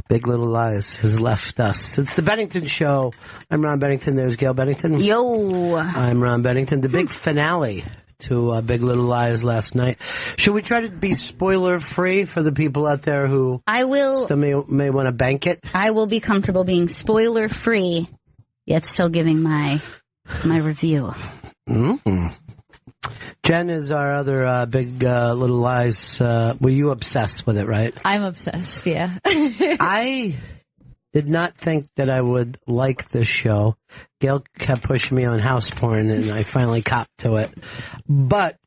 Big Little Lies has left us. It's the Bennington Show. I'm Ron Bennington. There's Gail Bennington. Yo. I'm Ron Bennington. The big finale to Big Little Lies last night. Should we try to be spoiler-free for the people out there who still may want to bank it? I will be comfortable being spoiler-free, yet still giving my review. Mm-hmm. Jen is our other Big Little Lies. Were you obsessed with it, right? I'm obsessed, yeah. I did not think that I would like this show. Gail kept pushing me on house porn, and I finally copped to it. But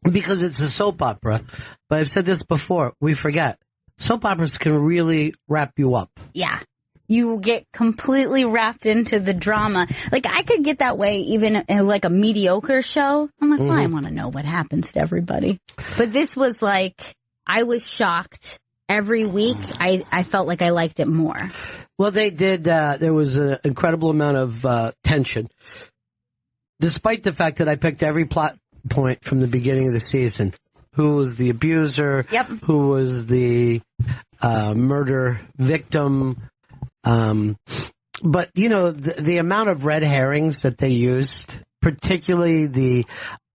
because it's a soap opera, but I've said this before, we forget. Soap operas can really wrap you up. Yeah. You get completely wrapped into the drama. Like, I could get that way even in, like, a mediocre show. I'm like, well, I want to know what happens to everybody. But this was like, I was shocked. Every week, I felt like I liked it more. Well, they did. There was an incredible amount of tension. Despite the fact that I picked every plot point from the beginning of the season. Who was the abuser? Yep. Who was the murder victim? But, you know, the amount of red herrings that they used, particularly the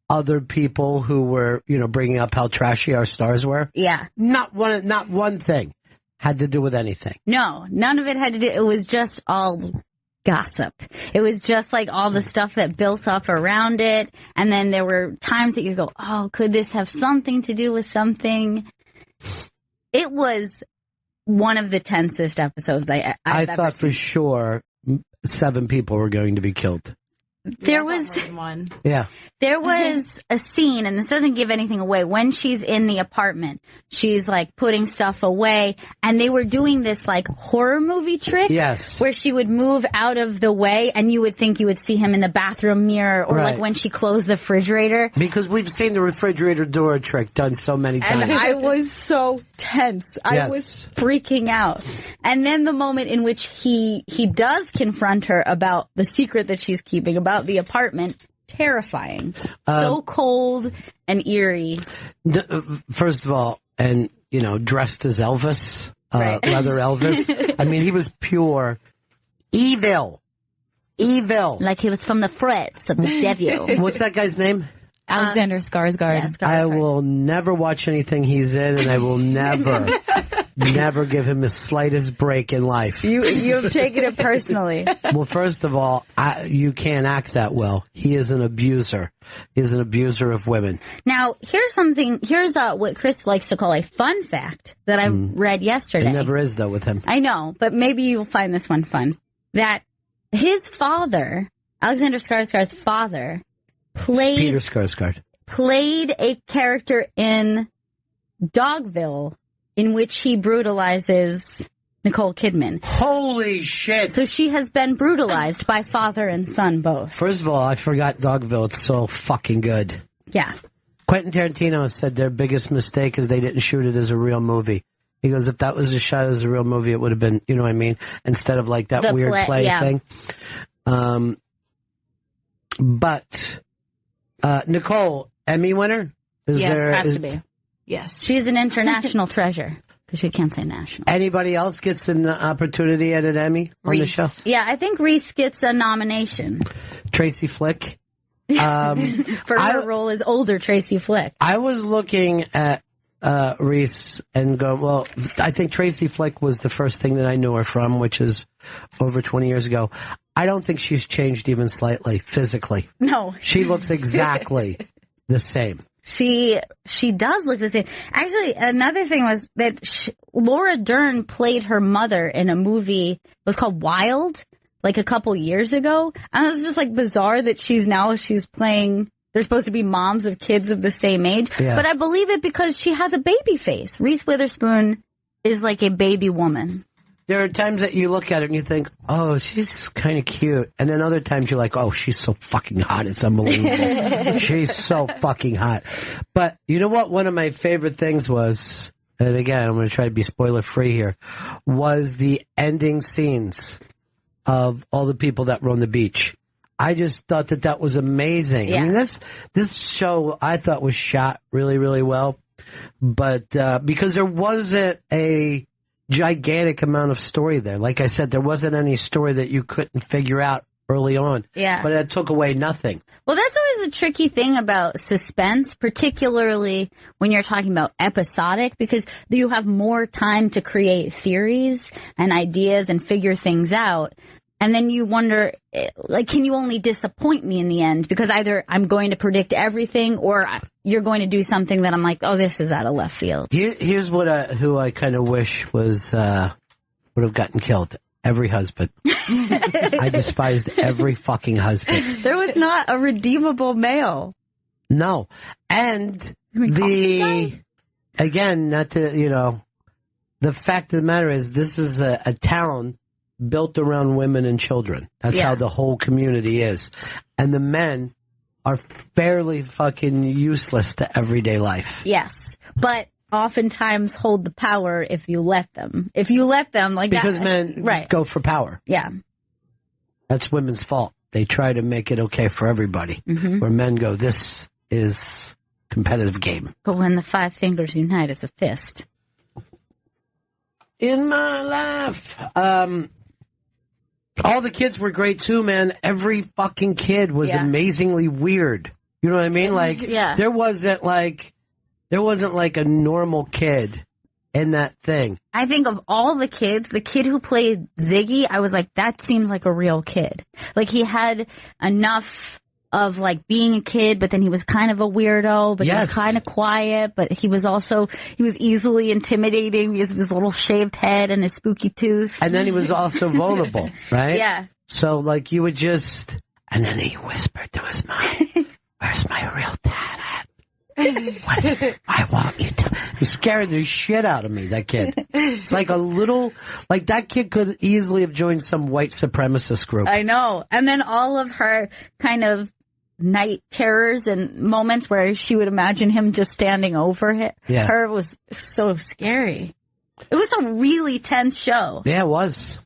other people who were, you know, bringing up how trashy our stars were. Yeah. Not one thing had to do with anything. No, none of it had to do, it was just all gossip. It was just like all the stuff that built up around it. And then there were times that you go, oh, could this have something to do with something? It was one of the tensest episodes I've ever thought seen. for sure 7 people were going to be killed. There was one. Yeah. There was a scene, and this doesn't give anything away, when she's in the apartment. She's like putting stuff away, and they were doing this like horror movie trick. Yes. Where she would move out of the way, and you would think you would see him in the bathroom mirror, or Right. like when she closed the refrigerator. Because we've seen the refrigerator door trick done so many times. And I was so tense. I Yes. was freaking out. And then the moment in which he does confront her about the secret that she's keeping about the apartment, terrifying. So cold and eerie. First of all, and, you know, dressed as Elvis, Right. leather Elvis. I mean, he was pure evil. Evil. Like he was from the frets of the devil. What's that guy's name? Alexander Skarsgård. I will never watch anything he's in, and I will never give him the slightest break in life. You've taken it personally. Well, first of all, you can't act that well. He is an abuser. He's an abuser of women. Now, here's what Chris likes to call a fun fact that I read yesterday. It never is, though, with him. I know, but maybe you'll find this one fun. That his father, Alexander Skarsgård's father, Peter Skarsgård. played a character in Dogville in which he brutalizes Nicole Kidman. Holy shit. So she has been brutalized by father and son both. First of all, I forgot Dogville. It's so fucking good. Yeah. Quentin Tarantino said their biggest mistake is they didn't shoot it as a real movie. He goes, if that was a shot as a real movie, it would have been, you know what I mean? Instead of like that weird play thing. But Nicole, Emmy winner? Has to be. Yes. She's an international treasure. Because you can't say national. Anybody else gets an opportunity at an Emmy on the show? Yeah, I think Reese gets a nomination. Tracy Flick. For her role as older Tracy Flick. I was looking at Reese and go, well, I think Tracy Flick was the first thing that I knew her from, which is over 20 years ago. I don't think she's changed even slightly physically. No. She looks exactly the same. She does look the same. Actually, another thing was that Laura Dern played her mother in a movie. It was called Wild, like a couple years ago. And it was just like bizarre that she's playing. They're supposed to be moms of kids of the same age. Yeah. But I believe it because she has a baby face. Reese Witherspoon is like a baby woman. There are times that you look at her and you think, oh, she's kind of cute. And then other times you're like, oh, she's so fucking hot. It's unbelievable. She's so fucking hot. But you know what? One of my favorite things was, and again, I'm going to try to be spoiler free here, was the ending scenes of all the people that were on the beach. I just thought that was amazing. Yeah. I mean, this show I thought was shot really, really well. But because there wasn't a gigantic amount of story there. Like I said, there wasn't any story that you couldn't figure out early on. Yeah. But it took away nothing. Well, that's always the tricky thing about suspense, particularly when you're talking about episodic, because you have more time to create theories and ideas and figure things out. And then you wonder, like, can you only disappoint me in the end? Because either I'm going to predict everything or you're going to do something that I'm like, oh, this is out of left field. Here's who I kind of wish was would have gotten killed. Every husband. I despised every fucking husband. There was not a redeemable male. No. And again, not to, the fact of the matter is this is a town built around women and children. That's how the whole community is. And the men are fairly fucking useless to everyday life. Yes. But oftentimes hold the power if you let them. If you let them, like because that. men go for power. Yeah. That's women's fault. They try to make it okay for everybody. Mm-hmm. Where men go, this is competitive game. But when the 5 fingers unite as a fist. In my life. All the kids were great too, man. Every fucking kid was amazingly weird. You know what I mean? Like, there wasn't like a normal kid in that thing. I think of all the kids, the kid who played Ziggy, I was like, that seems like a real kid. Like, he had enough of like being a kid, but then he was kind of a weirdo, but he was kind of quiet, but he was easily intimidating because of his little shaved head and his spooky tooth. And then he was also vulnerable, right? Yeah. So like you would and then he whispered to his mom, where's my real dad at? I want you to. He scared the shit out of me, that kid. It's like that kid could easily have joined some white supremacist group. I know. And then all of her kind of night terrors and moments where she would imagine him just standing over her was so scary. It was a really tense show. Yeah, it was.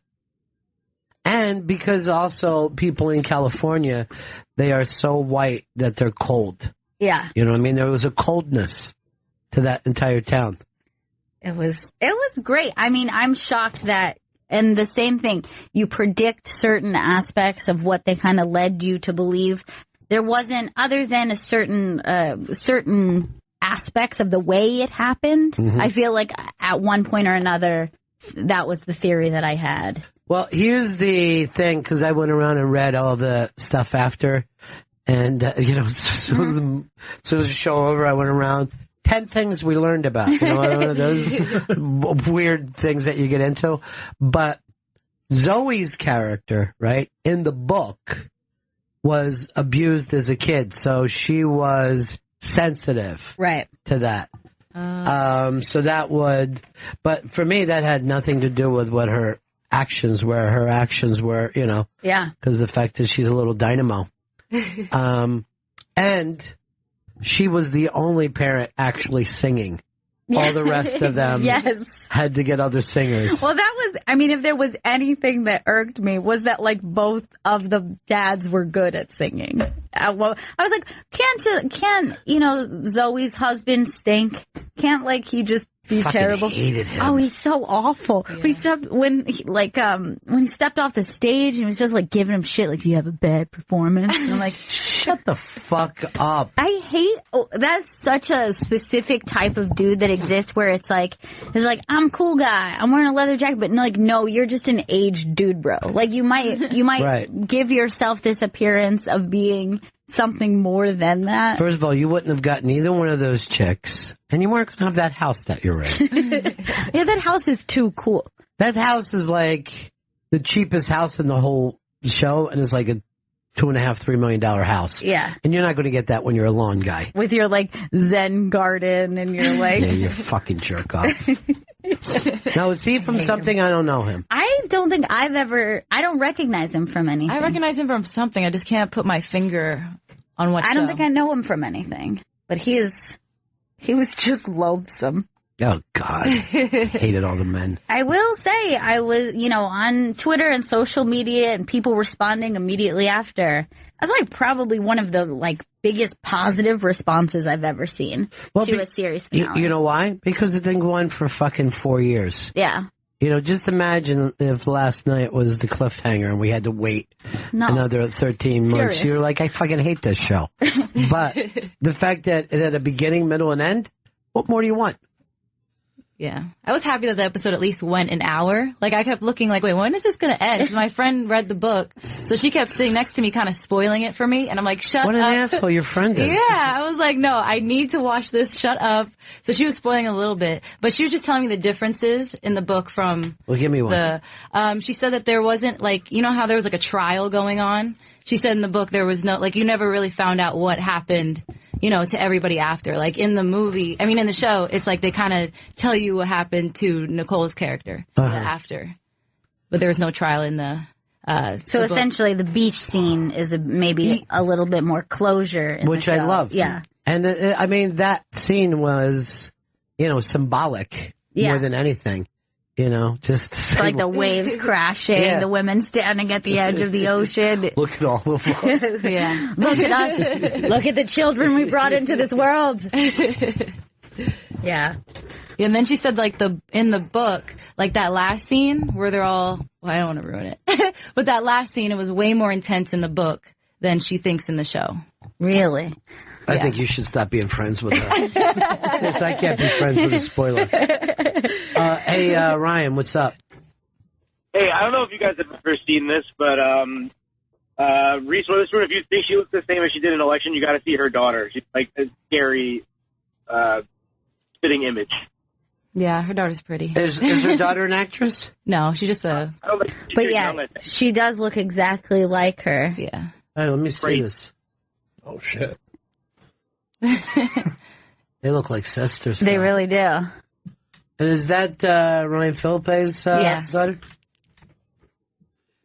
And because also people in California, they are so white that they're cold. Yeah. You know what I mean? There was a coldness to that entire town. It was great. I mean, I'm shocked that, and the same thing, you predict certain aspects of what they kind of led you to believe. There wasn't, other than a certain aspects of the way it happened. Mm-hmm. I feel like at one point or another, that was the theory that I had. Well, here's the thing, because I went around and read all the stuff after. And, so the show over, I went around 10 things we learned about, one of those weird things that you get into. But Zoe's character, right, in the book was abused as a kid. So she was sensitive to that. So that but for me, that had nothing to do with what her actions were. Her actions were, because the fact is she's a little dynamo. And she was the only parent actually singing. All the rest of them had to get other singers. Well, if there was anything that irked me was that like both of the dads were good at singing. I was like, can't Zoe's husband stink? Can't like he just be terrible? Hated him. Oh, he's so awful. Yeah. When he stepped off the stage and was just like giving him shit, like, you have a bad performance. And I'm like, shut the fuck up. I hate that's such a specific type of dude that exists where it's like I'm a cool guy, I'm wearing a leather jacket, but no, you're just an aged dude, bro. Like you might give yourself this appearance of being something more than that. First of all, you wouldn't have gotten either one of those chicks, and you weren't going to have that house that you're in. Yeah, that house is too cool. That house is like the cheapest house in the whole show, and it's like a $2.5-3 million house. Yeah. And you're not going to get that when you're a lawn guy. With your like Zen garden and you're like... Yeah, you fucking jerk off. Now, is he from something? I don't know him. I don't think I don't recognize him from anything. I recognize him from something. I just can't put my finger on what I don't think I know him from anything. But he was just loathsome. Oh, God. Hated all the men. I will say, I was, on Twitter and social media and people responding immediately after. That's like probably one of the biggest positive responses I've ever seen to a series finale. You know why? Because it didn't go on for fucking 4 years. Yeah. Just imagine if last night was the cliffhanger and we had to wait another 13 months. You're like, I fucking hate this show. But the fact that it had a beginning, middle, and end, what more do you want? Yeah. I was happy that the episode at least went an hour. I kept looking wait, when is this going to end? Because my friend read the book, so she kept sitting next to me kind of spoiling it for me, and I'm like, shut up. What an asshole your friend is. Yeah, I was like, no, I need to watch this, shut up. So she was spoiling a little bit, but she was just telling me the differences in the book from give me one. She said that there wasn't, how there was a trial going on? She said in the book there was no, you never really found out what happened, to everybody after. In the movie, in the show, it's they kind of tell you what happened to Nicole's character after. But there was no trial in the so essentially the beach scene is maybe a little bit more closure in which the show. I loved. Yeah. And that scene was, symbolic more than anything. Just the waves crashing, the women standing at the edge of the ocean. Look at all of us. Yeah. Look at us. Look at the children we brought into this world. Yeah. And then she said, in the book, that last scene where they're all, I don't want to ruin it, but that last scene, it was way more intense in the book than she thinks in the show. Really? I think you should stop being friends with her. Since I can't be friends with a spoiler. Hey, Ryan, what's up? Hey, I don't know if you guys have ever seen this, but Reese Witherspoon, if you think she looks the same as she did in Election, you got to see her daughter. She's like a scary, spitting image. Yeah, her daughter's pretty. Is her daughter an actress? No, she's just a... But yeah, she does look exactly like her. Yeah. All right, let me see this. Oh, shit. They look like sisters. They really do. And is that Ryan Phillippe's daughter?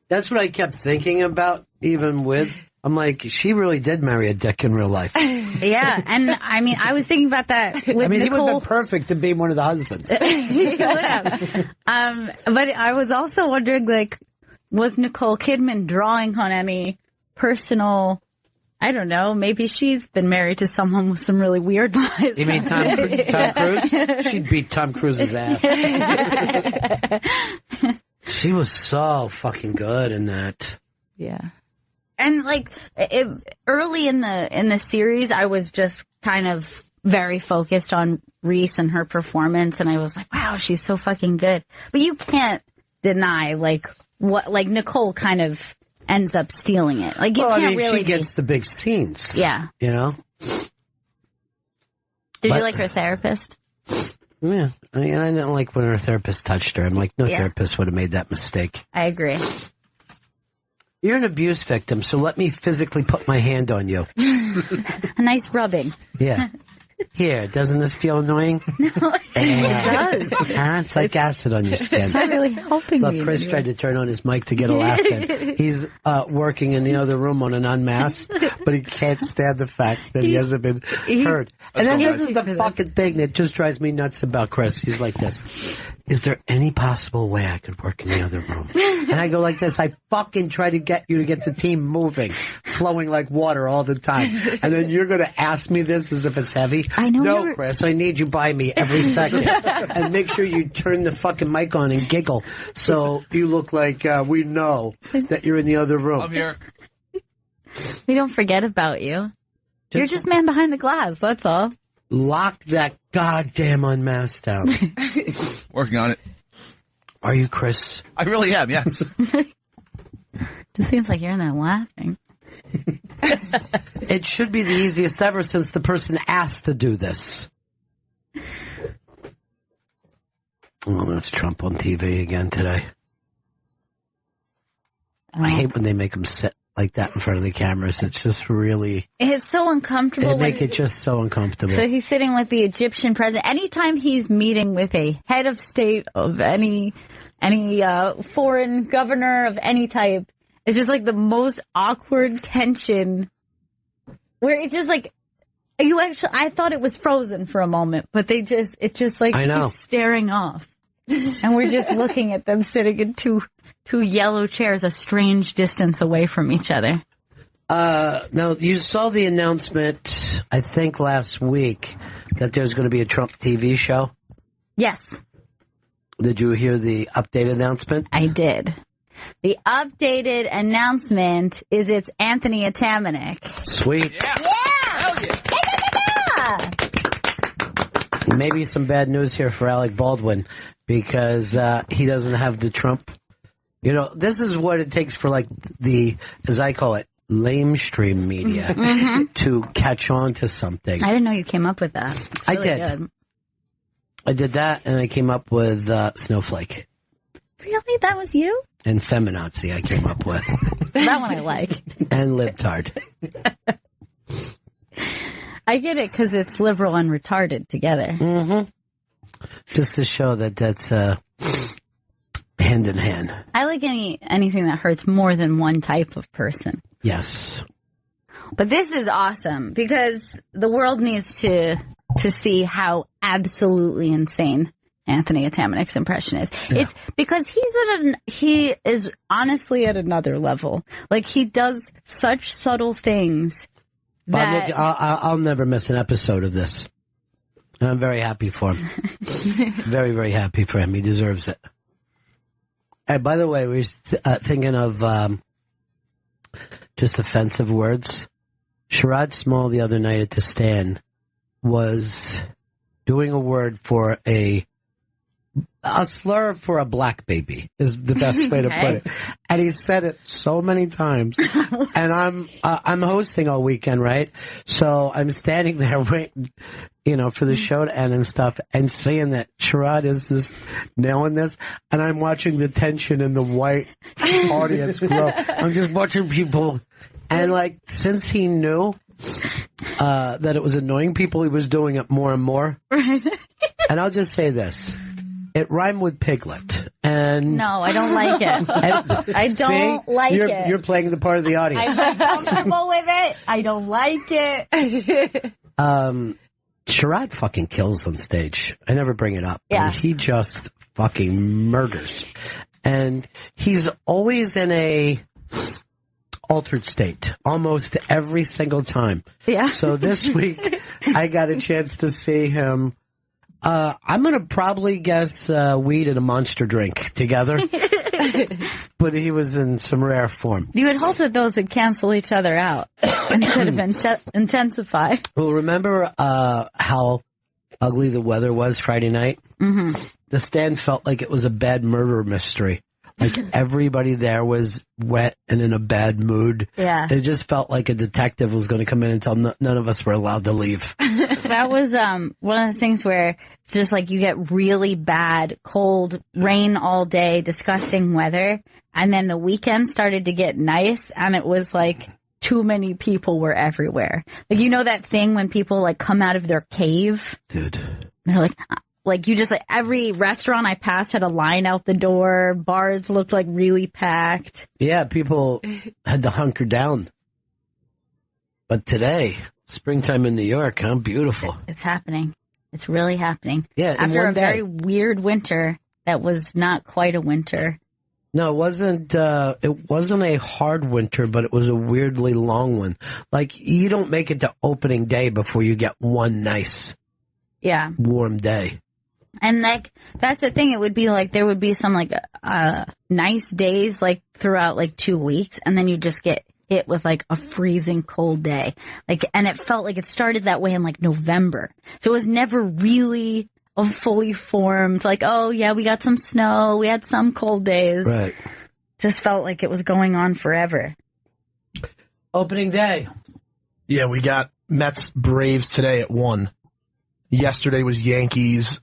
That's what I kept thinking about, even with. I'm like, she really did marry a dick in real life. Yeah, and I was thinking about that with Nicole. He would have been perfect to be one of the husbands. He would have. But I was also wondering, was Nicole Kidman drawing on any personal... I don't know. Maybe she's been married to someone with some really weird lies. You mean Tom Cruise? She'd beat Tom Cruise's ass. She was so fucking good in that. Yeah. And early in the series, I was just kind of very focused on Reese and her performance, and I was like, wow, she's so fucking good. But you can't deny what Nicole kind of ends up stealing it. She gets the big scenes. Yeah. Did you like her therapist? Yeah. I didn't like when her therapist touched her. I'm like, no therapist would have made that mistake. I agree. You're an abuse victim, so let me physically put my hand on you. A nice rubbing. Yeah. Here, doesn't this feel annoying? No, it does. It's like acid on your skin. It's not really helping me. Look, Chris tried to turn on his mic to get a laugh in. He's working in the other room on an unmasked, but he can't stand the fact that he hasn't been heard. And then this is the fucking thing that just drives me nuts about Chris. He's like this. Is there any possible way I could work in the other room? And I go like this. I fucking try to get you to get the team moving, flowing like water all the time. And then you're going to ask me this as if it's heavy? I know. No, Chris, I need you by me every second. And make sure you turn the fucking mic on and giggle so you look like we know that you're in the other room. I'm here. We don't forget about you. You're just man behind the glass, that's all. Lock that goddamn unmasked down. Working on it. Are you, Chris? I really am, yes. Just seems like you're in there laughing. It should be the easiest ever since the person asked to do this. Oh, that's Trump on TV again today. I hate when they make him sit like that in front of the cameras. It's just really... It's so uncomfortable. They make it just so uncomfortable. So he's sitting with the Egyptian president. Anytime he's meeting with a head of state of any foreign governor of any type, it's just the most awkward tension where it's just I thought it was frozen for a moment, but it just like I know. keeps staring off. And we're just looking at them sitting in two yellow chairs a strange distance away from each other. Now, you saw the announcement, I think last week, that there's going to be a Trump TV show. Yes. Did you hear the updated announcement? I did. The updated announcement is it's Anthony Atamanuik. Sweet. Yeah! Maybe some bad news here for Alec Baldwin because he doesn't have the Trump. You know, this is what it takes for like the, as I call it, lamestream media to catch on to something. I didn't know you came up with that. It's really I did. Good. I did that, and I came up with Snowflake. Really? That was you? And feminazi I came up with. That one I like. And libtard. I get it because it's liberal and retarded together. Mm-hmm. Just to show that that's hand in hand. I like anything that hurts more than one type of person. Yes. But this is awesome because the world needs to see how absolutely insane Anthony Atamanuik's impression is. Yeah. It's because he is honestly at another level. Like he does such subtle things that I'll never miss an episode of this. And I'm very happy for him. Very, very happy for him. He deserves it. Hey, by the way, we're thinking of just offensive words. Sherrod Small the other night at the stand was doing a word for a slur for a black baby is the best way to put it. And he said it so many times. And I'm hosting all weekend, right? So I'm standing there waiting, for the show to end and stuff and seeing that Sherrod is just nailing this. And I'm watching the tension in the white audience grow. I'm just watching people. And since he knew that it was annoying people, he was doing it more and more. Right. And I'll just say this. It rhymed with piglet. And no, I don't like it. I don't like it. You're playing the part of the audience. I'm uncomfortable with it. I don't like it. Sherrod fucking kills on stage. I never bring it up. Yeah. He just fucking murders. And he's always in a altered state almost every single time. Yeah. So this week I got a chance to see him. I'm going to probably guess weed and a monster drink together. But he was in some rare form. You would hope that those would cancel each other out instead of intensify. Well, remember how ugly the weather was Friday night? Mm-hmm. The stand felt like it was a bad murder mystery. Like everybody there was wet and in a bad mood. Yeah. It just felt like a detective was going to come in and tell none of us were allowed to leave. That was one of those things where it's just like you get really bad, cold, rain all day, disgusting weather. And then the weekend started to get nice and it was like too many people were everywhere. Like, that thing when people come out of their cave? Dude. They're like you just every restaurant I passed had a line out the door. Bars looked really packed. Yeah, people had to hunker down. But today, springtime in New York, how beautiful. It's happening. It's really happening. Yeah, after a very weird winter that was not quite a winter. No, it wasn't a hard winter, but it was a weirdly long one. You don't make it to opening day before you get one nice warm day. And that's the thing. It would be there would be some nice days throughout 2 weeks, and then you just get hit with a freezing cold day. And it felt like it started that way in November. So it was never really a fully formed oh yeah, we got some snow, we had some cold days. Right. Just felt like it was going on forever. Opening day. Yeah, we got Mets Braves today at 1. Yesterday was Yankees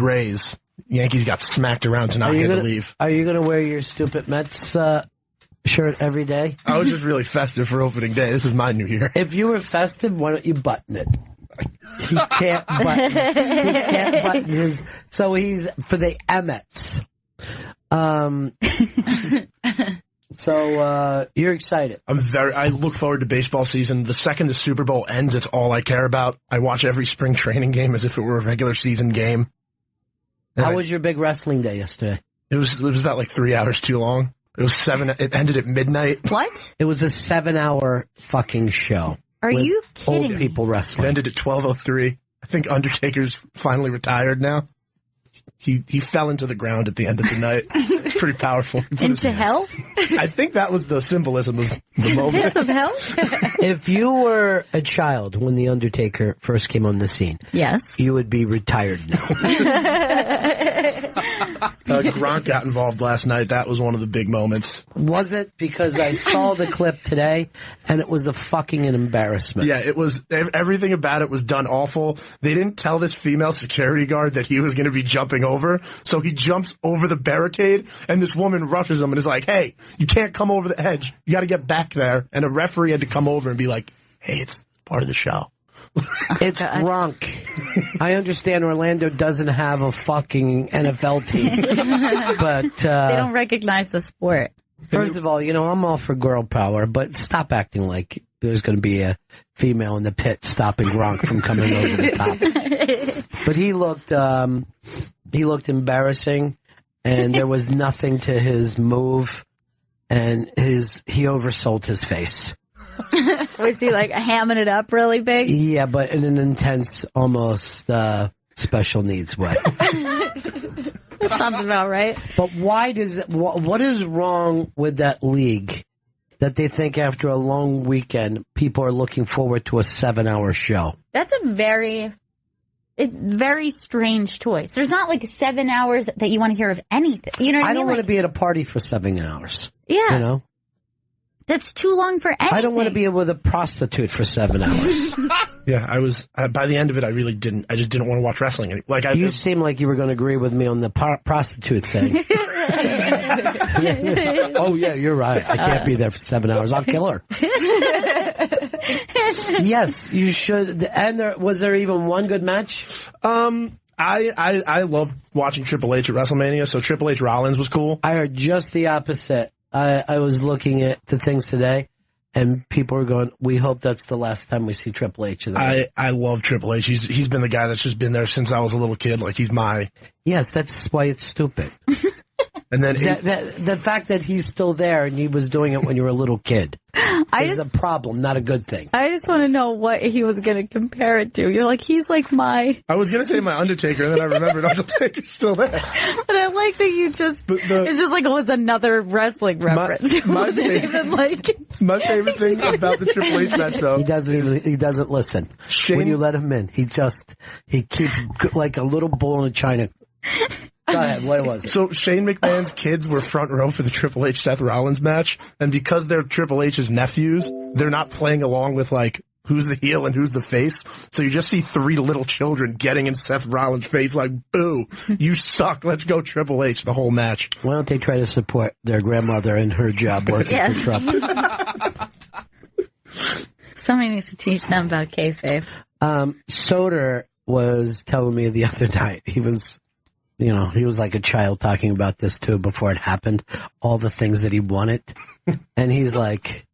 Rays. Yankees got smacked around to not get to leave. Are you going to wear your stupid Mets shirt every day? I was just really festive for opening day. This is my new year. If you were festive, why don't you button it? He can't button his. So he's for the Mets. So you're excited. I look forward to baseball season. The second the Super Bowl ends, it's all I care about. I watch every spring training game as if it were a regular season game. How was your big wrestling day yesterday? It was about like 3 hours too long. It was 7. It ended at midnight. What? It was a 7-hour fucking show. Are you kidding? Old people It wrestling. ended at 12:03. I think Undertaker's finally retired now. He fell into the ground at the end of the night. It's pretty powerful. Into hell? I think that was the symbolism of the moment. Pits of hell? If you were a child when The Undertaker first came on the scene, Yes. you would be retired now. Gronk got involved last night. That was one of the big moments. Was it? Because I saw the clip today, and it was a fucking an embarrassment. Yeah, it was. Everything about it was done awful. They didn't tell this female security guard that he was going to be jumping over, so he jumps over the barricade, and this woman rushes him and is like, "Hey, you can't come over the edge. You got to get back there." And a referee had to come over and be like, "Hey, it's part of the show." It's Gronk. I understand Orlando doesn't have a fucking NFL team, but They don't recognize the sport. first of all, I'm all for girl power, but stop acting like there's going to be a female in the pit stopping Gronk from coming over the top. But he looked embarrassing, and there was nothing to his move, and he oversold his face. Was he like hamming it up really big? Yeah, but in an intense, almost special needs way. That sounds about right. But why does it? What is wrong with that league that they think after a long weekend people are looking forward to a 7-hour show? That's a very strange choice. There's not like 7 hours that you want to hear of anything. You know what I mean? I don't want to be at a party for 7 hours. Yeah. That's too long for anything. I don't want to be with a prostitute for 7 hours. Yeah, I was. By the end of it, I really didn't. I just didn't want to watch wrestling. You seem like you were going to agree with me on the prostitute thing. Oh yeah, you're right. I can't be there for 7 hours. I'll kill her. Yes, you should. And was there even one good match? I love watching Triple H at WrestleMania. So Triple H Rollins was cool. I heard just the opposite. I was looking at the things today, and people are going, we hope that's the last time we see Triple H. I love Triple H. He's been the guy that's just been there since I was a little kid. Like, he's my... Yes, that's why it's stupid. And then the fact that he's still there and he was doing it when you were a little kid is a problem, not a good thing. I just want to know what he was going to compare it to. You're like, he's like my... I was going to say my Undertaker, and then I remembered Undertaker's still there. But I like that you just... it's just like it was another wrestling reference. My favorite thing about the Triple H match, though... He doesn't listen. When you let him in, he keeps like a little bull in a china. Go ahead, what was it? So Shane McMahon's kids were front row for the Triple H Seth Rollins match, and because they're Triple H's nephews, they're not playing along with like who's the heel and who's the face. So you just see 3 little children getting in Seth Rollins' face like, boo, you suck, let's go Triple H the whole match. Why don't they try to support their grandmother in her job working for Trump? Somebody needs to teach them about kayfabe. Soder was telling me the other night, he was like a child talking about this too before it happened, all the things that he wanted. And he's like,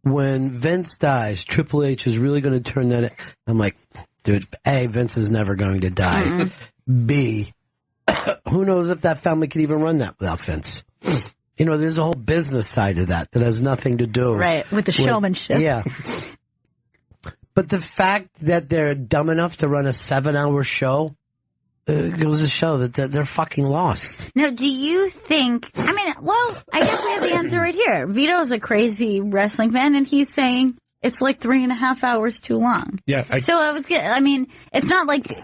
when Vince dies, Triple H is really going to turn that in. I'm like, dude, A, Vince is never going to die. Mm-hmm. B, who knows if that family could even run that without Vince? There's a whole business side of that has nothing to do. Right, with the showmanship. Yeah. But the fact that they're dumb enough to run a 7-hour show, it was a show that they're fucking lost. Now, do you think, I guess we have the answer right here. Vito's a crazy wrestling fan, and he's saying it's like 3.5 hours too long. Yeah. It's not like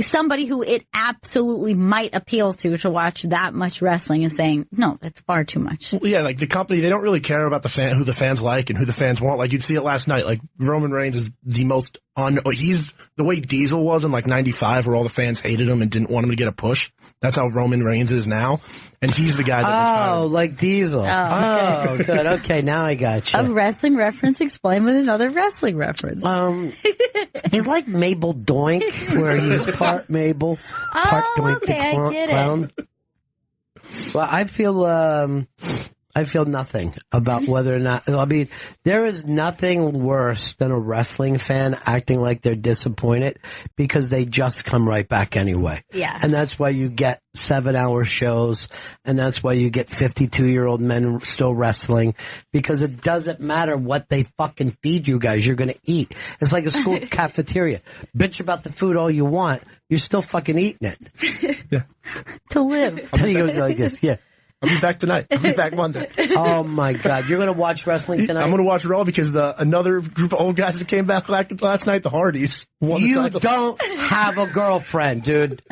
somebody who it absolutely might appeal to watch that much wrestling is saying, no, that's far too much. Well, yeah, like the company, they don't really care about who the fans like and who the fans want. Like, you'd see it last night. Like, Roman Reigns is the most he's the way Diesel was in like 95, where all the fans hated him and didn't want him to get a push. That's how Roman Reigns is now. And he's the guy that... Oh, like Diesel. Oh, good. Okay, now I got you. A wrestling reference explained with another wrestling reference. You like Mabel Doink, where he's part Mabel, part Doink the clown. I get it. Well, I feel I feel nothing about whether or not, I mean, there is nothing worse than a wrestling fan acting like they're disappointed because they just come right back anyway. Yeah. And that's why you get 7-hour shows, and that's why you get 52-year-old men still wrestling, because it doesn't matter what they fucking feed you guys, you're gonna eat. It's like a school cafeteria. Bitch about the food all you want, you're still fucking eating it. Yeah. To live. Then he goes like this, yeah. I'll be back tonight. I'll be back Monday. Oh my God. You're going to watch wrestling tonight? I'm going to watch Raw because another group of old guys that came back last night, the Hardys, won the You title. don't have a girlfriend, dude.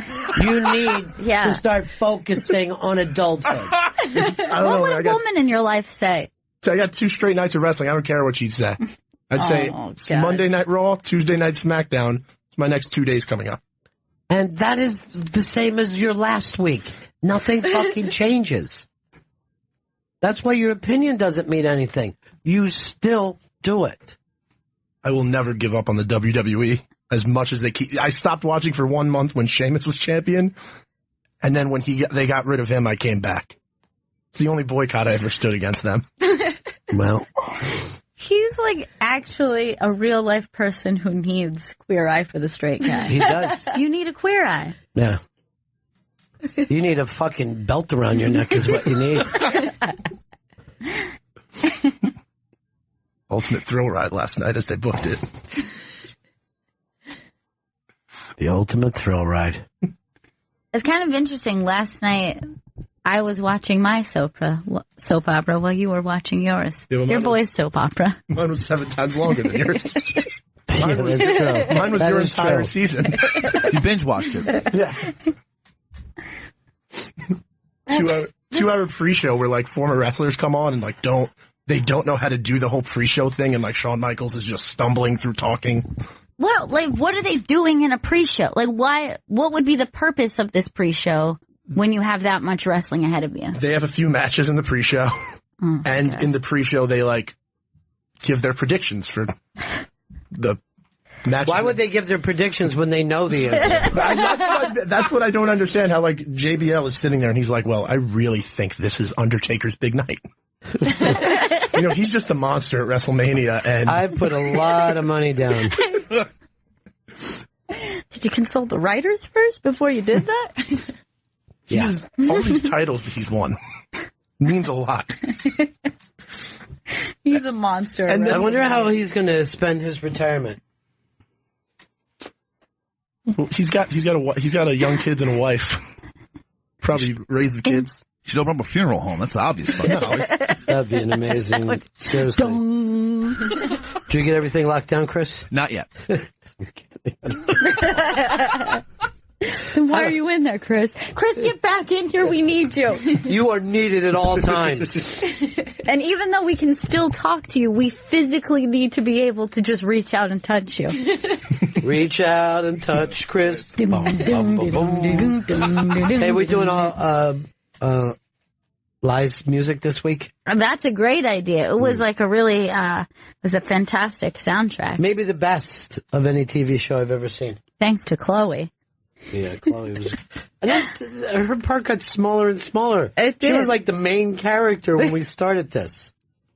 You need to start focusing on adulthood. I don't What know. would a woman in your life say? So I got 2 straight nights of wrestling. I don't care what she'd say. I'd say God. Monday Night Raw, Tuesday Night SmackDown. It's my next 2 days coming up. And that is the same as your last week. Nothing fucking changes. That's why your opinion doesn't mean anything. You still do it. I will never give up on the WWE as much as they keep. I stopped watching for 1 month when Sheamus was champion. And then when they got rid of him, I came back. It's the only boycott I ever stood against them. Well, He's like actually a real life person who needs Queer Eye for the straight guy. he does. You need a Queer Eye. Yeah. You need a fucking belt around your neck is what you need. Ultimate Thrill Ride last night as they booked it. The ultimate thrill ride. It's kind of interesting. Last night, I was watching my soap opera while you were watching yours. Yeah, well, Your boy's soap opera. Mine was 7 times longer than yours. Mine was true. Mine was That your is entire true. season. You binge watched it. Yeah. 2-hour pre-show where like former wrestlers come on and like they don't know how to do the whole pre-show thing, and like Shawn Michaels is just stumbling through talking. Well, like, what are they doing in a pre-show? Like, what would be the purpose of this pre-show when you have that much wrestling ahead of you? They have a few matches in the pre-show, and in the pre-show they like give their predictions for the matches. Why would they give their predictions when they know the answer? That's what I don't understand. How like JBL is sitting there and he's like, "Well, I really think this is Undertaker's big night." You know, he's just a monster at WrestleMania, and I put a lot of money down. Did you consult the writers first before you did that? Yeah. all these titles that he's won means a lot. He's a monster. And then- I wonder how he's going to spend his retirement. He's got a young kids and a wife. Probably raise the kids. You should open up a funeral home. That's the obvious part. That'd be an amazing. Seriously. Did you get everything locked down, Chris? Not yet. Then why are you in there, Chris? Chris, get back in here. We need you. You are needed at all times. And even though we can still talk to you, we physically need to be able to just reach out and touch you. Reach out and touch Chris. Hey, we're doing all Lies music this week. That's a great idea. It was like it was a fantastic soundtrack. Maybe the best of any TV show I've ever seen. Thanks to Chloe. Yeah, Chloe was. And then her part got smaller and smaller. It did. She was like the main character when we started this.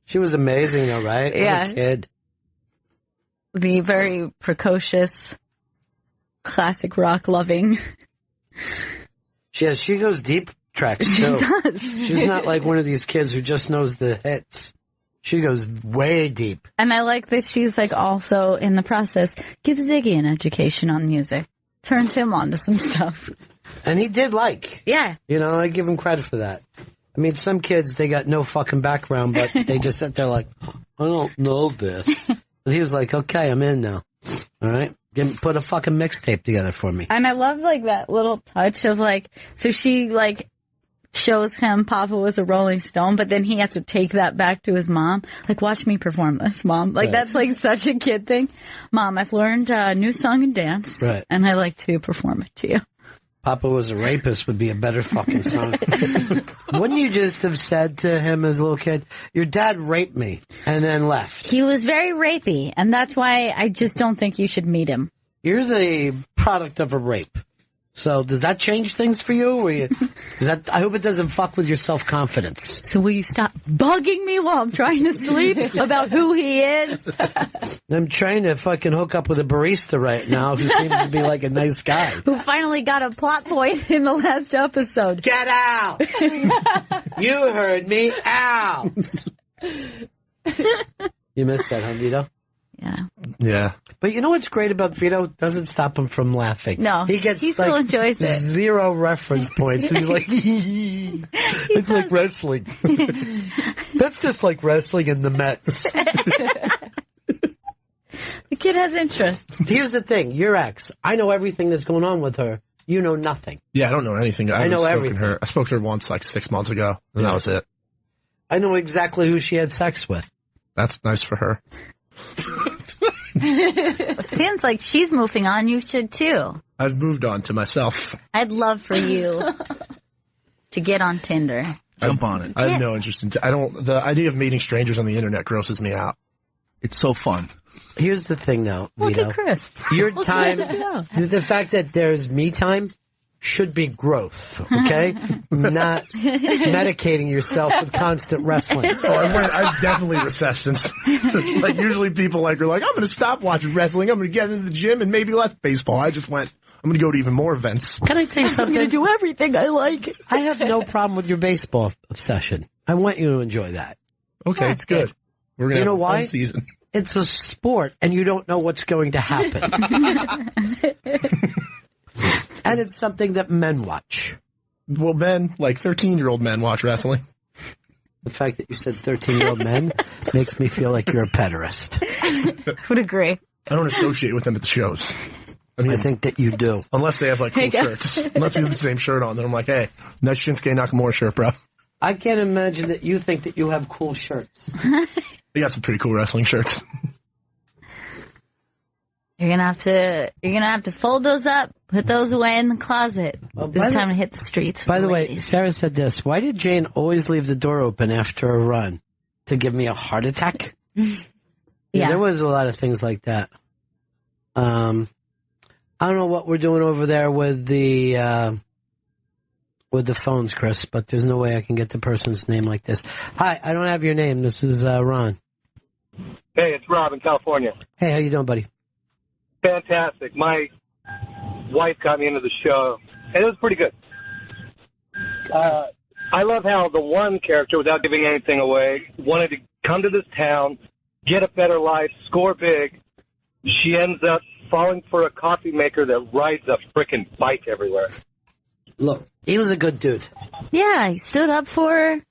She was amazing, though, right? Yeah. What a kid. The very precocious, classic rock loving. She goes deep tracks too. She does. She's not like one of these kids who just knows the hits. She goes way deep. And I like that she's like also in the process gives Ziggy an education on music. Turns him on to some stuff. And he did Yeah. you know, I give him credit for that. I mean, some kids, they got no fucking background, but they just sit there like, I don't know this. But he was like, okay, I'm in now. All right. Put a fucking mixtape together for me. And I love like that little touch of like, so she like shows him Papa was a Rolling Stone, but then he has to take that back to his mom. Like, watch me perform this, Mom. Like, Right. that's like such a kid thing. Mom, I've learned a new song and dance. Right. And I like to perform it to you. Papa was a rapist would be a better fucking song. Wouldn't you just have said to him as a little kid, your dad raped me and then left? He was very rapey, and that's why I just don't think you should meet him. You're the product of a rape. So does that change things for you? I hope it doesn't fuck with your self-confidence. So will you stop bugging me while I'm trying to sleep about who he is? I'm trying to fucking hook up with a barista right now who seems to be like a nice guy. Who finally got a plot point in the last episode. Get out! You heard me out! You missed that, huh, Vito? Yeah. Yeah. But you know what's great about Vito? Doesn't stop him from laughing. No, he still enjoys it. 0 reference points. He's like, it's like wrestling. That's just like wrestling in the Mets. The kid has interest. Here's the thing. Your ex, I know everything that's going on with her. You know nothing. Yeah, I don't know anything. I know spoken everything. to her. I spoke to her once, like 6 months ago, and that was it. I know exactly who she had sex with. That's nice for her. It seems like she's moving on. You should too. I've moved on to myself. I'd love for you to get on Tinder. Jump on it. I have no interest in. The idea of meeting strangers on the internet grosses me out. It's so fun. Here's the thing, though. Look Vito. at Chris. Your time, the fact that there's me time should be growth, okay? Not medicating yourself with constant wrestling. I've definitely recessed since. Like usually people are like, I'm going to stop watching wrestling. I'm going to get into the gym and maybe less baseball. I just went, I'm going to go to even more events. Can I tell you something? I'm going to do everything I like. I have no problem with your baseball obsession. I want you to enjoy that. Okay, it's good. We're going to have a fun season. It's a sport, and you don't know what's going to happen. And it's something that men watch. Well, men, like 13-year-old men watch wrestling. The fact that you said 13-year-old men makes me feel like you're a pederast. Would agree. I don't associate with them at the shows. I think that you do. Unless they have, like, cool shirts. Unless we have the same shirt on. Then I'm like, hey, nice Shinsuke Nakamura shirt, bro. I can't imagine that you think that you have cool shirts. They got some pretty cool wrestling shirts. You're gonna have to fold those up, put those away in the closet. It's time to hit the streets. By the way, Sarah said this. Why did Jane always leave the door open after a run? To give me a heart attack? Yeah, there was a lot of things like that. I don't know what we're doing over there with the phones, Chris, but there's no way I can get the person's name like this. Hi, I don't have your name. This is Ron. Hey, it's Rob in California. Hey, how you doing, buddy? Fantastic. My wife got me into the show, and it was pretty good. I love how the one character, without giving anything away, wanted to come to this town, get a better life, score big. She ends up falling for a coffee maker that rides a frickin' bike everywhere. Look, he was a good dude. Yeah, he stood up for her.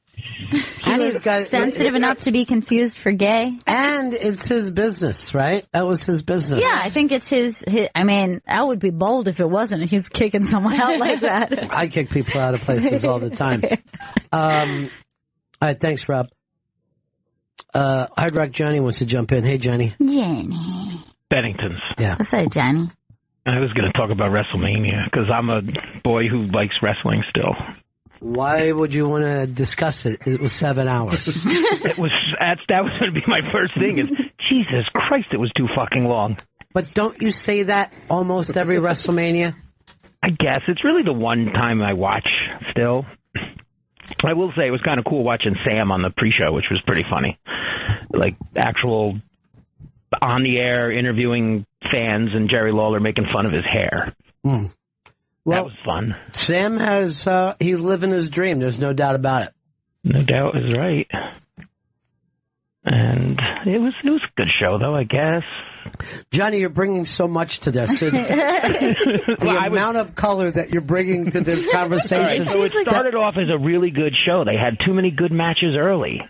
And he's got sensitive enough to be confused for gay. And it's his business, right? That was his business. Yeah, I think it's his I mean, I would be bold if it wasn't. He was kicking someone out like that. I kick people out of places all the time. All right, thanks, Rob. Hard Rock Johnny wants to jump in. Hey, Johnny. Johnny. Bennington's. Yeah. What's that, Johnny? I was going to talk about WrestleMania because I'm a boy who likes wrestling still. Why would you want to discuss it? It was 7 hours. That was going to be my first thing is, Jesus Christ, it was too fucking long. But don't you say that almost every WrestleMania? I guess. It's really the one time I watch still. I will say it was kind of cool watching Sam on the pre-show, which was pretty funny. Like, actual on the air interviewing fans and Jerry Lawler making fun of his hair. Mm. Well, that was fun. Sam has, he's living his dream. There's no doubt about it. No doubt is right. And it was a good show, though, I guess. Johnny, you're bringing so much to this. It's the amount of color that you're bringing to this conversation. Right, so it started off as a really good show. They had too many good matches early.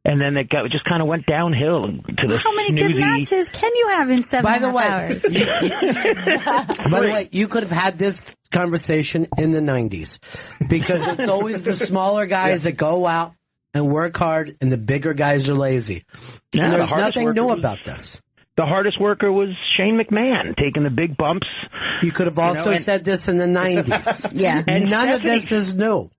And then it just kind of went downhill to the How many good matches can you have in 7.5 hours? By the way, you could have had this conversation in the 90s because it's always the smaller guys that go out and work hard and the bigger guys are lazy. Yeah, and there's nothing new about this. The hardest worker was Shane McMahon, taking the big bumps. You could have also said this in the 90s. Yeah. And none of this is new.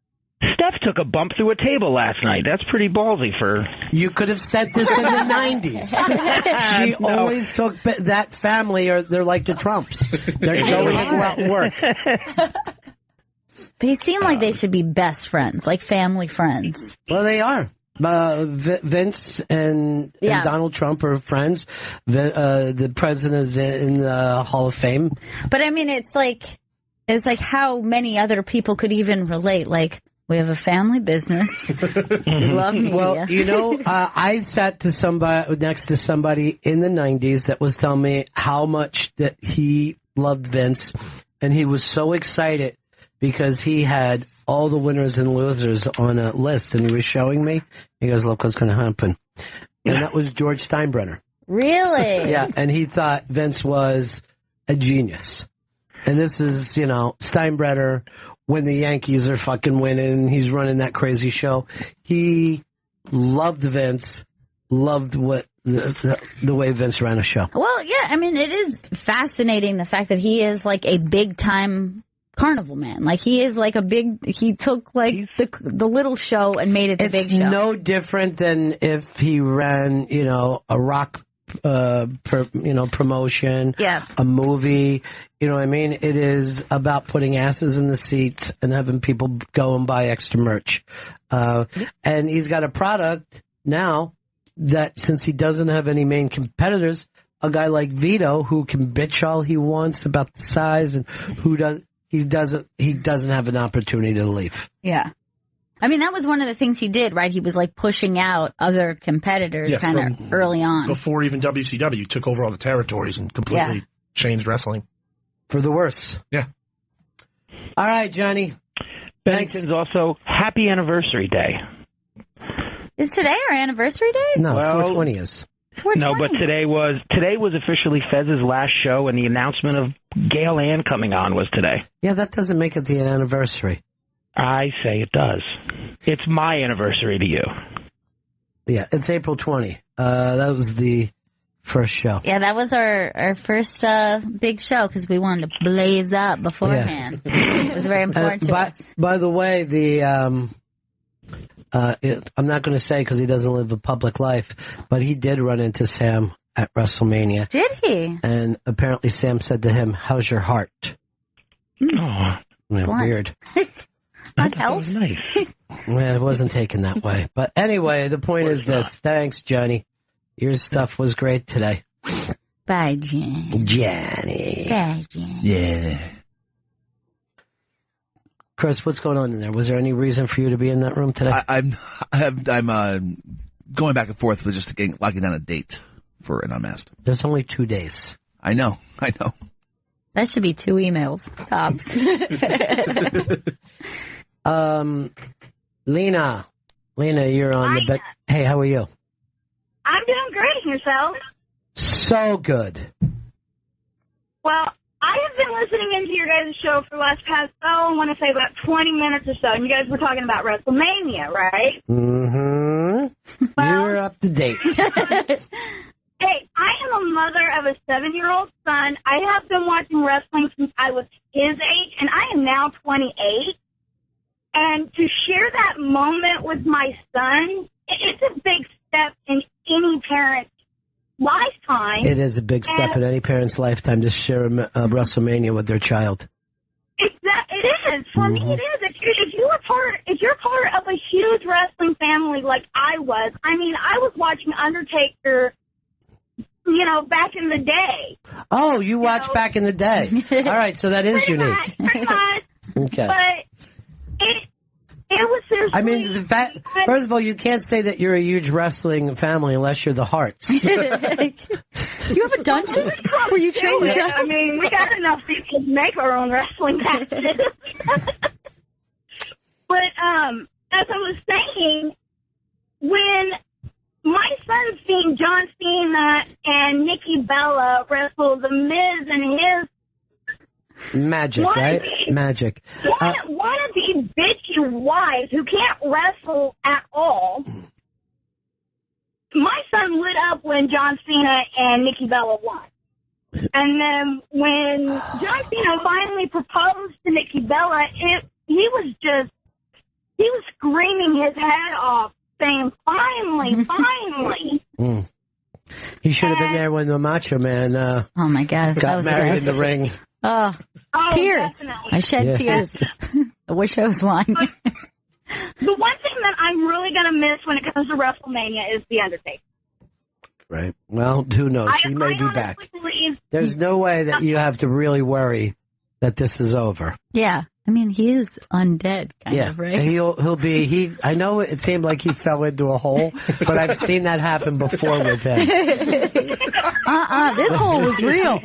Steph took a bump through a table last night. That's pretty ballsy for... You could have said this in the 90s. She always took that family, or they're like the Trumps. They're going to go out and work. They seem like they should be best friends, like family friends. Well, they are. Vince and Donald Trump are friends. The president is in the Hall of Fame. But I mean, it's like how many other people could even relate? Like, we have a family business. We love media. Well, you know, I sat next to somebody in the 90s that was telling me how much that he loved Vince, and he was so excited because he had all the winners and losers on a list, and he was showing me. He goes, "Look what's going to happen," and that was George Steinbrenner. Really? Yeah, and he thought Vince was a genius. And this is, you know, Steinbrenner when the Yankees are fucking winning. He's running that crazy show. He loved Vince, loved what the way Vince ran a show. Well, yeah, I mean, it is fascinating the fact that he is like a big time carnival man. Like, he is like he took like the little show and made it the big show. It's no different than if he ran, you know, a rock promotion, a movie, you know what I mean? It is about putting asses in the seats and having people go and buy extra merch. And he's got a product now that, since he doesn't have any main competitors, a guy like Vito, who can bitch all he wants about the size and he doesn't have an opportunity to leave. Yeah. I mean, that was one of the things he did, right? He was like pushing out other competitors kind of early on. Before even WCW took over all the territories and completely changed wrestling. For the worse. Yeah. All right, Johnny. Bennington's also Happy Anniversary Day. Is today our anniversary day? No, 420 is. 420. No, but today was officially Fez's last show, and the announcement of Gail Ann coming on was today. Yeah, that doesn't make it the anniversary. I say it does. It's my anniversary to you. Yeah, it's April 20. That was the first show. Yeah, that was our first big show because we wanted to blaze up beforehand. Yeah. It was very important to us. By the way, I'm not going to say because he doesn't live a public life, but he did run into Sam at WrestleMania. Did he? And apparently Sam said to him, "How's your heart?" Oh, weird. Not health. Nice. Well, it wasn't taken that way. But anyway, the point is this. Thanks, Johnny. Your stuff was great today. Bye, Johnny. Johnny. Bye, Johnny. Yeah. Chris, what's going on in there? Was there any reason for you to be in that room today? I'm going back and forth with just locking down a date for an Unmasked. There's only 2 days. I know. That should be 2 emails, tops. Lena, you're on the bed. Hey, how are you? I'm doing great. Yourself? So good. Well, I have been listening into your guys' show for the last I want to say about 20 minutes or so, and you guys were talking about WrestleMania, right? Mm-hmm. Well, you're up to date. Hey, I am a mother of a 7-year-old son. I have been watching wrestling since I was his age, and I am now 28. And to share that moment with my son, it's a big step in any parent's lifetime. It is a big step in any parent's lifetime to share WrestleMania with their child. It is. For me, it is. If you're part of a huge wrestling family like I was, I mean, I was watching Undertaker, you know, back in the day. Oh, you watched back in the day. All right, so that is unique. Pretty much. Okay. But it was seriously... I mean, first of all, you can't say that you're a huge wrestling family unless you're the Hearts. You have a dungeon where you train the I mean, we got enough people to make our own wrestling matches. But as I was saying, when my son's seen John Cena and Nikki Bella wrestle The Miz and his... Magic, right? Magic. One of these bitchy wives who can't wrestle at all. My son lit up when John Cena and Nikki Bella won. And then when John Cena finally proposed to Nikki Bella, he was just he was screaming his head off, saying, "Finally, finally." He should have been there when the Macho Man oh my God, got married in the ring. Oh, tears. Definitely. I shed tears. I wish I was lying. The one thing that I'm really going to miss when it comes to WrestleMania is The Undertaker. Right. Well, who knows? He may be back. There's no way that you have to really worry that this is over. Yeah. I mean, he is undead, kind of, right? He'll be, I know it seemed like he fell into a hole, but I've seen that happen before with him. This hole was real.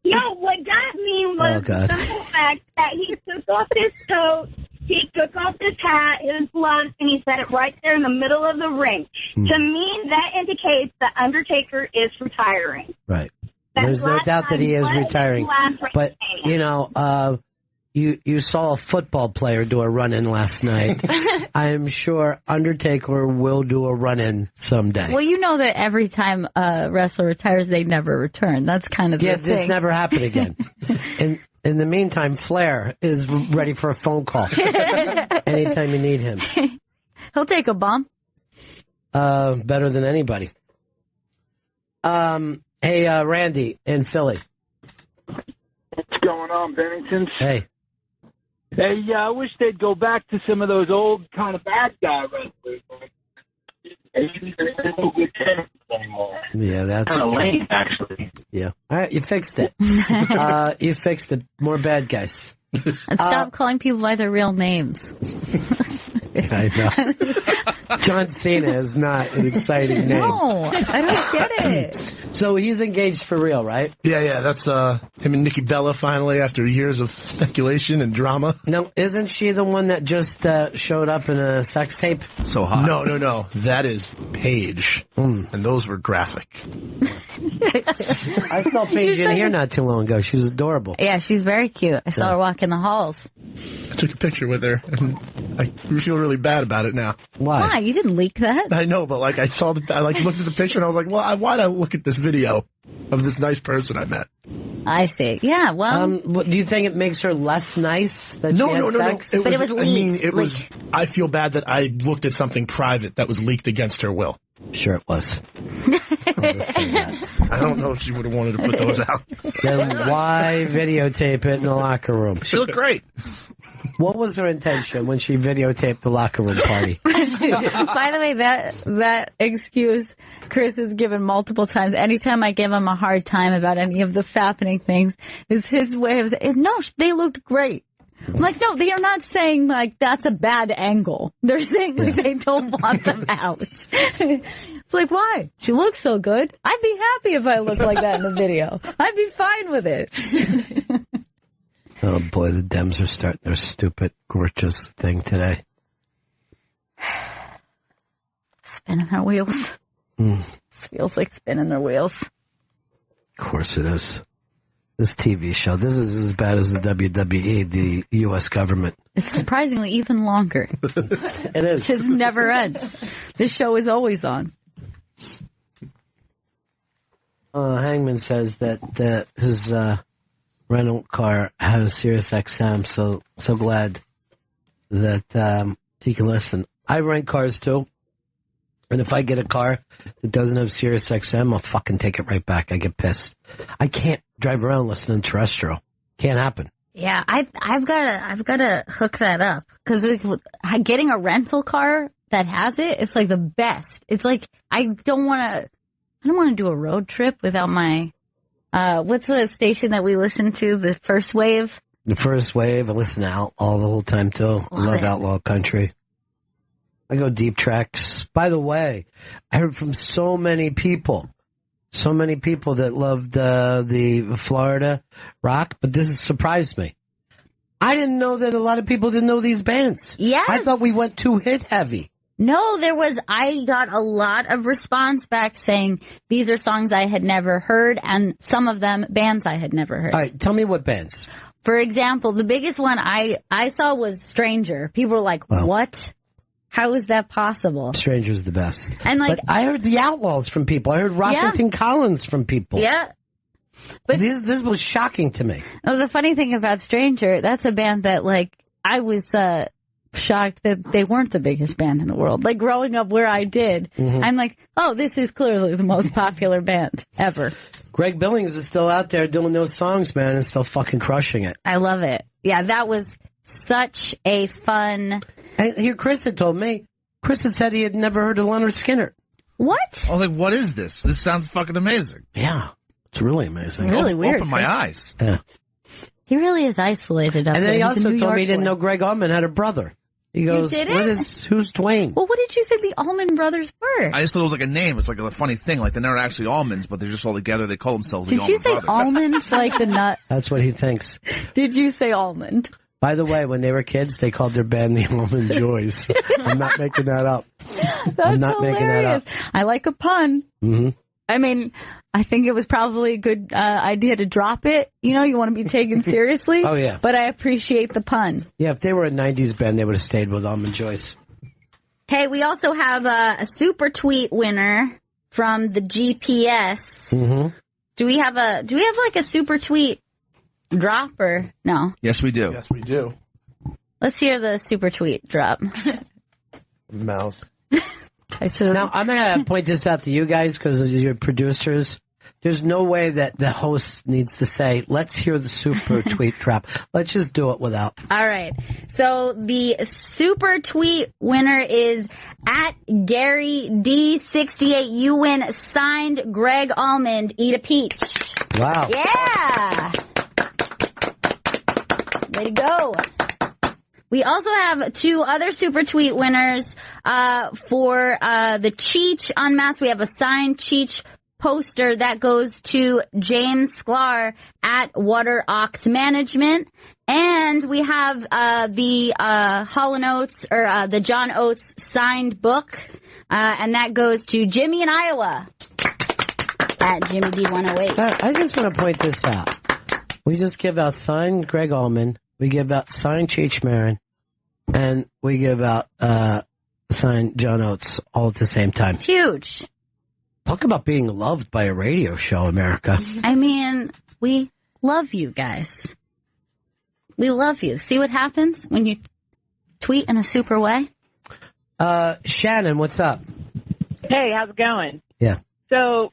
No, what got me was the simple fact that he took off his coat, he took off his hat, his gloves, and he set it right there in the middle of the ring. To me, that indicates that Undertaker is retiring. Right. There's no doubt that he is retiring. But, you know, you saw a football player do a run-in last night. I'm sure Undertaker will do a run-in someday. Well, you know that every time a wrestler retires, they never return. That's kind of the thing. This never happened again. In the meantime, Flair is ready for a phone call anytime you need him. He'll take a bump. Better than anybody. Hey, Randy in Philly. What's going on, Bennington? Hey. Hey, I wish they'd go back to some of those old kind of bad guy wrestlers. There's no good tennis anymore. Yeah, that's kind of lame, actually. Yeah. All right, you fixed it. You fixed it. More bad guys. And stop calling people by their real names. I know. John Cena is not an exciting name. No, I don't get it. So he's engaged for real, right? Yeah, that's him and Nikki Bella finally after years of speculation and drama. No, isn't she the one that just showed up in a sex tape? So hot. No. That is Paige. And those were graphic. I saw Paige in here not too long ago. She's adorable. Yeah, she's very cute. I saw her walk in the halls. I took a picture with her, and I feel really bad about it now. Why? You didn't leak that? I know, but like I looked at the picture, and I was like, well, why'd I look at this video of this nice person I met? I see. Yeah, well. Do you think it makes her less nice that she had sex? But it was leaked. I mean, it was. I feel bad that I looked at something private that was leaked against her will. Sure it was. I don't know if she would have wanted to put those out. Then why videotape it in the locker room? She looked great. What was her intention when she videotaped the locker room party? By the way, that excuse Chris has given multiple times. Anytime I give him a hard time about any of the fappening things, is his way of saying, no, they looked great. I'm like, no, they are not saying, like, that's a bad angle. They're saying like, they don't want them out. It's like, why? She looks so good. I'd be happy if I looked like that in the video. I'd be fine with it. Oh, boy, the Dems are starting their stupid, gorgeous thing today. Spinning their wheels. Feels like spinning their wheels. Of course it is. This TV show, this is as bad as the WWE, the U.S. government. It's surprisingly even longer. It is. It just never ends. This show is always on. Hangman says that his rental car has Sirius XM, so glad that he can listen. I rent cars too. And if I get a car that doesn't have Sirius XM, I'll fucking take it right back. I get pissed. I can't drive around listening to terrestrial. Can't happen. Yeah, I've gotta hook that up. Cause getting a rental car that has it, it's like the best. It's like, I don't want to do a road trip without my, what's the station that we listen to? The First Wave? The First Wave. I listen to Outlaw the whole time too. I love Outlaw Country. I go deep tracks. By the way, I heard from so many people that loved the Florida rock, but this has surprised me. I didn't know that a lot of people didn't know these bands. Yes. I thought we went too hit heavy. No, I got a lot of response back saying these are songs I had never heard, and some of them bands I had never heard. All right, tell me what bands. For example, the biggest one I saw was Stranger. People were like, what? How is that possible? Stranger's the best. And but I heard the Outlaws from people. I heard Rossington Collins from people. Yeah. But this was shocking to me. Oh, the funny thing about Stranger, that's a band that, like, I was shocked that they weren't the biggest band in the world. Like growing up where I did, I'm like, oh, this is clearly the most popular band ever. Greg Billings is still out there doing those songs, man, and still fucking crushing it. I love it. Yeah, that was such a fun... And here, Chris had told me, Chris had said he had never heard of Leonard Skinner. What? I was like, what is this? This sounds fucking amazing. Yeah, it's really amazing. Really weird. Open my eyes. Yeah. He really is isolated up And there. then he He's a also New told York me he didn't boy. know Greg Allman had a brother. He goes, didn't? who's Dwayne? Well, what did you think the Allman Brothers were? I just thought it was like a name. It's like a funny thing. Like they're not actually almonds, but they're just all together. They call themselves the Did you Almond say Brothers. almonds like the nut? That's what he thinks. Did you say almond? By the way, when they were kids, they called their band the Almond Joys. I'm not making that up. That's not hilarious. making that up. I like a pun. Mm-hmm. I mean, I think it was probably a good idea to drop it. You know, you want to be taken seriously. Oh, yeah. But I appreciate the pun. Yeah, if they were a 90s band, they would have stayed with Almond Joyce. Hey, we also have a super tweet winner from the GPS. Mm-hmm. Do we have like a super tweet drop or no? Yes, we do. Yes, we do. Let's hear the super tweet drop. Mouse. Now, I'm going to point this out to you guys because you're producers. There's no way that the host needs to say, let's hear the super tweet drop. Let's just do it without. All right. So the super tweet winner is at Gary D68. You win signed Greg Almond. Eat a peach. Wow. Yeah. Way to go. We also have two other super tweet winners for the Cheech Unmasked. We have a signed Cheech poster that goes to James Sklar at Water Ox Management. And we have the Hall & Oates, or the John Oates signed book, and that goes to Jimmy in Iowa at Jimmy D108. I just want to point this out. We just give out signed Greg Allman, we give out signed Cheech Marin, and we give out signed John Oates all at the same time. Huge. Talk about being loved by a radio show, America. I mean, we love you guys. We love you. See what happens when you tweet in a super way? Shannon, what's up? Hey, how's it going? Yeah. So,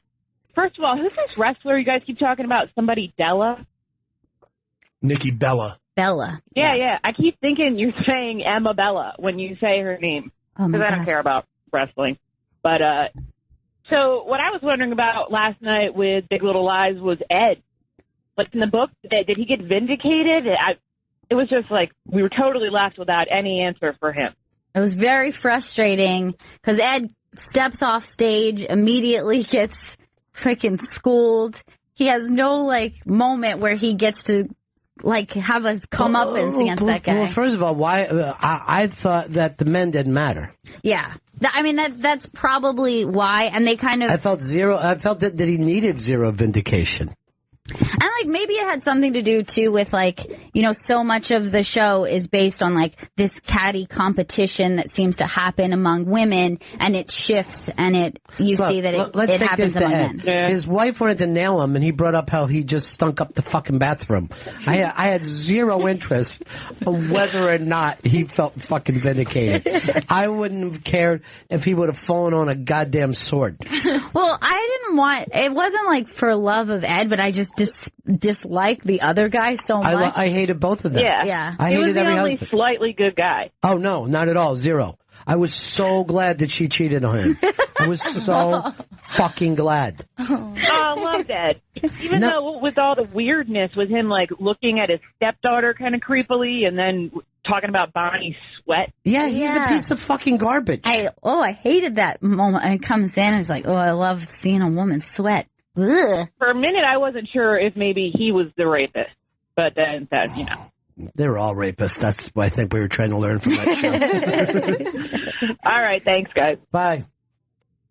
first of all, who's this wrestler you guys keep talking about? Somebody Della? Nikki Bella. Bella. Yeah. I keep thinking you're saying Emma Bella when you say her name. Oh, Because I don't care about wrestling. But, so what I was wondering about last night with Big Little Lies was Ed. Like in the book, did he get vindicated? It was just like, we were totally left without any answer for him. It was very frustrating because Ed steps off stage, immediately gets freaking schooled. He has no, like, moment where he gets to, like, have us come up against that guy. Well, first of all, why? I thought that the men didn't matter. Yeah. I mean, that's probably why, and they kind of... I felt that he needed zero vindication. And, like, maybe it had something to do, too, with, like, you know, so much of the show is based on, like, this catty competition that seems to happen among women, and it shifts, and you see that it happens among men. Yeah. His wife wanted to nail him, and he brought up how he just stunk up the fucking bathroom. I had zero interest on whether or not he felt fucking vindicated. I wouldn't have cared if he would have fallen on a goddamn sword. Well, it wasn't, like, for love of Ed, but I just dislike the other guy so much. I hated both of them. Yeah. I hated every only husband. Slightly good guy. Oh, no, not at all. Zero. I was so glad that she cheated on him. I was so fucking glad. Oh, I loved Ed. Even though with all the weirdness with him, like, looking at his stepdaughter kind of creepily and then talking about Bonnie's sweat. Yeah, he's a piece of fucking garbage. I hated that moment. And he comes in and he's like, oh, I love seeing a woman sweat. Ugh. For a minute, I wasn't sure if maybe he was the rapist, but then that, you know. They're all rapists. That's what I think we were trying to learn from that show. All right, thanks, guys. Bye.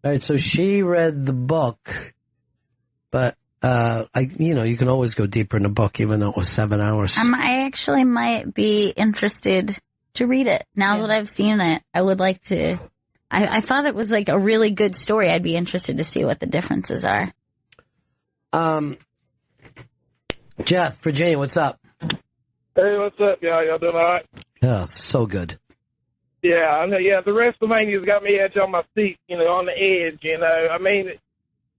All right, so she read the book, but you can always go deeper in the book, even though it was 7 hours. I actually might be interested to read it now that I've seen it. I would like to. I thought it was like a really good story. I'd be interested to see what the differences are. Jeff, Virginia, what's up? Hey, what's up, y'all? Y'all doing all right? Yeah, so good. Yeah, I know. Yeah, the WrestleMania's got me edge on my seat, on the edge, I mean,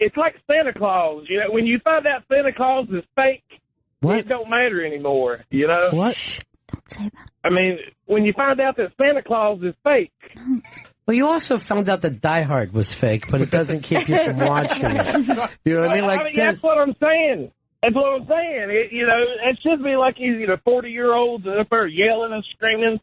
it's like Santa Claus, when you find out Santa Claus is fake, it don't matter anymore, What? Don't say that. I mean, when you find out that Santa Claus is fake. Well, you also found out that Die Hard was fake, but it doesn't keep you from watching it. You know what I mean? Like, that's what I'm saying. That's what I'm saying. It should be like 40-year-olds up there yelling and screaming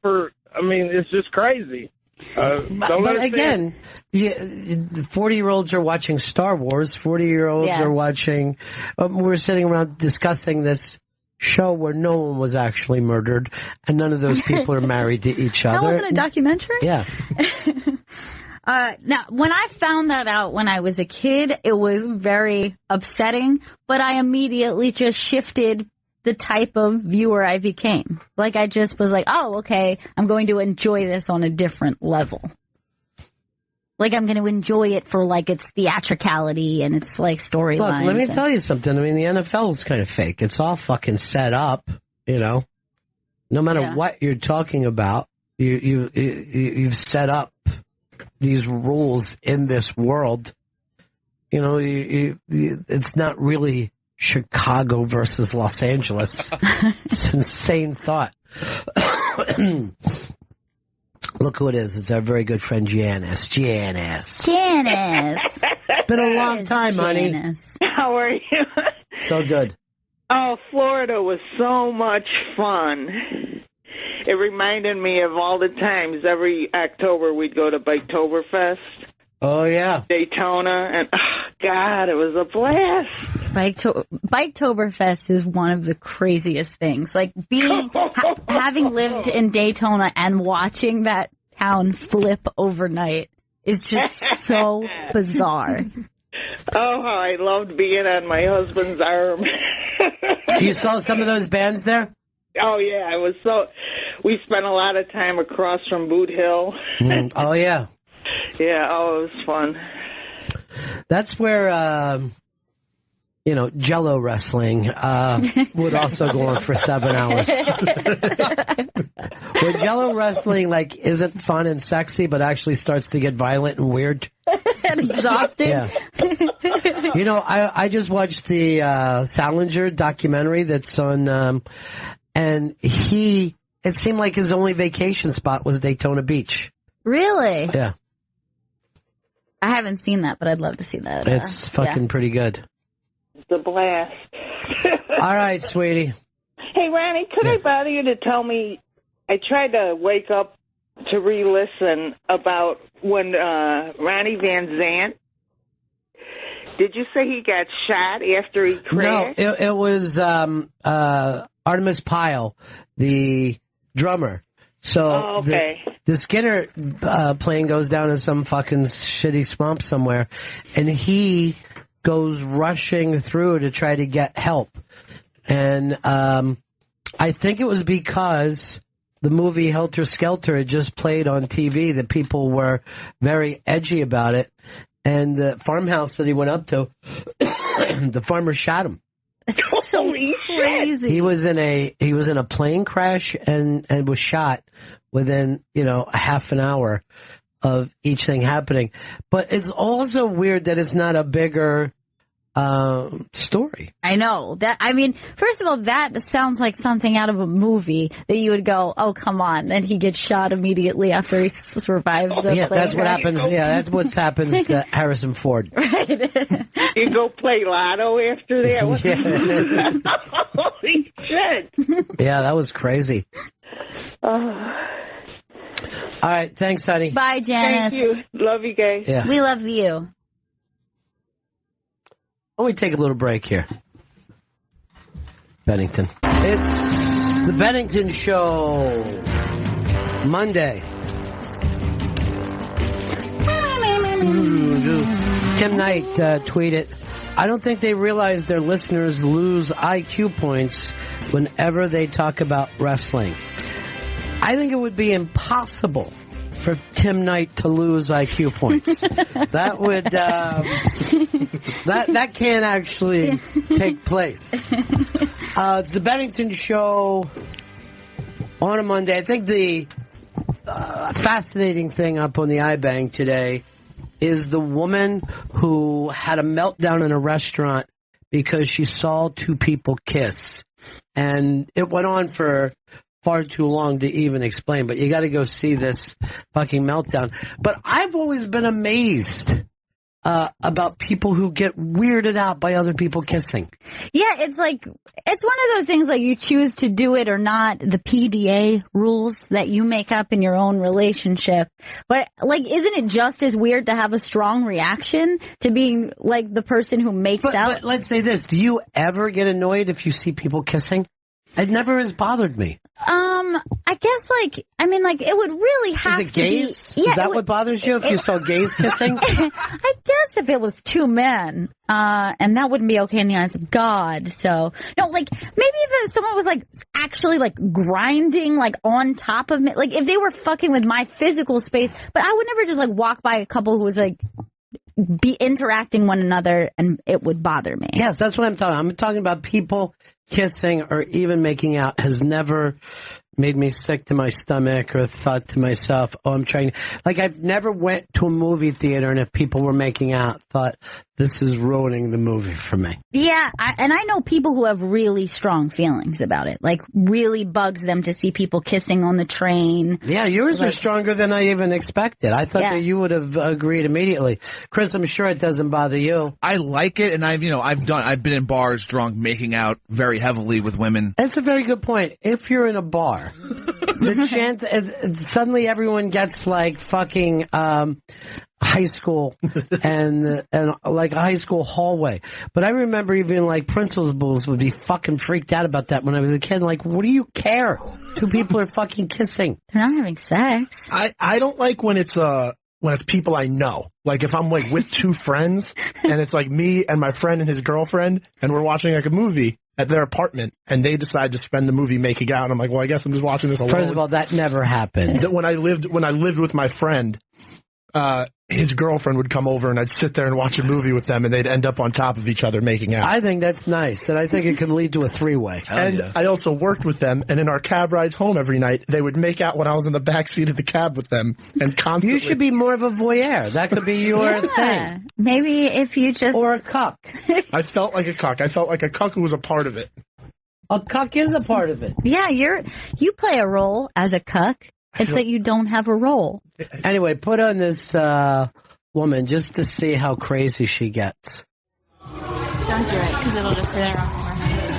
it's just crazy. But again, 40-year-olds are watching Star Wars. 40-year-olds are watching. We're sitting around discussing this show where no one was actually murdered, and none of those people are married to each other. That wasn't a documentary? Yeah. Now, when I found that out when I was a kid, it was very upsetting, but I immediately just shifted the type of viewer I became. Like, I just was like, oh, okay, I'm going to enjoy this on a different level. Like, I'm going to enjoy it for, its theatricality and its, storylines. Look, let me tell you something. I mean, the NFL is kind of fake. It's all fucking set up, No matter what you're talking about, you've set up these rules in this world. It's not really Chicago versus Los Angeles. It's an insane thought. Look who it is. It's our very good friend Janice. Janice. It's been a long time, honey. How are you? So good. Oh, Florida was so much fun. It reminded me of all the times every October we'd go to Biketoberfest. Oh, yeah. Daytona, and God, it was a blast. Biketoberfest is one of the craziest things. Like, having lived in Daytona and watching that town flip overnight is just so bizarre. Oh, how I loved being on my husband's arm. You saw some of those bands there? Oh, yeah. We spent a lot of time across from Boot Hill. Oh, yeah. Yeah, it was fun. That's where, Jello wrestling would also go on for 7 hours. When Jello wrestling, isn't fun and sexy, but actually starts to get violent and weird. And exhausting. Yeah. I just watched the Salinger documentary that's on, and it seemed like his only vacation spot was Daytona Beach. Really? Yeah. I haven't seen that, but I'd love to see that. It's fucking pretty good. It's a blast. All right, sweetie. Hey, Ronnie, could I bother you to tell me, I tried to wake up to re-listen about when Ronnie Van Zant, did you say he got shot after he crashed? No, it was Artemis Pyle, the drummer. So the Skinner plane goes down in some fucking shitty swamp somewhere, and he goes rushing through to try to get help. And I think it was because the movie Helter Skelter had just played on TV that people were very edgy about it. And the farmhouse that he went up to, the farmer shot him. It's so crazy. He was in a plane crash and was shot within, a half an hour of each thing happening. But it's also weird that it's not a bigger story. I know that. I mean, first of all, that sounds like something out of a movie that you would go, "Oh, come on!" Then he gets shot immediately after he survives. Yeah, that's what happens. Yeah, that's what happens to Harrison Ford. Right. You go play lotto after that. Holy shit! Yeah, that was crazy. All right, thanks, honey. Bye, Janice. Thank you. Love you guys. Yeah. We love you. Let me take a little break here. Bennington. It's the Bennington Show. Monday. Tim Knight tweeted, "I don't think they realize their listeners lose IQ points whenever they talk about wrestling. I think it would be impossible for Tim Knight to lose IQ points. That would that can't actually take place." It's the Bennington Show on a Monday. I think the fascinating thing up on the iBang today is the woman who had a meltdown in a restaurant because she saw two people kiss. And it went on for far too long to even explain, but you got to go see this fucking meltdown. But I've always been amazed about people who get weirded out by other people kissing. Yeah, it's one of those things like you choose to do it or not, the PDA rules that you make up in your own relationship. But like, isn't it just as weird to have a strong reaction to being like the person who makes out? But let's say this. Do you ever get annoyed if you see people kissing? It never has bothered me. I guess it would really have Is it gays? to be. Yeah, is that what bothers you if you saw gays kissing? I guess if it was two men, and that wouldn't be okay in the eyes of God. So, no, like, maybe if someone was like, actually like grinding like on top of me, like if they were fucking with my physical space, but I would never just like walk by a couple who was like, be interacting one another and it would bother me. Yes, that's what I'm talking about. I'm talking about people kissing or even making out has never made me sick to my stomach or thought to myself, oh, I'm trying. Like, I've never went to a movie theater and if people were making out, thought, this is ruining the movie for me. Yeah, and I know people who have really strong feelings about it. Like, really bugs them to see people kissing on the train. Yeah, yours are stronger than I even expected. I thought that you would have agreed immediately. Chris, I'm sure it doesn't bother you. I like it, and I've been in bars drunk, making out very heavily with women. That's a very good point. If you're in a bar, the chance suddenly everyone gets like fucking high school and like a high school hallway. But I remember even like principals would be fucking freaked out about that when I was a kid. Like, what do you care? Two people are fucking kissing. They're not having sex. I don't like when it's people I know. Like if I'm like with two friends and it's like me and my friend and his girlfriend and we're watching like a movie at their apartment and they decide to spend the movie making out and I'm like, well, I guess I'm just watching this alone. First of all, that never happened. When I lived with my friend, his girlfriend would come over and I'd sit there and watch a movie with them and they'd end up on top of each other making out. I think that's nice, and I think it could lead to a three-way. And I also worked with them, and in our cab rides home every night, they would make out when I was in the back seat of the cab with them, and constantly. You should be more of a voyeur. That could be your thing. Maybe if you just... Or a cuck. I felt like a cuck. I felt like a cuck who was a part of it. A cuck is a part of it. Yeah, you play a role as a cuck. It's that you don't have a role. Anyway, put on this woman just to see how crazy she gets. Don't do it, because it'll just sit around her head.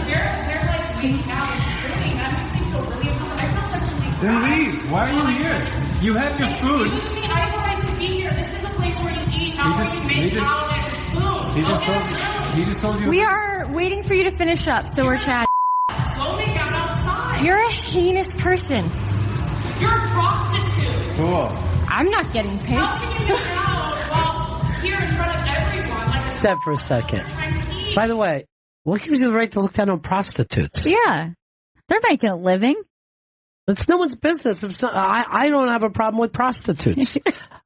Then leave. Why are you here? You have your food. Excuse me, I have a right to be here. This is a place where you eat, not where you make out and spoon. He just told you. We are waiting for you to finish up, so we're chatting. Go make out outside. You're a heinous person. You're a prostitute. Cool. I'm not getting paid. How can you make out while here in front of everyone? Like a Step for a second. By the way, what gives you the right to look down on prostitutes? Yeah. They're making a living. It's no one's business. I don't have a problem with prostitutes.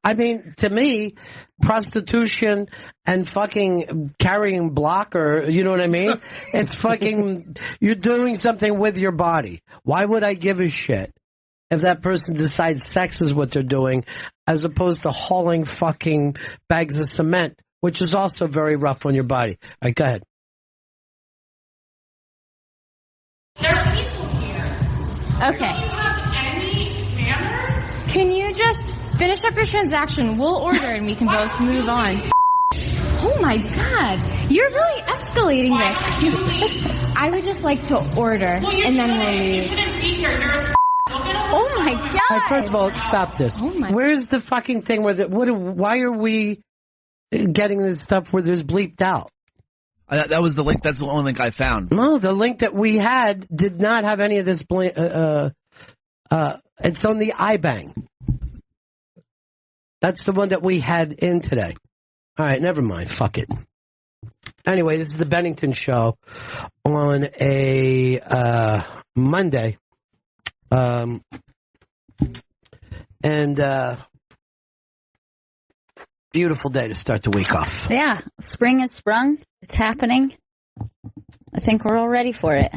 I mean, to me, prostitution and fucking carrying blocker, you know what I mean? It's fucking, you're doing something with your body. Why would I give a shit if that person decides sex is what they're doing, as opposed to hauling fucking bags of cement, which is also very rough on your body. All right, go ahead. There are people here. Okay. Do you have any manners? Can you just finish up your transaction? We'll order and we can both move on. Oh my god. You're really escalating this. I would just like to order and then we'll leave. You shouldn't be here. You're a oh my god. All right, first of all, stop this. Where's the fucking thing where why are we getting this stuff where there's bleeped out? That was the link. That's the only link I found. No, the link that we had did not have any of this. It's on the iBang. That's the one that we had in today. All right, never mind. Fuck it. Anyway, this is the Bennington show on a Monday. Beautiful day to start the week off. Yeah, spring has sprung. It's happening. I think we're all ready for it.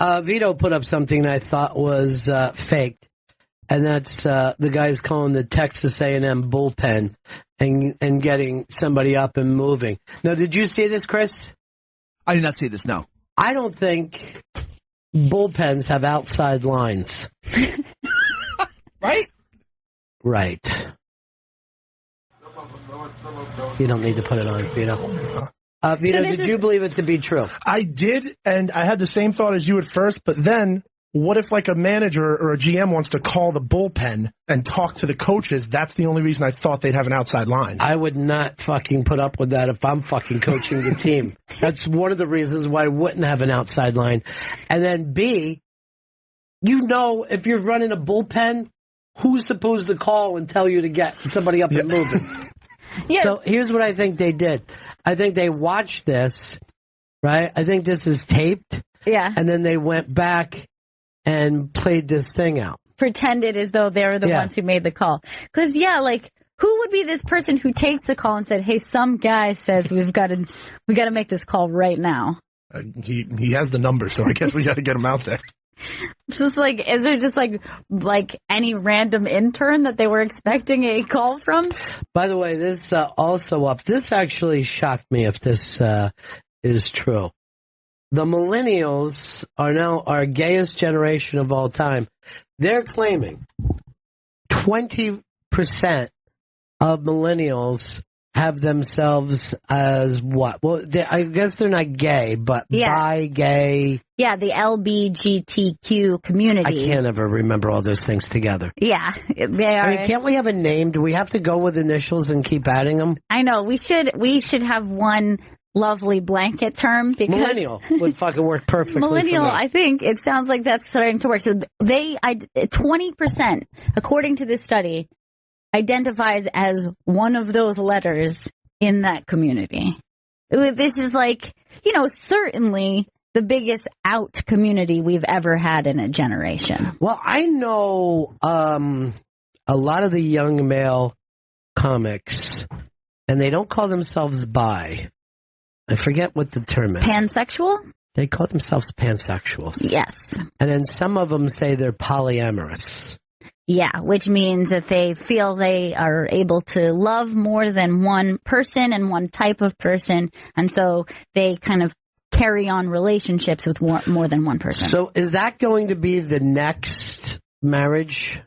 Vito put up something that I thought was faked. and that's the guys calling the Texas A&M bullpen and getting somebody up and moving. Now, did you see this, Chris? I did not see this, no. I don't think bullpens have outside lines. Right? Right. You don't need to put it on, Vito. Vito, did you believe it to be true? I did, and I had the same thought as you at first, but then what if like a manager or a GM wants to call the bullpen and talk to the coaches? That's the only reason I thought they'd have an outside line. I would not fucking put up with that if I'm fucking coaching the team. That's one of the reasons why I wouldn't have an outside line. And then B, if you're running a bullpen, who's supposed to call and tell you to get somebody up and moving? Yeah. So here's what I think they did. I think they watched this, right? I think this is taped. Yeah. And then they went back and played this thing out. Pretended as though they were the ones who made the call. Because, who would be this person who takes the call and said, hey, some guy says we got to make this call right now? He has the number, so I guess we got to get him out there. Just is there just like any random intern that they were expecting a call from? By the way, this also up. This actually shocked me if this is true. The millennials are now our gayest generation of all time. They're claiming 20% of millennials have themselves as what? Well, I guess they're not gay, but bi, gay. Yeah, the LBGTQ community. I can't ever remember all those things together. Yeah, they are. I mean, can't we have a name? Do we have to go with initials and keep adding them? I know. We should have one lovely blanket term because millennial would fucking work perfectly. Millennial, I think it sounds like that's starting to work. So 20%, according to this study, identifies as one of those letters in that community. This is certainly the biggest out community we've ever had in a generation. Well, I know a lot of the young male comics, and they don't call themselves bi. I forget what the term is. Pansexual? They call themselves pansexuals. Yes. And then some of them say they're polyamorous. Yeah, which means that they feel they are able to love more than one person and one type of person, and so they kind of carry on relationships with more than one person. So is that going to be the next marriage?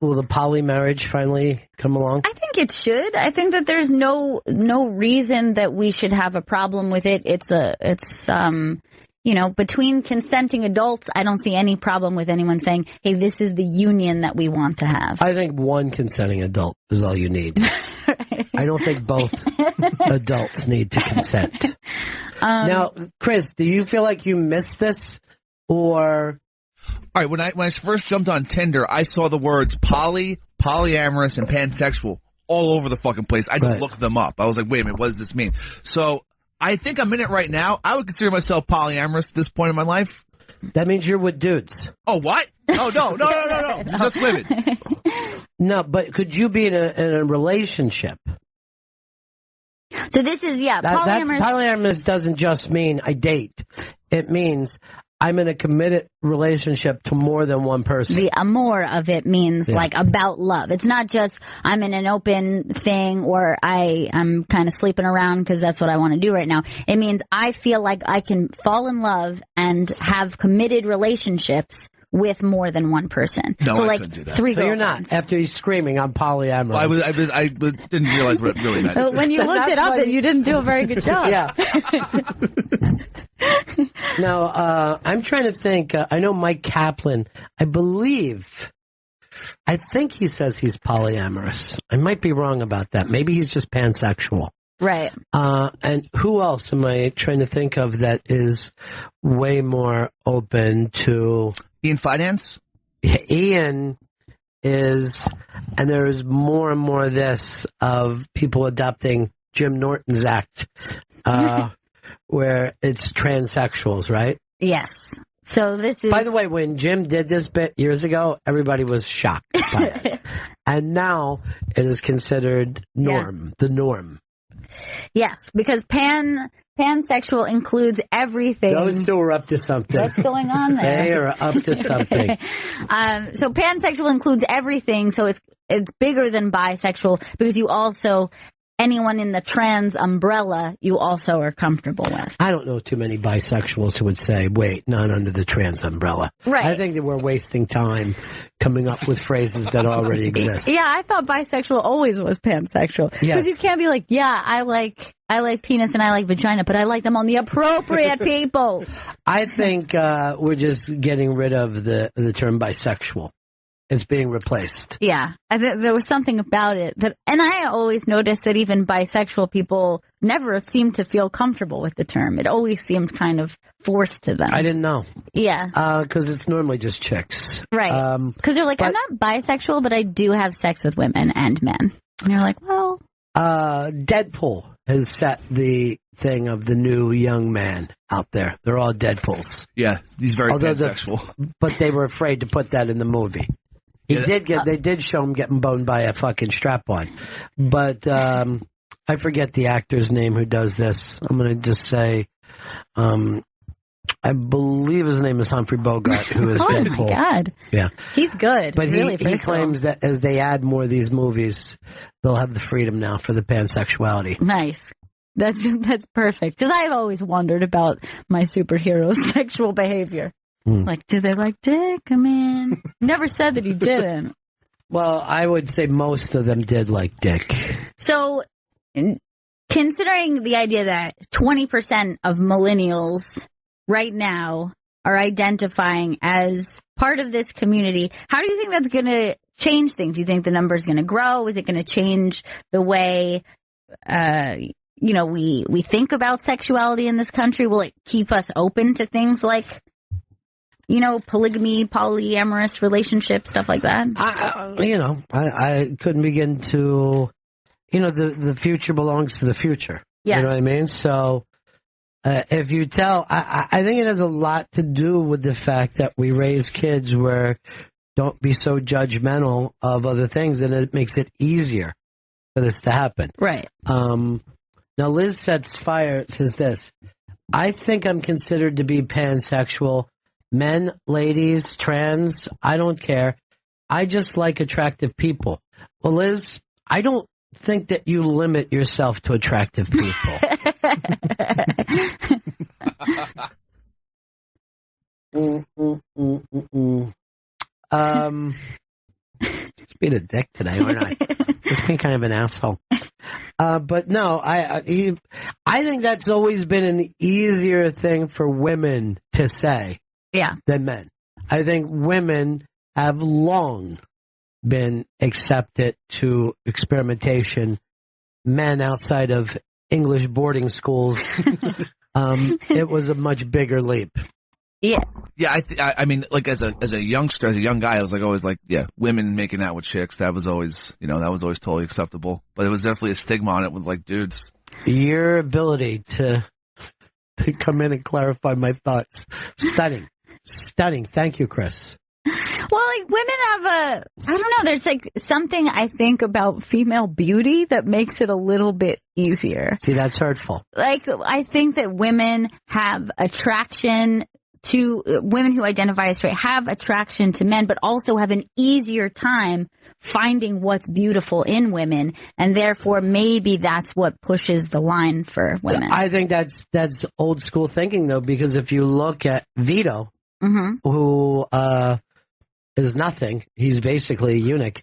Will the poly marriage finally come along? I think it should. I think that there's no reason that we should have a problem with it. It's between consenting adults, I don't see any problem with anyone saying, hey, this is the union that we want to have. I think one consenting adult is all you need. Right. I don't think both adults need to consent. Now, Chris, do you feel like you missed this or... All right, when I first jumped on Tinder, I saw the words polyamorous, and pansexual all over the fucking place. I just looked them up. I was like, wait a minute, what does this mean? So I think I'm in it right now. I would consider myself polyamorous at this point in my life. That means you're with dudes. Oh, what? Oh, no. Just women. No, but could you be in a relationship? So this is, polyamorous. Polyamorous doesn't just mean I date. It means I'm in a committed relationship to more than one person. The amour of it means about love. It's not just I'm in an open thing or I'm kind of sleeping around because that's what I want to do right now. It means I feel like I can fall in love and have committed relationships with more than one person. No, so I couldn't do that. 3 So you're girlfriends. not. After he's screaming, I'm polyamorous. Well, I didn't realize what it really meant. When you looked it up, you didn't do a very good job. Yeah. Now, I'm trying to think. I know Mike Kaplan, I think he says he's polyamorous. I might be wrong about that. Maybe he's just pansexual. Right. And who else am I trying to think of that is way more open to... Ian Finance? Ian is, and there's more and more of this, of people adopting Jim Norton's act, where it's transsexuals, right? Yes. So this is... By the way, when Jim did this bit years ago, everybody was shocked by it. And now it is considered the norm. Yes, because pansexual includes everything. Those two are up to something. What's going on there? They are up to something. So pansexual includes everything. So it's bigger than bisexual because you also, anyone in the trans umbrella, you also are comfortable with. I don't know too many bisexuals who would say, wait, not under the trans umbrella. Right. I think that we're wasting time coming up with phrases that already exist. Yeah, I thought bisexual always was pansexual. Because Yes. you can't be like, yeah, I like penis and I like vagina, but I like them on the appropriate people. I think we're just getting rid of the term bisexual. It's being replaced. Yeah, there was something about it and I always noticed that even bisexual people never seemed to feel comfortable with the term. It always seemed kind of forced to them. I didn't know. Yeah. Because it's normally just chicks. Right. Because they're like, I'm not bisexual, but I do have sex with women and men. And you're like, well. Deadpool has set the thing of the new young man out there. They're all Deadpools. Yeah, he's very pansexual. But they were afraid to put that in the movie. They did show him getting boned by a fucking strap-on. But I forget the actor's name who does this. I'm going to just say, I believe his name is Humphrey Bogart, who is Deadpool. Oh my God. Yeah. He's good. But really he claims that as they add more of these movies, they'll have the freedom now for the pansexuality. Nice. That's perfect. Because I've always wondered about my superhero's sexual behavior. Like, do they like dick? I mean, never said that he didn't. Well, I would say most of them did like dick. So, considering the idea that 20% of millennials right now are identifying as part of this community, how do you think that's going to change things? Do you think the number is going to grow? Is it going to change the way, we think about sexuality in this country? Will it keep us open to things like, polygamy, polyamorous relationships, stuff like that? I couldn't begin to, the future belongs to the future. Yeah. You know what I mean? So, if you tell, I think it has a lot to do with the fact that we raise kids where don't be so judgmental of other things, and it makes it easier for this to happen. Right. Now Liz says this, I think I'm considered to be pansexual. Men, ladies, trans, I don't care. I just like attractive people. Well, Liz, I don't think that you limit yourself to attractive people. Just being a dick today, aren't I? Just being kind of an asshole. But no, I think that's always been an easier thing for women to say. Yeah. Than men. I think women have long been accepted to experimentation. Men outside of English boarding schools, it was a much bigger leap. Yeah. Yeah, I mean, like as a youngster, as a young guy, I was like always like, yeah, women making out with chicks. That was always, that was always totally acceptable. But it was definitely a stigma on it with like dudes. Your ability to come in and clarify my thoughts, stunning. Thank you, Chris. Well, like women have I don't know, there's like something I think about female beauty that makes it a little bit easier. See, that's hurtful. Like, I think that women have attraction to, women who identify as straight have attraction to men, but also have an easier time finding what's beautiful in women, and therefore maybe that's what pushes the line for women. I think that's old school thinking, though, because if you look at Vito, who is nothing. He's basically a eunuch.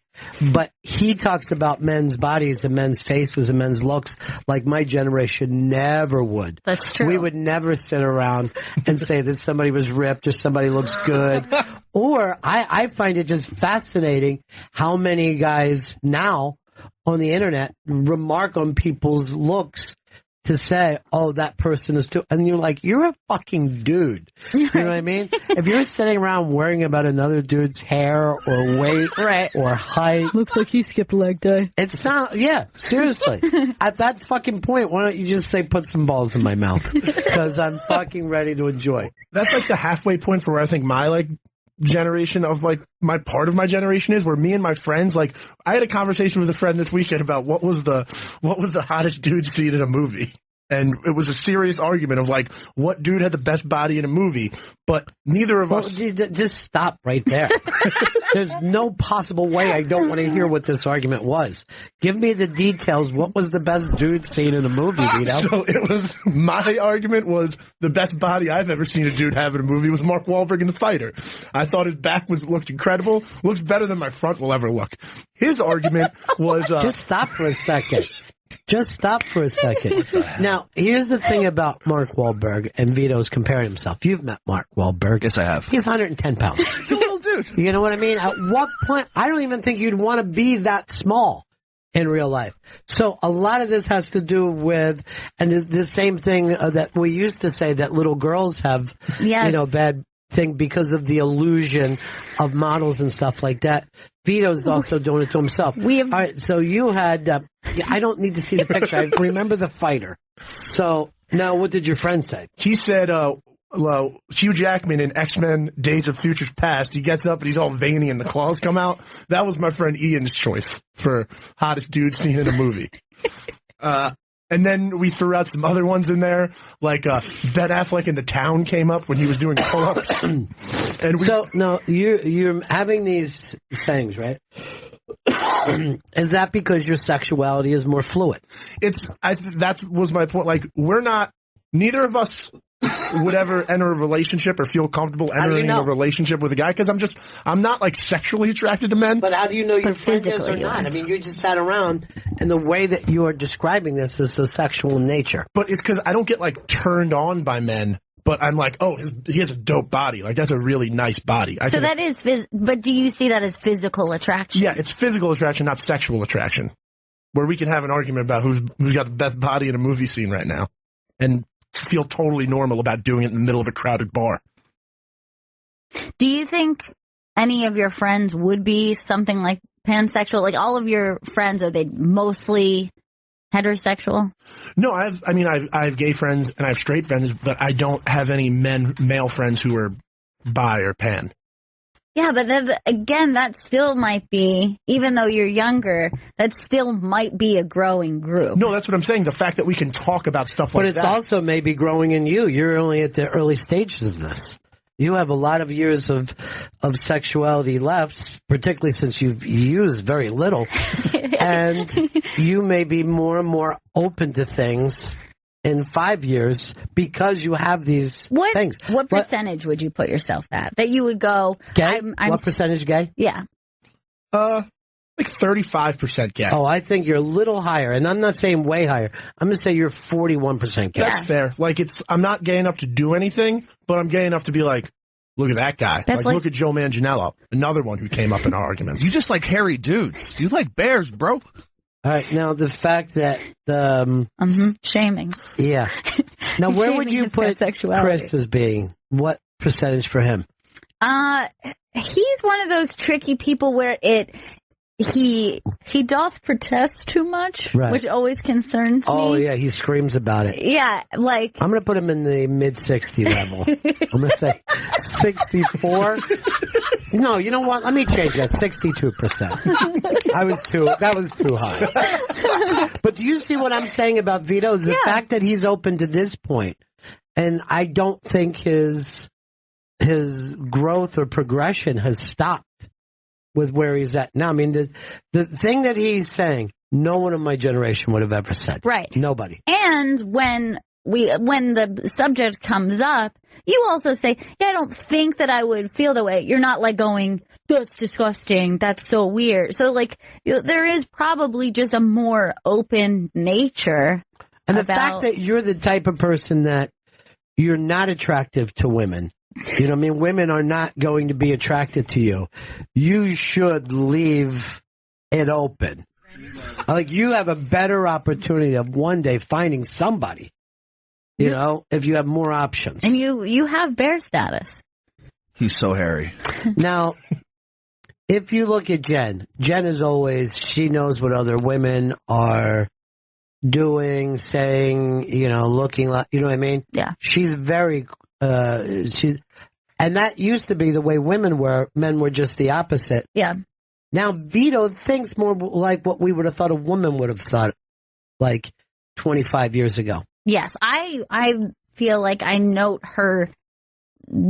But he talks about men's bodies and men's faces and men's looks like my generation never would. That's true. We would never sit around and say that somebody was ripped or somebody looks good. Or I find it just fascinating how many guys now on the internet remark on people's looks to say, oh, that person is too, and you're like, you're a fucking dude. You know what I mean? If you're sitting around worrying about another dude's hair or weight or height. Looks like he skipped leg day. It's not, yeah, seriously. At that fucking point, why don't you just say, put some balls in my mouth? Because I'm fucking ready to enjoy. That's like the halfway point for where I think my, generation of like my part of my generation is, where me and my friends, like I had a conversation with a friend this weekend about what was the hottest dude scene in a movie. And it was a serious argument of like, what dude had the best body in a movie? But neither of us. Just stop right there. There's no possible way I don't want to hear what this argument was. Give me the details. What was the best dude scene in a movie, Vito? So it was, my argument was the best body I've ever seen a dude have in a movie was Mark Wahlberg in The Fighter. I thought his back looked incredible. Looks better than my front will ever look. His argument was just stop for a second. Just stop for a second. Now, here's the thing about Mark Wahlberg, and Vito's comparing himself. You've met Mark Wahlberg. Yes, I have. He's 110 pounds. He's a little dude. You know what I mean? At what point, I don't even think you'd want to be that small in real life. So a lot of this has to do with, and the same thing that we used to say that little girls have, bad thing because of the illusion of models and stuff like that. Vito's also doing it to himself. All right, so you had, I don't need to see the picture. I remember The Fighter. So now what did your friend say? He said, well, Hugh Jackman in X-Men Days of Futures Past, he gets up and he's all veiny and the claws come out. That was my friend Ian's choice for hottest dude scene in a movie. And then we threw out some other ones in there, like Ben Affleck in The Town came up when he was doing pull-ups. So, no, you're having these sayings, right? Is that because your sexuality is more fluid? That was my point. Like, neither of us would ever enter a relationship or feel comfortable entering a relationship with a guy, because I'm not like sexually attracted to men. But how do you know your friend is or not? I mean, you just sat around, and the way that you are describing this is a sexual nature. But it's because I don't get like turned on by men, but I'm like, oh, he has a dope body. Like, that's a really nice body. So that is, but do you see that as physical attraction? Yeah, it's physical attraction, not sexual attraction. Where we can have an argument about who's got the best body in a movie scene right now, and feel totally normal about doing it in the middle of a crowded bar. Do you think any of your friends would be something like pansexual? Like all of your friends, are they mostly heterosexual? No, I have gay friends and I have straight friends, but I don't have any male friends who are bi or pan. Yeah, but then, again, that still might be, even though you're younger, that still might be a growing group. No, that's what I'm saying. The fact that we can talk about stuff like that. But it's also maybe growing in you. You're only at the early stages of this. You have a lot of years of sexuality left, particularly since you've used very little. And you may be more and more open to things in 5 years because you have these things. What percentage would you put yourself at? That you would go... Gay? What percentage gay? Yeah. Like 35% gay. Oh, I think you're a little higher. And I'm not saying way higher. I'm going to say you're 41% gay. That's fair. Like, I'm not gay enough to do anything, but I'm gay enough to be like, look at that guy. Like, look at Joe Manganiello, another one who came up in our arguments. You just like hairy dudes. You like bears, bro. All right, now the fact that shaming. Yeah. Now, where would you put Chris as being? What percentage for him? He's one of those tricky people where he doth protest too much, right, which always concerns me. Oh yeah, he screams about it. Yeah, like I'm going to put him in the mid-60 level. I'm going to say 64. No, you know what? Let me change that. 62%. That was too high. But do you see what I'm saying about Vito? The fact that he's open to this point, and I don't think his growth or progression has stopped with where he's at now. I mean, the thing that he's saying, no one in my generation would have ever said. Right. Nobody. And when the subject comes up, you also say, yeah, I don't think that I would feel the way. You're not like going, that's disgusting, that's so weird. So like, there is probably just a more open nature. And the fact that you're the type of person that you're not attractive to women, you know what I mean? Women are not going to be attracted to you. You should leave it open. Like, you have a better opportunity of one day finding somebody, you know, if you have more options. And you have bear status. He's so hairy. Now, if you look at Jen is always, she knows what other women are doing, saying, you know, looking like, you know what I mean? Yeah. She's very, And that used to be the way women were. Men were just the opposite. Yeah. Now Vito thinks more like what we would have thought a woman would have thought like 25 years ago. Yes, I feel like I note her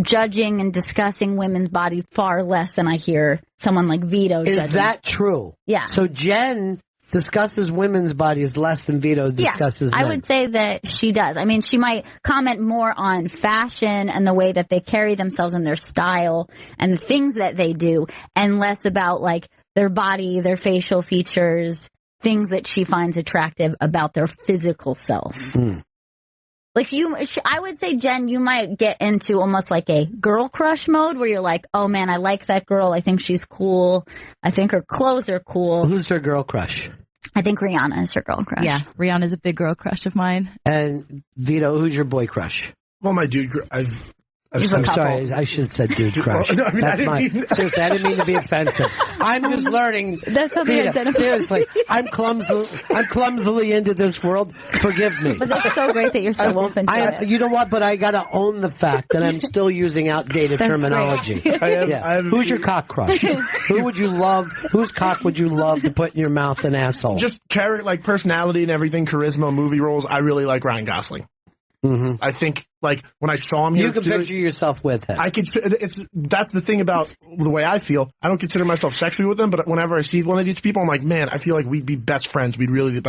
judging and discussing women's bodies far less than I hear someone like Vito judging. Is that true? Yeah. So Jen discusses women's bodies less than Vito discusses men. I would say that she does. I mean, she might comment more on fashion and the way that they carry themselves and their style and the things that they do, and less about like their body, their facial features, things that she finds attractive about their physical self. Like I would say, Jen, you might get into almost like a girl crush mode where you're like, oh man, I like that girl. I think she's cool. I think her clothes are cool. Who's her girl crush? I think Rihanna is her girl crush. Yeah, Rihanna's a big girl crush of mine. And Vito, who's your boy crush? Well, my dude, I'm sorry, I should have said dude crush. Well, no, I mean, Seriously, I didn't mean to be offensive. I'm just learning. That's how they identify. Seriously, I'm clumsily into this world. Forgive me. But that's so great that you're so open to it. You know what? But I got to own the fact that I'm still using outdated terminology. Who's your cock crush? Who would you love? Whose cock would you love to put in your mouth and asshole? Just character, like personality and everything, charisma, movie roles. I really like Ryan Gosling. Mm-hmm. I think, like, when I saw him here, you can picture yourself with him. That's the thing about the way I feel. I don't consider myself sexually with him, but whenever I see one of these people, I'm like, man, I feel like we'd be best friends. We'd really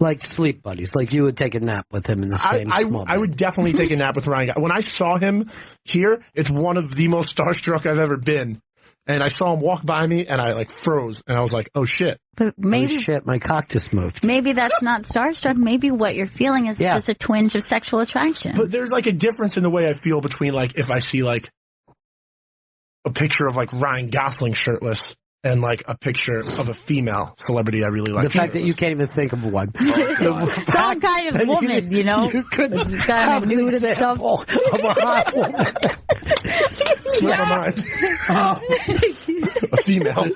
like sleep buddies. Like you would take a nap with him in the same small bed. I would definitely take a nap with Ryan. When I saw him here, it's one of the most starstruck I've ever been. And I saw him walk by me, and I froze, and I was like, "Oh shit!" But maybe my cock just moved. Maybe that's not starstruck. Maybe what you're feeling is just a twinge of sexual attraction. But there's a difference in the way I feel between if I see a picture of Ryan Gosling shirtless and a picture of a female celebrity I really like. The fact that you can't even think of one. Some kind of woman, you know. You could have an example of a hot woman. Slip my mind. A female.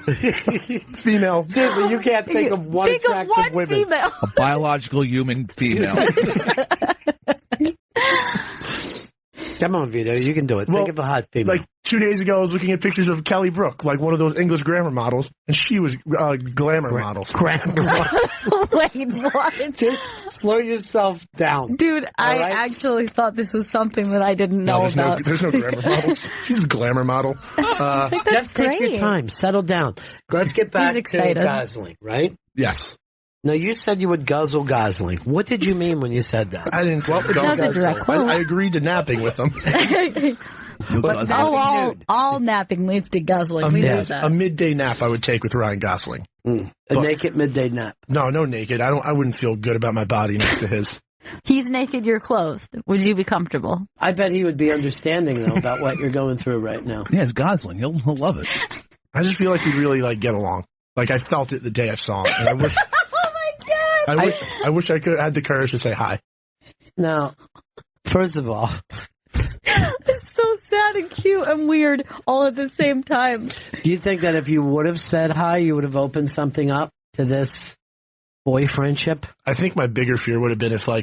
Seriously, you can't think of one attractive woman. Female. A biological human female. Come on, Vito, you can do it. Think of a hot female. 2 days ago, I was looking at pictures of Kelly Brook, one of those English grammar models, and she was glamour model. Grammar model. Wait, what? Just slow yourself down. Dude, I actually thought this was something that I didn't know about. There's no grammar models. She's a glamour model. Just take your time. Settle down. Let's get back to Gosling, right? Yes. Now, you said you would guzzle Gosling. What did you mean when you said that? I didn't say guzzle. I agreed to napping with him. But all napping leads to guzzling. A midday nap I would take with Ryan Gosling. A naked midday nap. No naked. I wouldn't feel good about my body next to his. He's naked, you're clothed. Would you be comfortable? I bet he would be understanding, though, about what you're going through right now. Yeah, it's Gosling. He'll love it. I just feel like we'd really get along. I felt it the day I saw him. And I wish, I wish I could had the courage to say hi. Now, first of all, it's so sad and cute and weird all at the same time. Do you think that if you would have said hi, you would have opened something up to this boyfriendship? I think my bigger fear would have been if I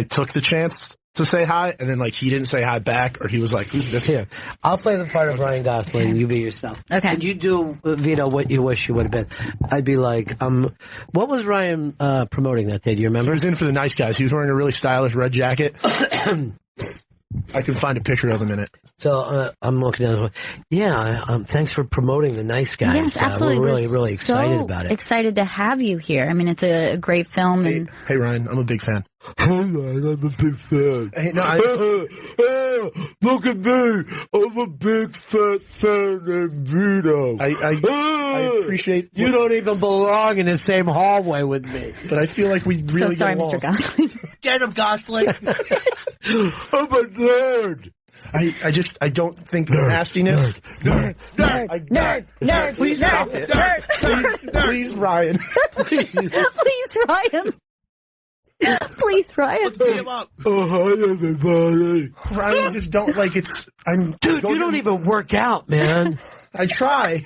took the chance to say hi and then he didn't say hi back, or he was like, who's this? Here, I'll play the part of Ryan Gosling. You be yourself. Okay. And you do, Vito, what you wish you would have been. I'd be like, what was Ryan promoting that day? Do you remember? He was in for the Nice Guys. He was wearing a really stylish red jacket. I can find a picture of him in it. So I'm looking at it. Yeah, thanks for promoting the Nice Guys. Yes, absolutely. We're really excited about it. Excited to have you here. I mean, it's a great film. Hey, Ryan, I'm a big fan. Hey, Ryan, I'm a big fan. Hey, no, look at me. I'm a big fat fan of Vito. I appreciate... You don't even belong in the same hallway with me. But I feel like we really get along. Mr. Gosling. Get him, Gosling. I'm a nerd. I don't think the nastiness. Nerd. Please stop it. Please, Ryan. Please, Ryan. Please, Ryan. Let's beat him up. Oh, hi, everybody. Ryan, just don't Dude, you don't even work out, man. I try.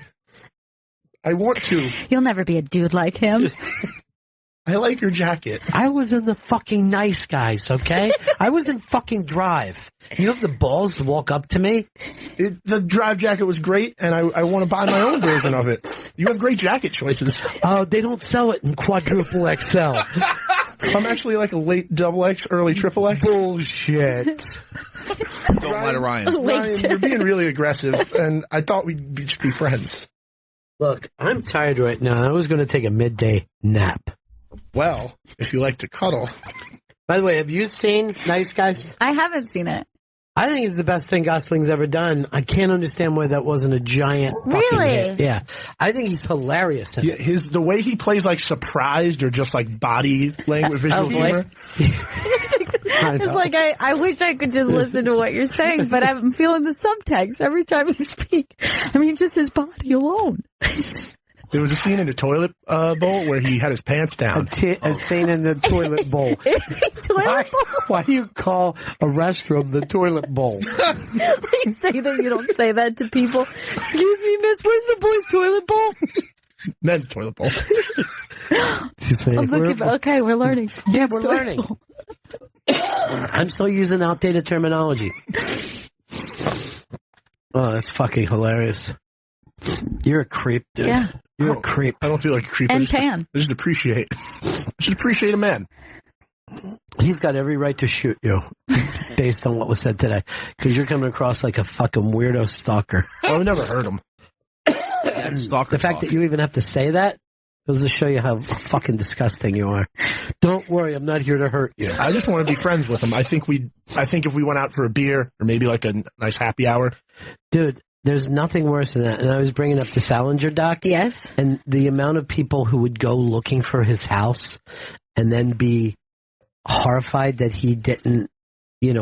I want to. You'll never be a dude like him. I like your jacket. I was in the fucking Nice Guys, okay? I was in fucking Drive. You have the balls to walk up to me? The Drive jacket was great, and I want to buy my own version of it. You have great jacket choices. Oh, they don't sell it in quadruple XL. I'm actually like a late double X, early triple X. Bullshit. Don't lie to Ryan. Ryan, you're being really aggressive, and I thought we'd just be friends. Look, I'm tired right now. I was going to take a midday nap. Well, if you like to cuddle. By the way, have you seen Nice Guys? I haven't seen it. I think it's the best thing Gosling's ever done. I can't understand why that wasn't a giant fucking Really? hit. Yeah. I think he's hilarious in it. Yeah, the way he plays like surprised or just like body language, visual humor. It's like I wish I could just listen to what you're saying, but I'm feeling the subtext every time you speak. I mean, just his body alone. There was a scene in the toilet bowl where he had his pants down. A scene in the toilet bowl. Why do you call a restroom the toilet bowl? Please say that you don't say that to people. Excuse me, miss, where's the boys' toilet bowl? Men's toilet bowl. Okay, we're learning. Yeah, we're learning. I'm still using outdated terminology. Oh, that's fucking hilarious. You're a creep, dude. Yeah. You're a creep. I don't feel like a creep. And I just appreciate. I should appreciate a man. He's got every right to shoot you based on what was said today. Because you're coming across like a fucking weirdo stalker. Well, I've never heard him. That's stalker The fact that you even have to say that goes to show you how fucking disgusting you are. Don't worry, I'm not here to hurt you. I just want to be friends with him. I think if we went out for a beer or maybe like a nice happy hour. Dude, there's nothing worse than that. And I was bringing up the Salinger doc. Yes. And the amount of people who would go looking for his house and then be horrified that he didn't,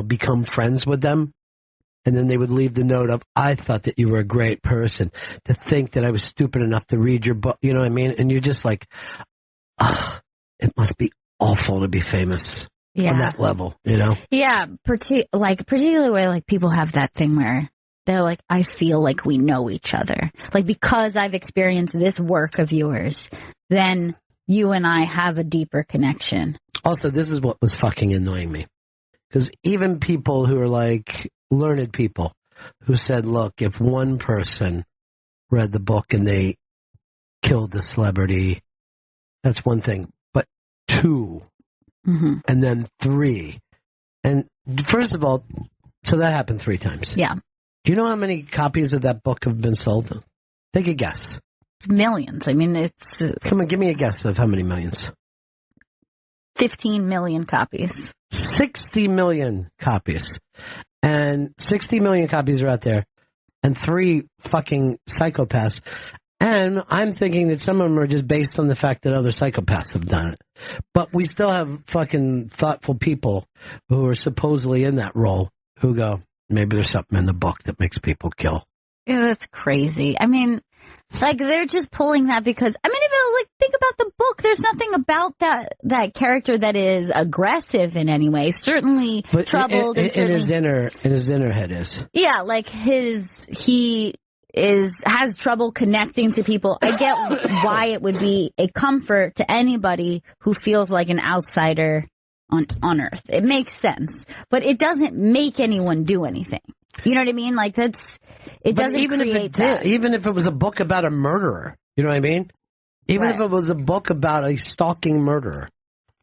become friends with them. And then they would leave the note of, I thought that you were a great person. To think that I was stupid enough to read your book. You know what I mean? And you're just like, it must be awful to be famous on that level, Yeah, particularly where people have that thing where they're like, I feel like we know each other. Like, because I've experienced this work of yours, then you and I have a deeper connection. Also, this is what was fucking annoying me. Because even people who are like learned people who said, look, if one person read the book and they killed the celebrity, that's one thing. But two, and then three. And first of all, so that happened 3 times. Yeah. Do you know how many copies of that book have been sold? Take a guess. Millions. I mean, it's... Come on, give me a guess of how many millions. 15 million copies. 60 million copies. And 60 million copies are out there. And 3 fucking psychopaths. And I'm thinking that some of them are just based on the fact that other psychopaths have done it. But we still have fucking thoughtful people who are supposedly in that role who go, maybe there's something in the book that makes people kill. Yeah, that's crazy. I mean, they're just pulling that because, if you think about the book, there's nothing about that character that is aggressive in any way. Certainly but troubled. In his inner head is. Yeah, he has trouble connecting to people. I get why it would be a comfort to anybody who feels like an outsider on Earth. It makes sense, but it doesn't make anyone do anything. You know what I mean? It doesn't create that. Even if it was a book about a murderer, you know what I mean? Even if it was a book about a stalking murderer,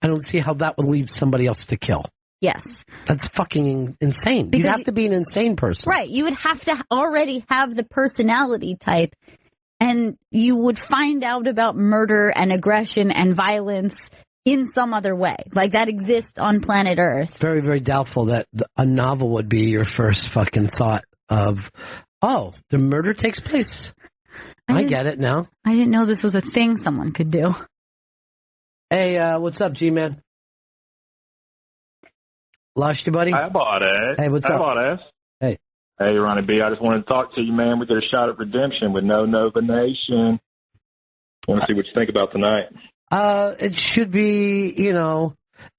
I don't see how that would lead somebody else to kill. Yes. That's fucking insane. You'd have to be an insane person. Right. You would have to already have the personality type, and you would find out about murder and aggression and violence in some other way. That exists on planet Earth. Very, very doubtful that a novel would be your first fucking thought of, oh, the murder takes place. I get it now. I didn't know this was a thing someone could do. Hey, what's up, G-Man? Lost you, buddy? Hi, boss. Hey, what's up? Boss. Hey. Hey, Ronnie B. I just wanted to talk to you, man. We get a shot at redemption with No Nova Nation. I want to see what you think about tonight. It should be,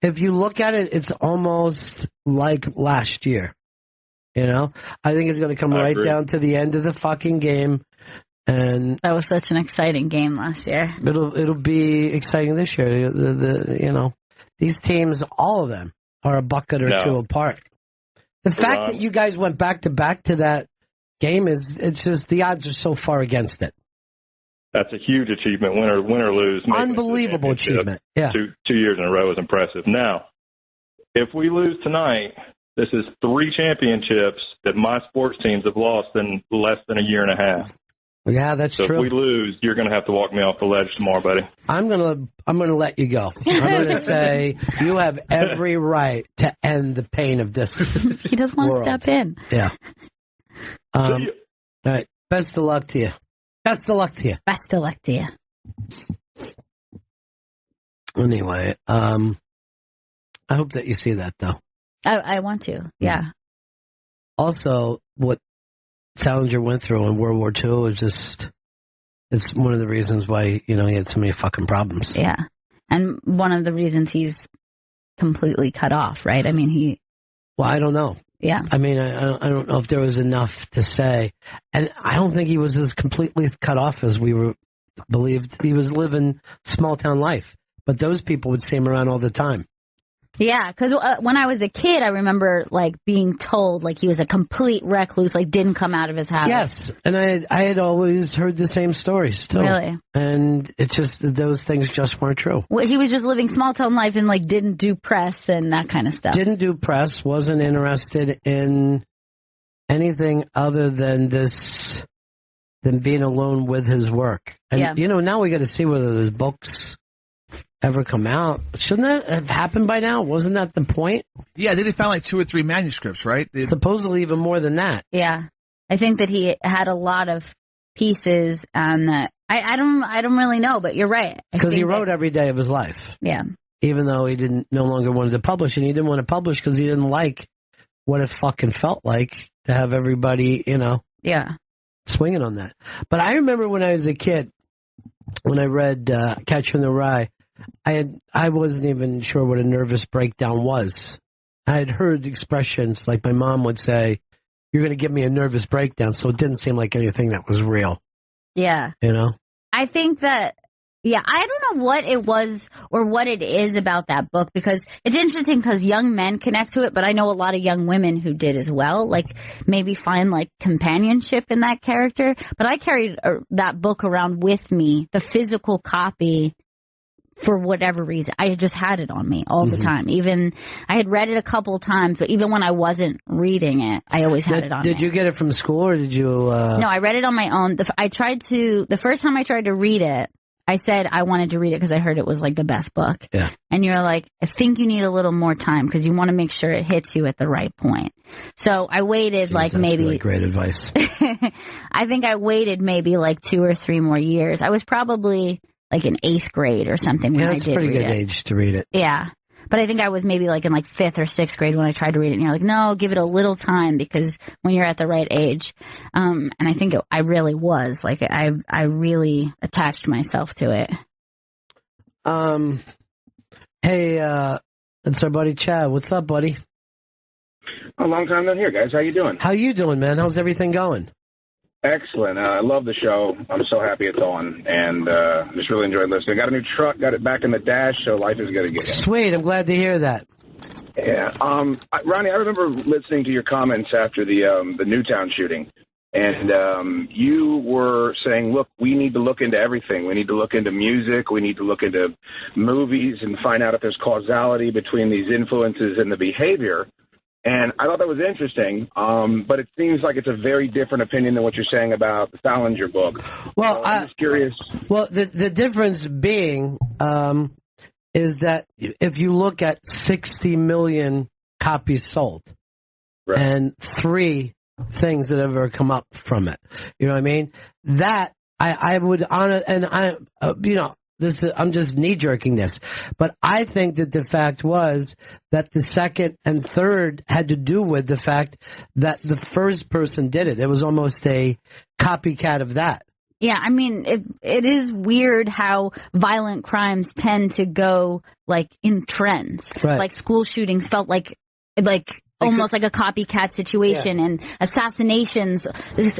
if you look at it, it's almost like last year. I think it's going to come right down to the end of the fucking game. And that was such an exciting game last year. It'll be exciting this year. These teams, all of them, are a bucket or two apart. The fact that you guys went back to back to that game it's just the odds are so far against it. That's a huge achievement, win or lose. Unbelievable achievement. Yeah. 2 years in a row is impressive. Now, if we lose tonight, this is 3 championships that my sports teams have lost in less than a year and a half. Yeah, that's true. So if we lose, you're going to have to walk me off the ledge tomorrow, buddy. I'm gonna let you go. I'm going to say you have every right to end the pain of this. He doesn't want to step in. Yeah. All right. Best of luck to you. Best of luck to you. Best of luck to you. Anyway, I hope that you see that though. I want to. Yeah. Also, what Salinger went through in World War II is it's one of the reasons why, he had so many fucking problems. Yeah. And one of the reasons he's completely cut off, right? I mean, well, I don't know. Yeah. I mean, I don't know if there was enough to say. And I don't think he was as completely cut off as we believed. He was living small town life. But those people would see him around all the time. Yeah, because when I was a kid, I remember being told he was a complete recluse, didn't come out of his house. Yes, and I had always heard the same stories too. Really, and it's just those things just weren't true. Well, he was just living small town life and didn't do press and that kind of stuff. Didn't do press, wasn't interested in anything other than being alone with his work. And now we got to see whether there's books ever come out. Shouldn't that have happened by now? Wasn't that the point? Yeah, they found 2 or 3 manuscripts, right? Supposedly even more than that. Yeah. I think that he had a lot of pieces and I don't really know, but you're right. Because he wrote every day of his life. Yeah. Even though he no longer wanted to publish, and he didn't want to publish because he didn't like what it fucking felt like to have everybody, yeah, swinging on that. But I remember when I was a kid, when I read Catcher in the Rye, I wasn't even sure what a nervous breakdown was. I had heard expressions like my mom would say, "You're going to give me a nervous breakdown," so it didn't seem like anything that was real. Yeah. I think that, I don't know what it was or what it is about that book, because it's interesting because young men connect to it, but I know a lot of young women who did as well, maybe find companionship in that character. But I carried that book around with me, the physical copy, for whatever reason. I just had it on me all the time. Even I had read it a couple of times, but even when I wasn't reading it, I always had it on me. Did you get it from school or did you? No, I read it on my own. The first time I tried to read it, I said I wanted to read it because I heard it was the best book. Yeah. And you're like, I think you need a little more time because you want to make sure it hits you at the right point. So I waited that's maybe. Really great advice. I think I waited maybe 2 or 3 more years. I was probably in 8th grade or something when I did read it. That's a pretty good age to read it. Yeah. But I think I was maybe in 5th or 6th grade when I tried to read it. And you're like, no, give it a little time because when you're at the right age. And I think I really was. I really attached myself to it. Hey, it's our buddy Chad. What's up, buddy? A long time no here, guys. How you doing? How you doing, man? How's everything going? Excellent. I love the show. I'm so happy it's on, and just really enjoyed listening. Got a new truck, got it back in the dash, so life is good again. Sweet. I'm glad to hear that. Yeah. Ronnie, I remember listening to your comments after the Newtown shooting, and you were saying, look, we need to look into everything. We need to look into music. We need to look into movies and find out if there's causality between these influences and the behavior. And I thought that was interesting, but it seems like it's a very different opinion than what you're saying about the Salinger book. Well, so I'm just curious. Well, the difference being is that if you look at 60 million copies sold and 3 things that have ever come up from it, you know what I mean? That I would honor, and I'm just knee-jerking this, but I think that the fact was that the second and third had to do with the fact that the first person did it. It was almost a copycat of that. Yeah, I mean, it is weird how violent crimes tend to go in trends. Right. School shootings felt like almost like a copycat situation and assassinations.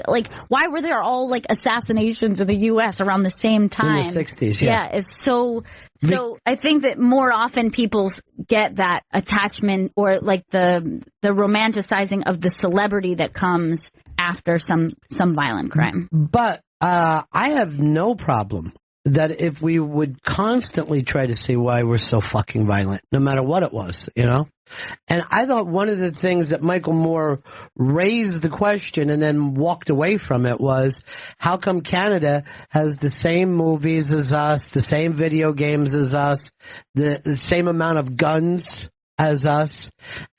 Like, why were there all like assassinations in the U.S. around the same time? In the 60s, yeah. It's so I think that more often people get that attachment or like the romanticizing of the celebrity that comes after some violent crime. But I have no problem that if we would constantly try to see why we're so fucking violent, no matter what it was, you know? And I thought one of the things that Michael Moore raised the question and then walked away from it was, how come Canada has the same movies as us, the same video games as us, the same amount of guns as us,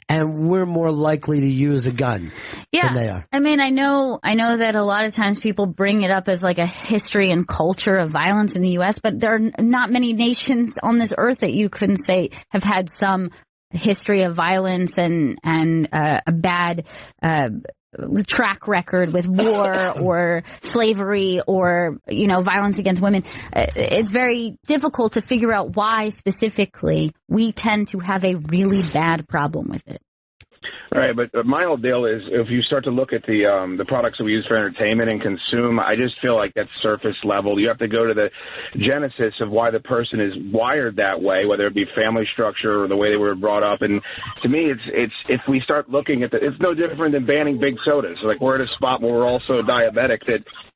and we're more likely to use a gun than they are? I mean, I know that a lot of times people bring it up as like a history and culture of violence in the U.S., but there are not many nations on this earth that you couldn't say have had some history of violence and a bad track record with war or slavery or, you know, violence against women. It's very difficult to figure out why specifically we tend to have a really bad problem with it. Right, but my whole deal is if you start to look at the products that we use for entertainment and consume, I just feel like that's surface level. You have to go to the genesis of why the person is wired that way, whether it be family structure or the way they were brought up. And to me, it's if we start looking at it's no different than banning big sodas. Like, we're at a spot where we're also diabetic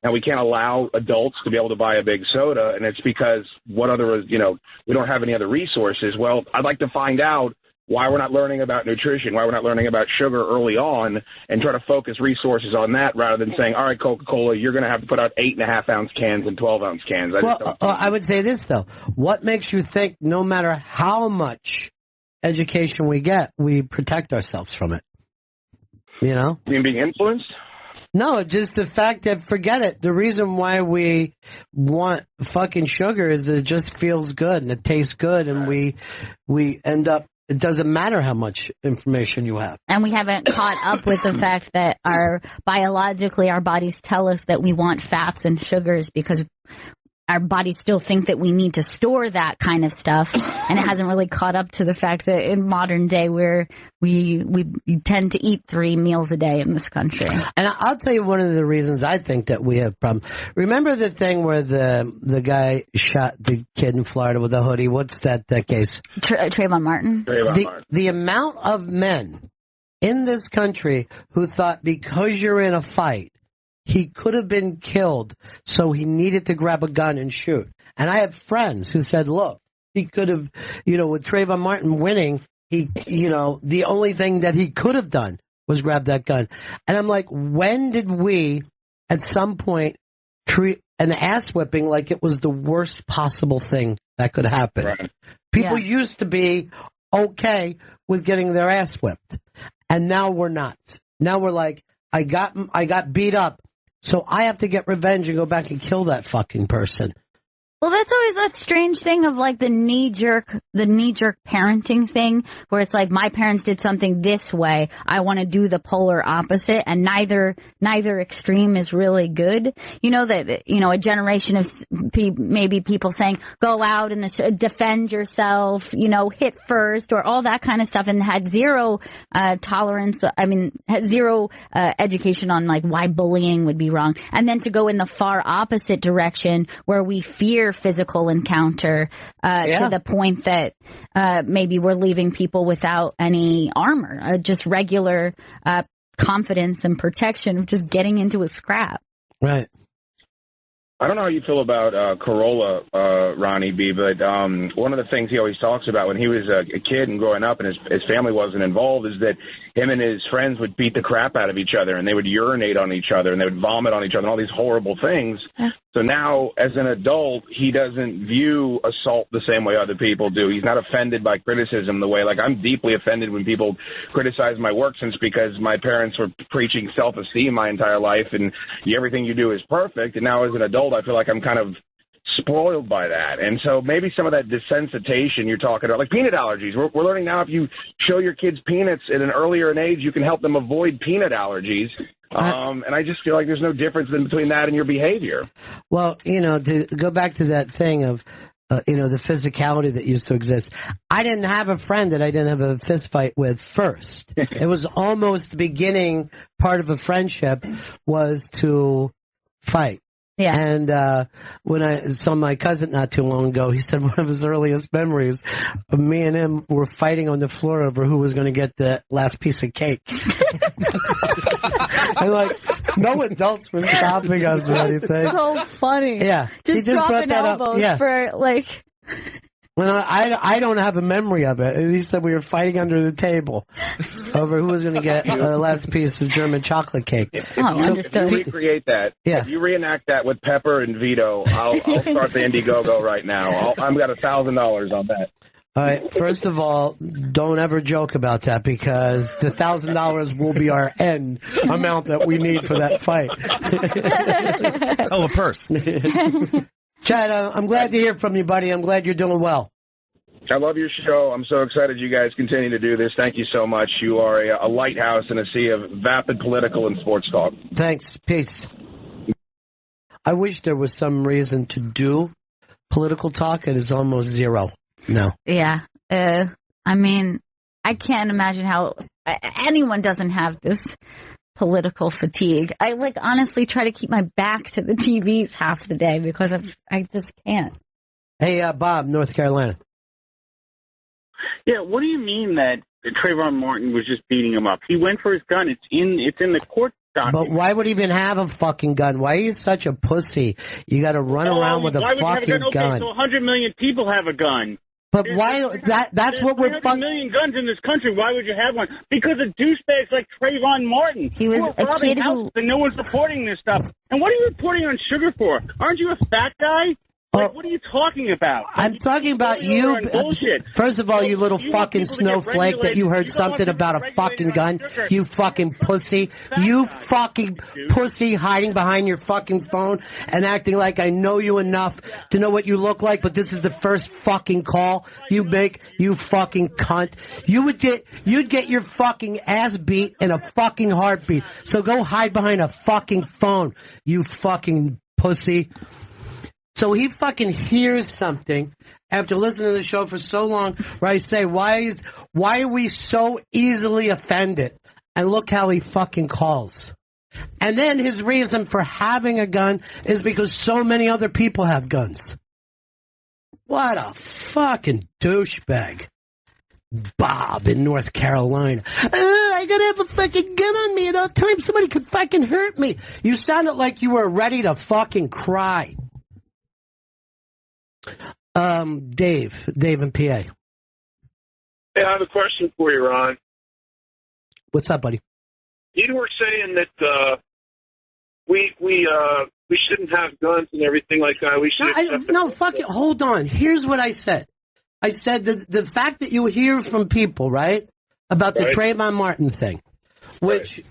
and we can't allow adults to be able to buy a big soda, and it's because we don't have any other resources. Well, I'd like to find out why we're not learning about nutrition, why we're not learning about sugar early on, and try to focus resources on that rather than saying, all right, Coca-Cola, you're going to have to put out 8.5-ounce cans and 12-ounce cans. I would say this, though. What makes you think no matter how much education we get, we protect ourselves from it? You know? You mean being influenced? No, just the fact that, forget it. The reason why we want fucking sugar is that it just feels good and it tastes good, and we end up, it doesn't matter how much information you have. And we haven't caught up with the fact that biologically our bodies tell us that we want fats and sugars because our bodies still think that we need to store that kind of stuff, and it hasn't really caught up to the fact that in modern day we tend to eat 3 meals a day in this country. And I'll tell you one of the reasons I think that we have problems. Remember the thing where the guy shot the kid in Florida with a hoodie? What's that case? Trayvon Martin. The amount of men in this country who thought because you're in a fight, he could have been killed, so he needed to grab a gun and shoot. And I have friends who said, look, he could have, with Trayvon Martin winning, the only thing that he could have done was grab that gun. And I'm like, when did we, at some point, treat an ass whipping like it was the worst possible thing that could happen? Right. People used to be okay with getting their ass whipped. And now we're not. Now we're like, I got beat up, so I have to get revenge and go back and kill that fucking person. Well, that's always that strange thing of like the knee-jerk parenting thing, where it's like, my parents did something this way, I want to do the polar opposite, and neither extreme is really good. A generation of maybe people saying, go out and defend yourself, hit first, or all that kind of stuff, and had zero tolerance, had zero education on like why bullying would be wrong. And then to go in the far opposite direction, where we fear physical encounter to the point that maybe we're leaving people without any armor, just regular confidence and protection of just getting into a scrap. Right. I don't know how you feel about Corolla, Ronnie B., but one of the things he always talks about when he was a kid and growing up and his family wasn't involved is that him and his friends would beat the crap out of each other, and they would urinate on each other, and they would vomit on each other, and all these horrible things. So now, as an adult, he doesn't view assault the same way other people do. He's not offended by criticism the way, like, I'm deeply offended when people criticize my work, since because my parents were preaching self-esteem my entire life, and everything you do is perfect, and now as an adult, I feel like I'm kind of spoiled by that. And so maybe some of that desensitization you're talking about, like peanut allergies. We're learning now if you show your kids peanuts at an earlier age, you can help them avoid peanut allergies. And I just feel like there's no difference between that and your behavior. Well, to go back to that thing of the physicality that used to exist. I didn't have a friend that I didn't have a fist fight with first. It was almost the beginning part of a friendship was to fight. Yeah. And when I saw my cousin not too long ago, he said one of his earliest memories of me and him were fighting on the floor over who was going to get the last piece of cake. And no adults were stopping us or anything. So funny. Yeah. Just dropping elbows for When I don't have a memory of it. He said we were fighting under the table over who was going to get the last piece of German chocolate cake. If you recreate that, if you reenact that with Pepper and Vito, I'll start the Indiegogo right now. I've got $1,000 on that. All right. First of all, don't ever joke about that because the $1,000 will be our end amount that we need for that fight. Oh, a purse. Chad, I'm glad to hear from you, buddy. I'm glad you're doing well. I love your show. I'm so excited you guys continue to do this. Thank you so much. You are a lighthouse in a sea of vapid political and sports talk. Thanks. Peace. I wish there was some reason to do political talk. It is almost zero. No. Yeah. I mean, I can't imagine how anyone doesn't have this political fatigue. I honestly try to keep my back to the TVs half the day because I just can't. Hey, Bob, North Carolina. Yeah, what do you mean that Trayvon Martin was just beating him up? He went for his gun. It's in the court document. But why would he even have a fucking gun? Why are you such a pussy? You got to run around with a fucking gun. Okay, so 100 million people have a gun. But why? That's what we're fucking. 100 million guns in this country. Why would you have one? Because of douchebags like Trayvon Martin. He was a kid who. And no one's reporting this stuff. And what are you reporting on sugar for? Aren't you a fat guy? What are you talking about? I'm talking about you. First of all, you little fucking snowflake that you heard something about a fucking gun. You fucking pussy. You fucking pussy hiding behind your fucking phone and acting like I know you enough to know what you look like, but this is the first fucking call you make, you fucking cunt. You'd get your fucking ass beat in a fucking heartbeat. So go hide behind a fucking phone, you fucking pussy. So he fucking hears something after listening to the show for so long where I say, why are we so easily offended? And look how he fucking calls. And then his reason for having a gun is because so many other people have guns. What a fucking douchebag. Bob in North Carolina. I gotta have a fucking gun on me at all times. Somebody could fucking hurt me. You sounded like you were ready to fucking cry. Dave in PA. Hey, I have a question for you, Ron. What's up, buddy? You were saying that we shouldn't have guns and everything like that. We should. No, fuck it. Hold on. Here's what I said. I said the fact that you hear from people, right, about the Trayvon Martin thing, which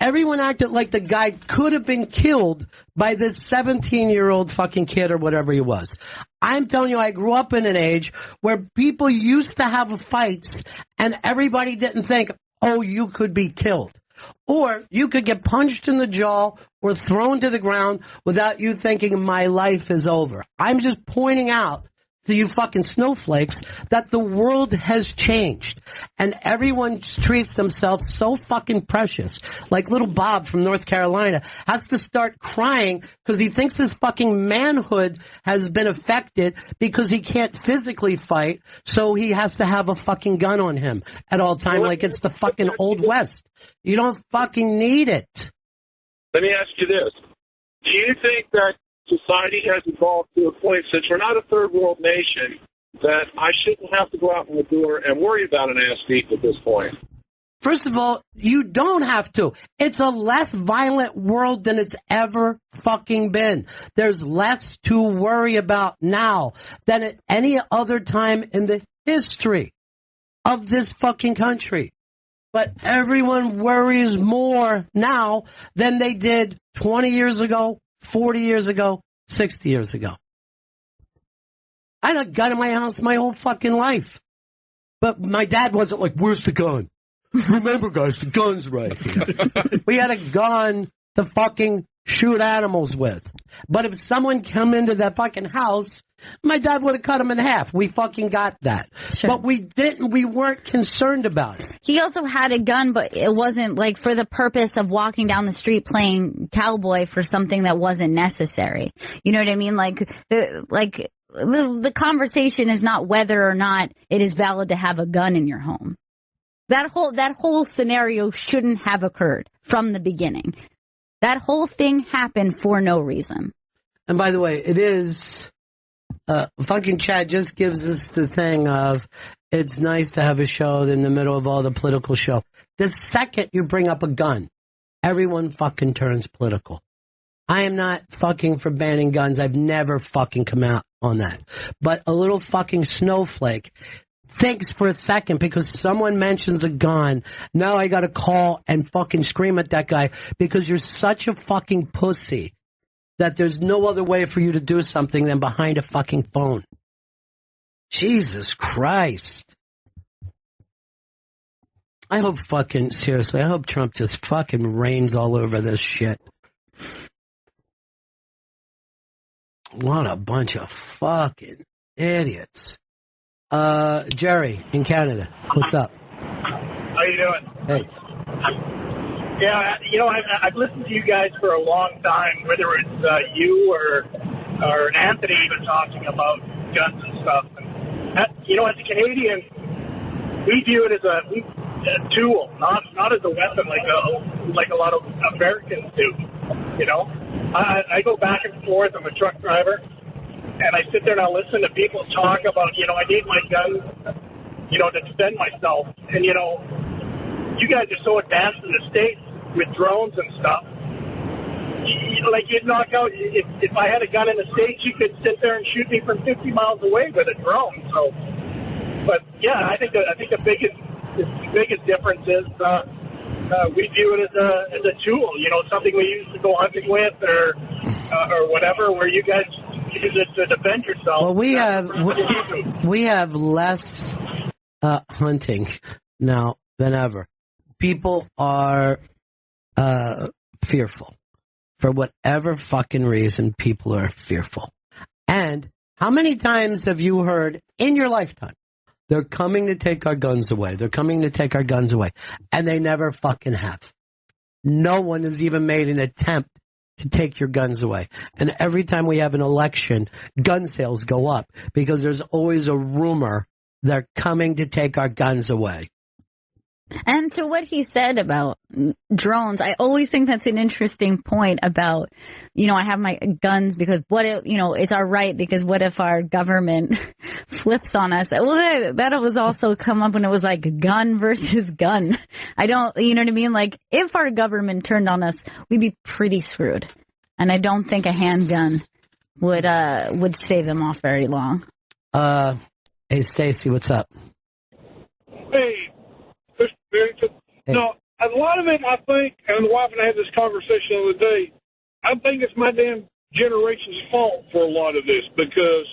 everyone acted like the guy could have been killed by this 17-year-old fucking kid or whatever he was. I'm telling you, I grew up in an age where people used to have fights and everybody didn't think, oh, you could be killed. Or you could get punched in the jaw or thrown to the ground without you thinking my life is over. I'm just pointing out to you fucking snowflakes that the world has changed and everyone treats themselves so fucking precious. Like little Bob from North Carolina has to start crying because he thinks his fucking manhood has been affected because he can't physically fight, so he has to have a fucking gun on him at all time like it's the fucking Old West. You don't fucking need it. Let me ask you this. Do you think that society has evolved to a point, since we're not a third world nation, that I shouldn't have to go out the door and worry about an ass beat at this point? First of all, you don't have to. It's a less violent world than it's ever fucking been. There's less to worry about now than at any other time in the history of this fucking country. But everyone worries more now than they did 20 years ago, 40 years ago, 60 years ago. I had a gun in my house my whole fucking life. But my dad wasn't like, where's the gun? Remember, guys, the gun's right here. We had a gun to fucking shoot animals with. But if someone come into that fucking house My dad would have cut him in half. We fucking got that. Sure. But we weren't concerned about it. He also had a gun, but it wasn't like for the purpose of walking down the street playing cowboy for something that wasn't necessary. You know what I mean? The conversation is not whether or not it is valid to have a gun in your home. That whole scenario shouldn't have occurred from the beginning. That whole thing happened for no reason. And by the way, it is, fucking Chad just gives us the thing of, it's nice to have a show in the middle of all the political show. The second you bring up a gun, everyone fucking turns political. I am not fucking for banning guns. I've never fucking come out on that. But a little fucking snowflake thinks for a second because someone mentions a gun. Now I gotta call and fucking scream at that guy because you're such a fucking pussy that there's no other way for you to do something than behind a fucking phone. Jesus Christ. I hope seriously, I hope Trump just fucking rains all over this shit. What a bunch of fucking idiots. Jerry in Canada, what's up? How you doing? Hey. Yeah, I've listened to you guys for a long time, whether it's you or Anthony even talking about guns and stuff. And as a Canadian, we view it as a tool, not as a weapon like a lot of Americans do. I go back and forth. I'm a truck driver, and I sit there and I listen to people talk about, I need my gun, to defend myself. And, you guys are so advanced in the States with drones and stuff. You'd knock out, if I had a gun in the States, you could sit there and shoot me from 50 miles away with a drone. So, but yeah, I think the biggest difference is, we view it as a tool, something we use to go hunting with or whatever, where you guys use it to defend yourself. Well, we have less hunting now than ever. People are fearful. For whatever fucking reason, people are fearful. And how many times have you heard in your lifetime, they're coming to take our guns away. They're coming to take our guns away. And they never fucking have. No one has even made an attempt to take your guns away. And every time we have an election, gun sales go up because there's always a rumor they're coming to take our guns away. And to what he said about drones, I always think that's an interesting point about, I have my guns because what if, it's our right because what if our government flips on us? Well, that was also come up when it was like gun versus gun. I don't, you know what I mean? Like if our government turned on us, we'd be pretty screwed. And I don't think a handgun would stave them off very long. Hey, Stacy, what's up? Hey. No, a lot of it, I think, and the wife and I had this conversation the other day, I think it's my damn generation's fault for a lot of this because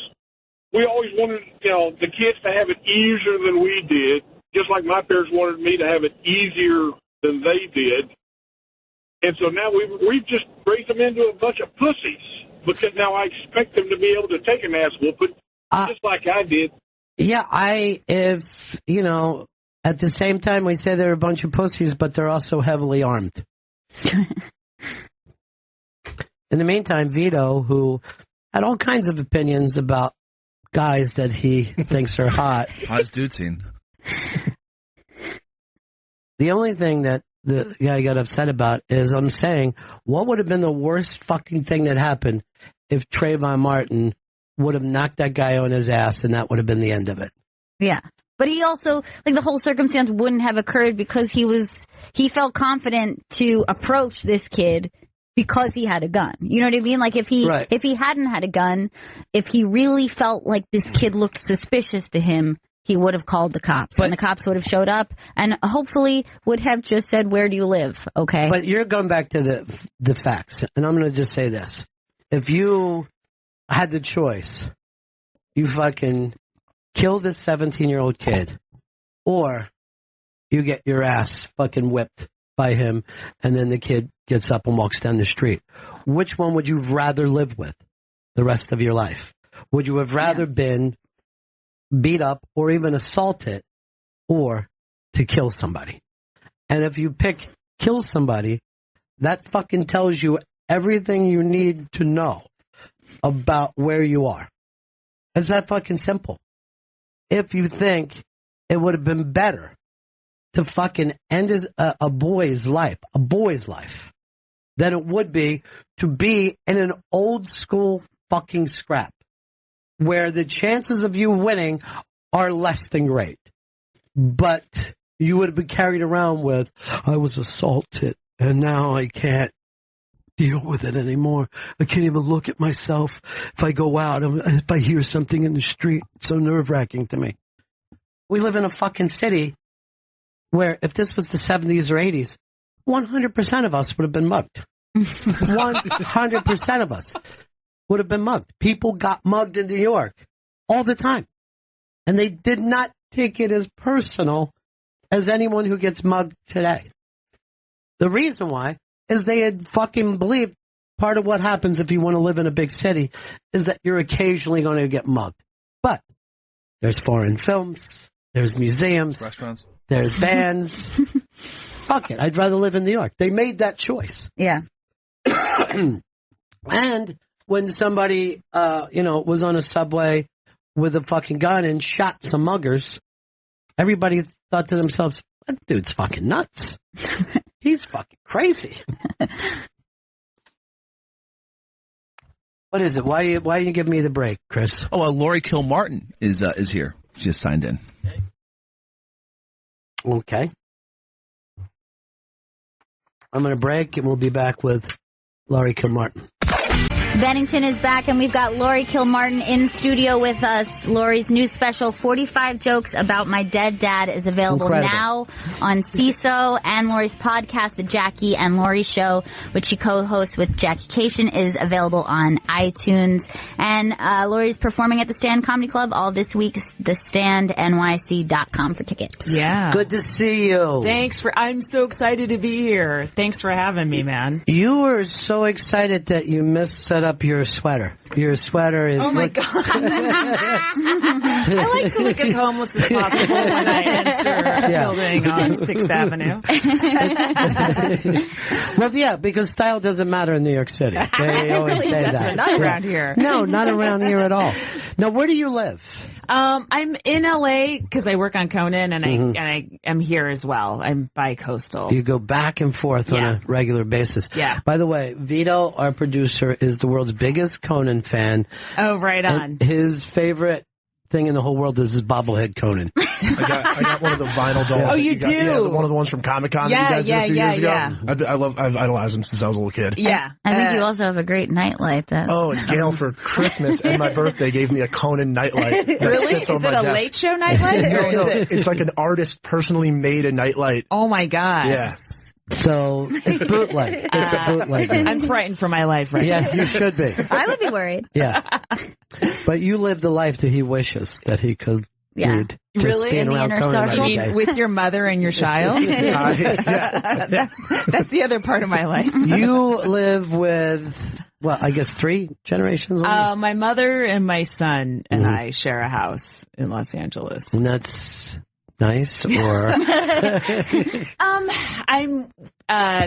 we always wanted, the kids to have it easier than we did, just like my parents wanted me to have it easier than they did. And so now we've just raised them into a bunch of pussies because now I expect them to be able to take an ass whooping just like I did. Yeah, at the same time, we say they're a bunch of pussies, but they're also heavily armed. In the meantime, Vito, who had all kinds of opinions about guys that he thinks are hot. Hottest dude scene. The only thing that the guy got upset about is I'm saying, what would have been the worst fucking thing that happened if Trayvon Martin would have knocked that guy on his ass and that would have been the end of it? Yeah. But he also, the whole circumstance wouldn't have occurred because he felt confident to approach this kid because he had a gun. You know what I mean? Like if he hadn't had a gun, if he really felt like this kid looked suspicious to him, he would have called the cops and the cops would have showed up and hopefully would have just said, where do you live? Okay. But you're going back to the facts. And I'm going to just say this. If you had the choice, you fucking kill this 17-year-old kid, or you get your ass fucking whipped by him, and then the kid gets up and walks down the street. Which one would you rather live with the rest of your life? Would you have rather been beat up or even assaulted or to kill somebody? And if you pick kill somebody, that fucking tells you everything you need to know about where you are. It's that fucking simple. If you think it would have been better to fucking end a boy's life, than it would be to be in an old school fucking scrap where the chances of you winning are less than great. But you would have been carried around with, I was assaulted and now I can't deal with it anymore. I can't even look at myself. If I go out, if I hear something in the street, it's so nerve-wracking to me. We live in a fucking city where if this was the 70s or 80s, 100% of us would have been mugged. 100% of us would have been mugged. People got mugged in New York all the time. And they did not take it as personal as anyone who gets mugged today. The reason why is they had fucking believed part of what happens if you want to live in a big city is that you're occasionally going to get mugged. But there's foreign films, there's museums, restaurants, there's bands. Fuck it, I'd rather live in New York. They made that choice. Yeah. And when somebody, was on a subway with a fucking gun and shot some muggers, everybody thought to themselves, that dude's fucking nuts. He's fucking crazy. What is it? Why you give me the break, Chris? Oh, well, Lori Kilmartin is here. She just signed in. Okay. I'm going to break, and we'll be back with Lori Kilmartin. Bennington is back, and we've got Lori Kilmartin in studio with us. Lori's new special, 45 Jokes About My Dead Dad, is available now on CISO, and Lori's podcast, The Jackie and Lori Show, which she co-hosts with Jackie Cation, is available on iTunes. And Lori's performing at the Stand Comedy Club all this week, thestandnyc.com for tickets. Yeah. Good to see you. I'm so excited to be here. Thanks for having me, man. You were so excited that you set up your sweater. Your sweater is... Oh, my God. I like to look as homeless as possible when I enter a building on 6th Avenue. Well, yeah, because style doesn't matter in New York City. They always say that. Not around here. No, not around here at all. Now, where do you live? I'm in LA because I work on Conan, and I am here as well. I'm bi-coastal. You go back and forth on a regular basis. Yeah. By the way, Vito, our producer, is the world's biggest Conan fan. Oh, right on. And his favorite thing in the whole world is his bobblehead Conan. I got one of the vinyl dolls. Oh, you do? Yeah, one of the ones from Comic-Con that you guys did a few years ago. I've idolized him since I was a little kid. Yeah. I think you also have a great nightlight. Oh, and Gail for Christmas and my birthday gave me a Conan nightlight. Really? Is it a late show nightlight? No, it's like an artist personally made a nightlight. Oh my God. Yeah. So it's bootleg. It's a bootleg. I'm frightened for my life right now. Yes, you should be. I would be worried. Yeah. But you live the life that he wishes that he could lead. Just really? being In the around inner Conan circle? every day. With your mother and your child? That's the other part of my life. You live with, well, I guess 3 generations? My mother and my son and I share a house in Los Angeles. And that's nice, or? I'm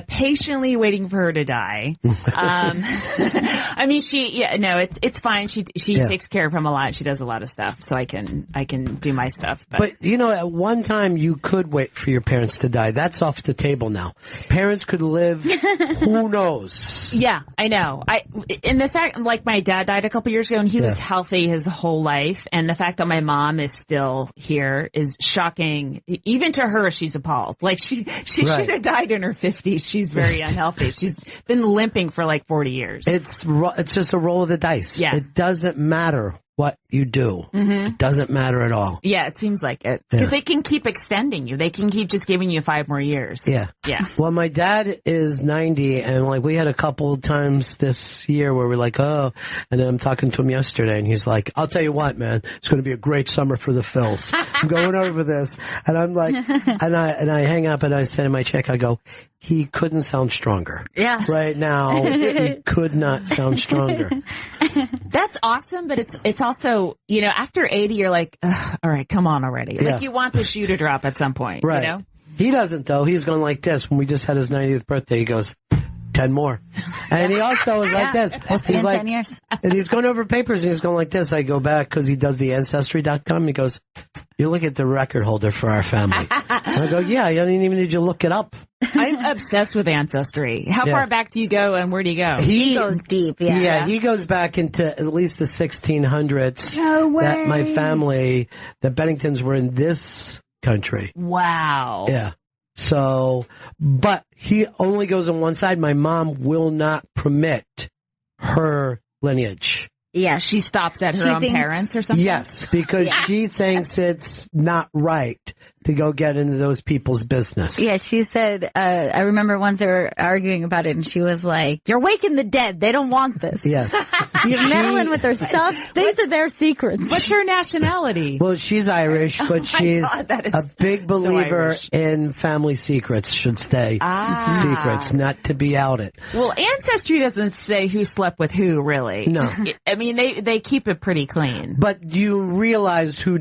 patiently waiting for her to die. I mean, it's fine. She takes care of him a lot. She does a lot of stuff, so I can do my stuff. But you know, at one time you could wait for your parents to die. That's off the table now. Parents could live, who knows? Yeah, I know. And the fact, like, my dad died a couple years ago, and he was healthy his whole life, and the fact that my mom is still here is shocking. Even to her, she's appalled. Like, she should have died in her 50s. She's very unhealthy. She's been limping for like 40 years. It's just a roll of the dice. Yeah. It doesn't matter what you do. It doesn't matter at all. Yeah, it seems like it. Because they can keep extending you. They can keep just giving you 5 more years. Yeah. Yeah. Well, my dad is 90, and like we had a couple of times this year where we're like, oh, and then I'm talking to him yesterday, and he's like, I'll tell you what, man, it's going to be a great summer for the Phils. I'm going over this, and I'm like, and I hang up and I send him my check. I go, he couldn't sound stronger. Yeah. Right now, he could not sound stronger. That's awesome, but it's also, you know, after 80, you're like, all right, come on already. Yeah. Like you want the shoe to drop at some point, Right. you know? He doesn't, though. He's going like this. When we just had his 90th birthday, he goes, 10 more. And he also is like this. We'll see He's in like, 10 years. And he's going over papers, and he's going like this. I go back because he does the Ancestry.com. He goes, you look at the record holder for our family. And I go, yeah, I didn't even need you to look it up. I'm obsessed with Ancestry. How far back do you go, and where do you go? He goes deep, yeah. Yeah, he goes back into at least the 1600s. No way. That my family, the Benningtons, were in this country. Wow. Yeah. So, but he only goes on one side. My mom will not permit her lineage. Yeah, she stops at her own parents or something? Yes, because she thinks it's not right to go get into those people's business. Yeah, she said, I remember once they were arguing about it, and she was like, you're waking the dead. They don't want this. Yes. You're meddling with their stuff. These are their secrets. What's her nationality? Well, she's Irish, but she's a big believer in family secrets should stay secrets, not to be outed. Well, Ancestry doesn't say who slept with who, really. No. I mean, they keep it pretty clean. But you realize who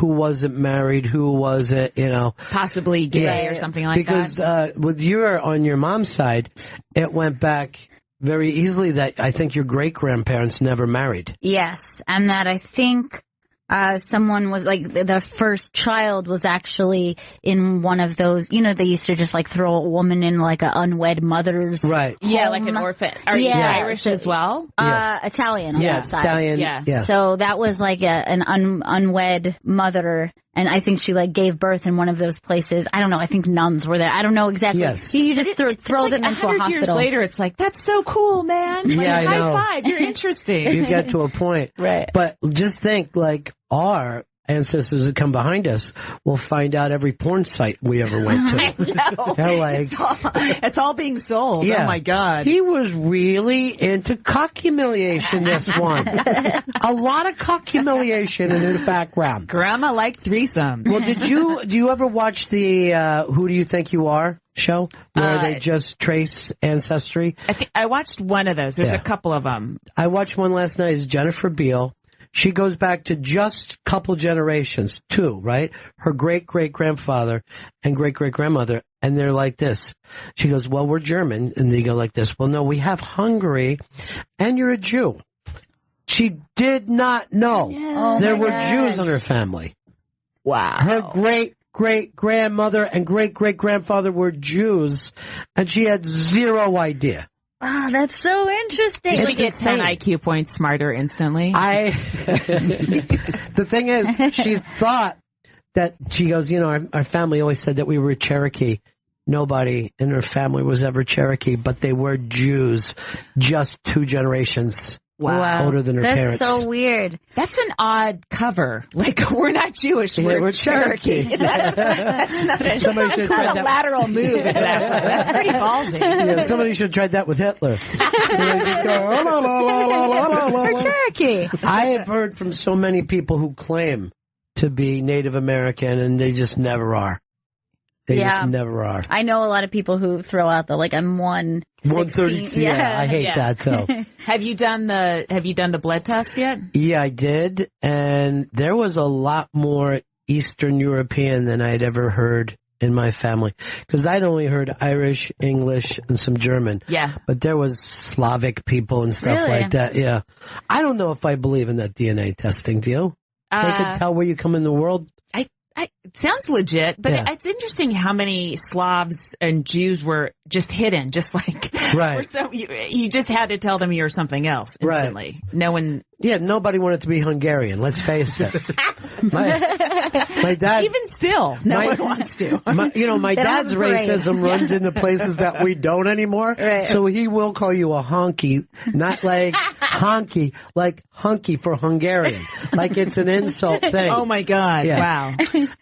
wasn't married, who wasn't, you know. Possibly gay or something like because, that. Because with on your mom's side, it went back very easily that I think your great-grandparents never married. Yes, and that I think someone was like, the first child was actually in one of those, you know, they used to just like throw a woman in like an unwed mother's right. Yeah, home. like an orphan. Are you Irish as well? Italian on that side. Italian. Yeah. So that was like an unwed mother. And I think she like gave birth in one of those places. I don't know. I think nuns were there. I don't know exactly. Yes. You just throw them into a 100 hospital. years later, it's like, that's so cool, man. Like, Yeah, I high know. five. You're interesting. You get to a point. Right. But just think, like, our ancestors that come behind us will find out every porn site we ever went to. I know. They're like, It's all being sold. yeah. Oh, my God. He was really into cock humiliation, this one. A lot of cock humiliation in his background. Grandma liked threesomes. Well, do you ever watch the Who Do You Think You Are show where they just trace ancestry? I watched one of those. There's a couple of them. I watched one last night. It's Jennifer Beal. She goes back to just a couple generations, 2, right? Her great-great-grandfather and great-great-grandmother, and they're like this. She goes, well, we're German, and they go like this. Well, no, we have Hungary, and you're a Jew. She did not know there were Jews in her family. Wow. Her great-great-grandmother and great-great-grandfather were Jews, and she had zero idea. Wow, that's so interesting. Did she get 10 IQ points smarter instantly? The thing is, she thought that, she goes, you know, our family always said that we were Cherokee. Nobody in her family was ever Cherokee, but they were Jews just 2 generations older than her parents. That's so weird. That's an odd cover. Like, we're not Jewish, we're Cherokee. That's not a, Somebody should try not a that. lateral move, exactly. That's pretty ballsy. Yeah, somebody should have tried that with Hitler. Just go, la, la, la, la, la, la, la, la. We're Cherokee. I have heard from so many people who claim to be Native American, and they just never are. They just never are. I know a lot of people who throw out the, like, I'm 132. Yeah, I hate that. So, Have you done the blood test yet? yeah, I did, and there was a lot more Eastern European than I'd ever heard in my family, because I'd only heard Irish, English, and some German. Yeah. But there was Slavic people and stuff like that. Yeah. I don't know if I believe in that DNA testing. Do you? They can tell where you come in the world. It sounds legit, but it's interesting how many Slavs and Jews were just hidden, just like Right. you just had to tell them you were something else instantly. Right. No one. Yeah, nobody wanted to be Hungarian. Let's face it. My dad, even still, no one wants to. My dad's racism runs into places that we don't anymore. Right. So he will call you a honky, not like honky, like hunky for Hungarian. Like it's an insult thing. Oh my God. Yeah. Wow.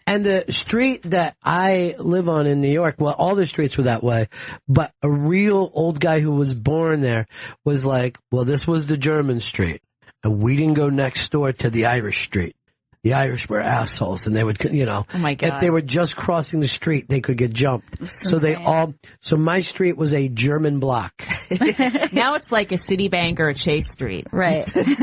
And the street that I live on in New York, well, all the streets were that way, but a real old guy who was born there was like, well, this was the German street, and we didn't go next door to the Irish street. The Irish were assholes, and they would, Oh my God. if they were just crossing the street, they could get jumped. So my street was a German block. Now it's like a Citibank or a Chase Street. Right. It's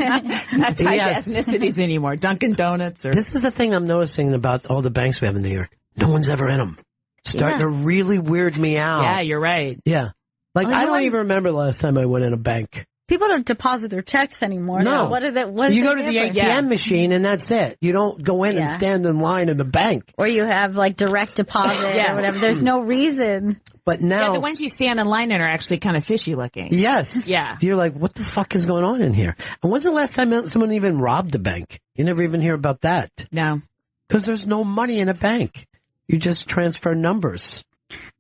not tied to ethnicities anymore. Dunkin' Donuts or... This is the thing I'm noticing about all the banks we have in New York. No one's ever in them. Starting to really weird me out. Yeah, you're right. Yeah. Like, I don't even remember the last time I went in a bank. People don't deposit their checks anymore. No. So what is it? You go to the ATM machine and that's it. You don't go in and stand in line in the bank. Or you have like direct deposit or whatever. There's no reason. But now... the ones you stand in line in are actually kind of fishy looking. Yes. Yeah. You're like, what the fuck is going on in here? And when's the last time someone even robbed a bank? You never even hear about that. No. Because there's no money in a bank. You just transfer numbers.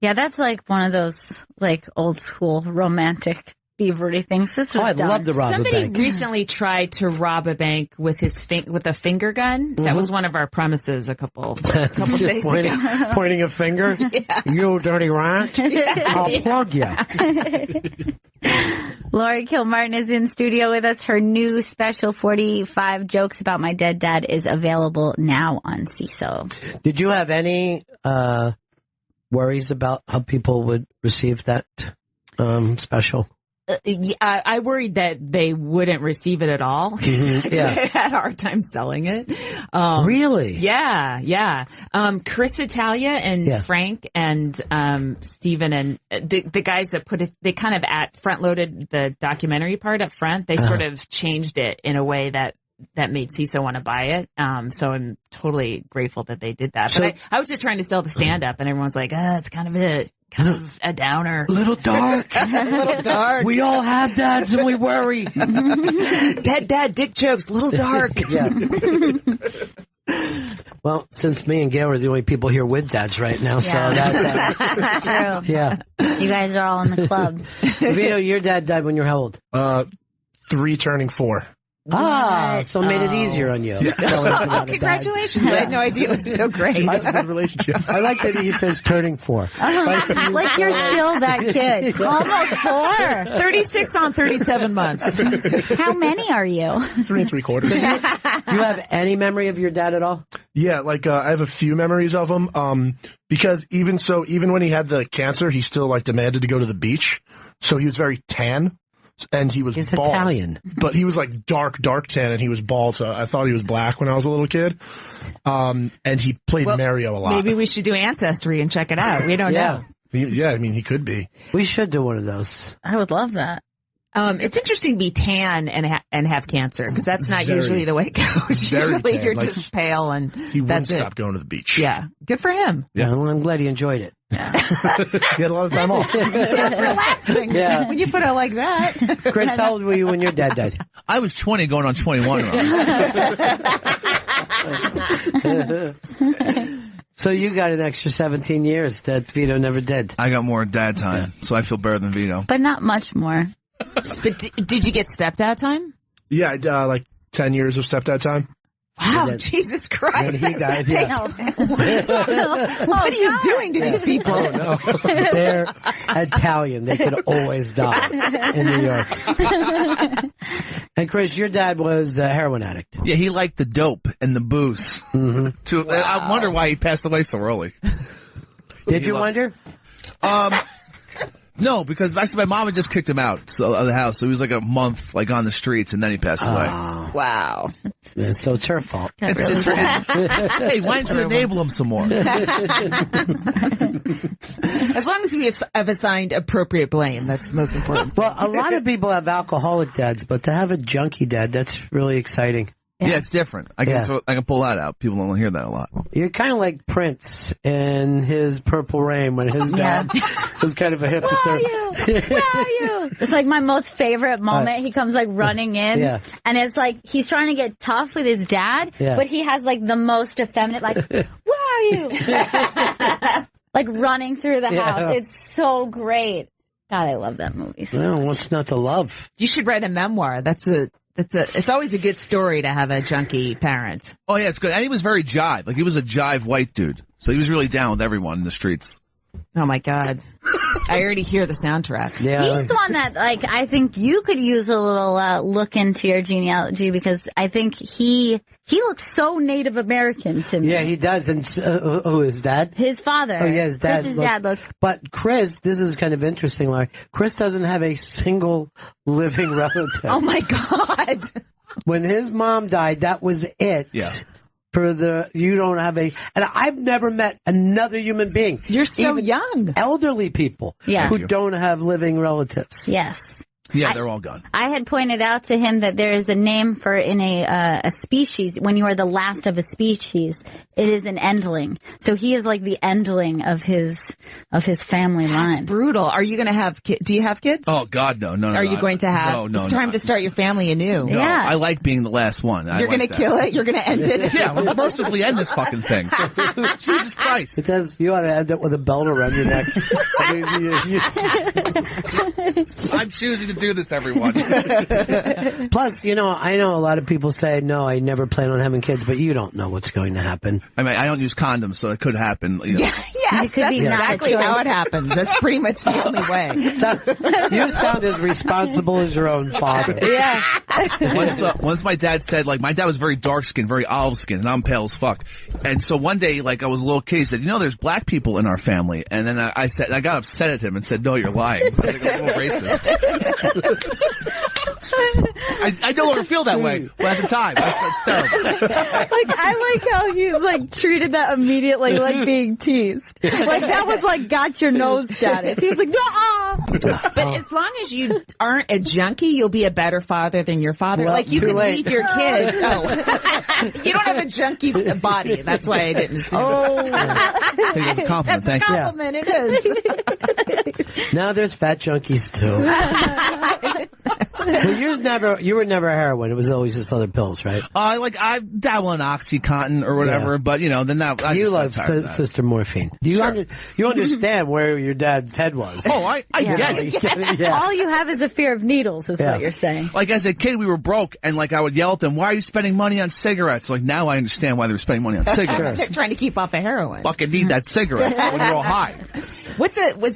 Yeah, that's like one of those like old school romantic thievery things. This was I'd love to rob a bank. Somebody recently tried to rob a bank with his with a finger gun. That was one of our premises a couple days ago. Pointing a finger? Yeah. You dirty rat. I'll plug you. Lori Kilmartin is in studio with us. Her new special 45 Jokes About My Dead Dad is available now on CISO. Did you have any worries about how people would receive that special? I worried that they wouldn't receive it at all. Mm-hmm. Yeah. They had a hard time selling it. Really? Yeah. Chris Italia and Frank and Steven and the guys that put it, they kind of front loaded the documentary part up front. They sort of changed it in a way that made CISO want to buy it. So I'm totally grateful that they did that. But I was just trying to sell the stand up and everyone's like, it's kind of a downer. Little dark. Little dark. We all have dads and we worry. Dad, dick jokes, little dark. Yeah. Well, since me and Gail are the only people here with dads right now, so that's true. Yeah. You guys are all in the club. Vito, your dad died when you were how old? 3 turning 4. So it made it easier on you. Yeah. Congratulations. I had no idea it was so great. That's a good relationship. I like that he says turning 4. Like you're still that kid. Almost 4. 36 on 37 months. How many are you? 3 3/4. Do you have any memory of your dad at all? Yeah, I have a few memories of him. Because even when he had the cancer, he still demanded to go to the beach. So he was very tan. And he was bald. Italian. But he was dark tan and he was bald, so I thought he was black when I was a little kid. And he played Mario a lot. Maybe we should do Ancestry and check it out. We don't know. Yeah, I mean, he could be. We should do one of those. I would love that. It's interesting to be tan and have cancer because that's not usually the way it goes. Usually tan. you're just pale and he wouldn't stop going to the beach. Yeah, good for him. Yeah, well, I'm glad he enjoyed it. He had a lot of time off. It's relaxing. Yeah. When you put it like that. Chris, how old were you when your dad died? I was 20 going on 21. So you got an extra 17 years that Vito never did. I got more dad time, so I feel better than Vito. But not much more. But did you get stepdad time? Yeah, 10 years of stepdad time. Wow, Jesus Christ. When he died, yeah. What are you doing to these people? Oh, no. They're Italian. They could always die in New York. And Chris, your dad was a heroin addict. Yeah, he liked the dope and the booze. Mm-hmm. I wonder why he passed away so early. Did you wonder? No, because actually my mom had just kicked him out of the house. So he was a month on the streets and then he passed away. Wow. So it's her fault. It's her, hey, why don't you enable him some more? As long as we have assigned appropriate blame, that's most important. Well, a lot of people have alcoholic dads, but to have a junkie dad, that's really exciting. Yeah, it's different. I can pull that out. People don't hear that a lot. You're kind of like Prince in his Purple Rain when his dad was kind of a hipster. Where are you? It's like my most favorite moment. He comes like running in, and it's like he's trying to get tough with his dad, but he has like the most effeminate, like, where are you? Like running through the house. It's so great. God, I love that movie. Well, what's not to love? You should write a memoir. It's always a good story to have a junkie parent. Oh yeah, it's good. And he was very jive. Like he was a jive white dude. So he was really down with everyone in the streets. Oh my God. I already hear the soundtrack. Yeah. He's one that, like, I think you could use a little look into your genealogy because I think he looks so Native American to me. Yeah, he does. And his dad? His father. Oh, yeah, his dad. Chris's dad looked. But Chris, this is kind of interesting, Larry. Chris doesn't have a single living relative. Oh my God. When his mom died, that was it. Yeah. You don't have and I've never met another human being. You're so young. Elderly people who don't have living relatives. Yes. Yeah, they're all gone. I had pointed out to him that there is a name for in a species, when you are the last of a species, it is an endling. So he is like the endling of his family line. That's brutal. Are you going to have kids? Do you have kids? Oh God, no. Are you going to have? No. It's time to start your family anew. No, Yeah. I like being the last one. You're going to kill it? You're going to end it? Yeah, we'll mercifully end this fucking thing. Jesus Christ. Because you ought to end it with a belt around your neck. I'm choosing to do this, everyone. Plus, I know a lot of people say, no, I never plan on having kids, but you don't know what's going to happen. I mean, I don't use condoms, so it could happen. Yes, that's exactly how it happens. That's pretty much the only way. You sound as responsible as your own father. Yeah. Once my dad said, like, my dad was very dark skinned, very olive skinned, and I'm pale as fuck. And so one day, like, I was a little kid, he said, there's black people in our family. And then I got upset at him and said, no, you're lying. I was like, a little racist. I no longer feel that way, but at the time, that's terrible. Like, I like how he like treated that immediately like being teased. Like that was like got your nose status. He was like, "Nuh-uh." But as long as you aren't a junkie, you'll be a better father than your father. Well, like you can late. leave your kids. You don't have a junkie body. That's why I didn't assume. I think that's a compliment. That's a Thank you. compliment. It is. Now there's fat junkies too. Well, you were never heroin. It was always just other pills, right? I dabble in OxyContin or whatever, but then that I you just love got tired of that. sister morphine. You understand where your dad's head was. Oh, I get it. Yeah. All you have is a fear of needles, is what you're saying. Like as a kid, we were broke, and like I would yell at them, "Why are you spending money on cigarettes?" Like now I understand why they were spending money on cigarettes. Trying to keep off of heroin. Fucking need that cigarette when you're all high.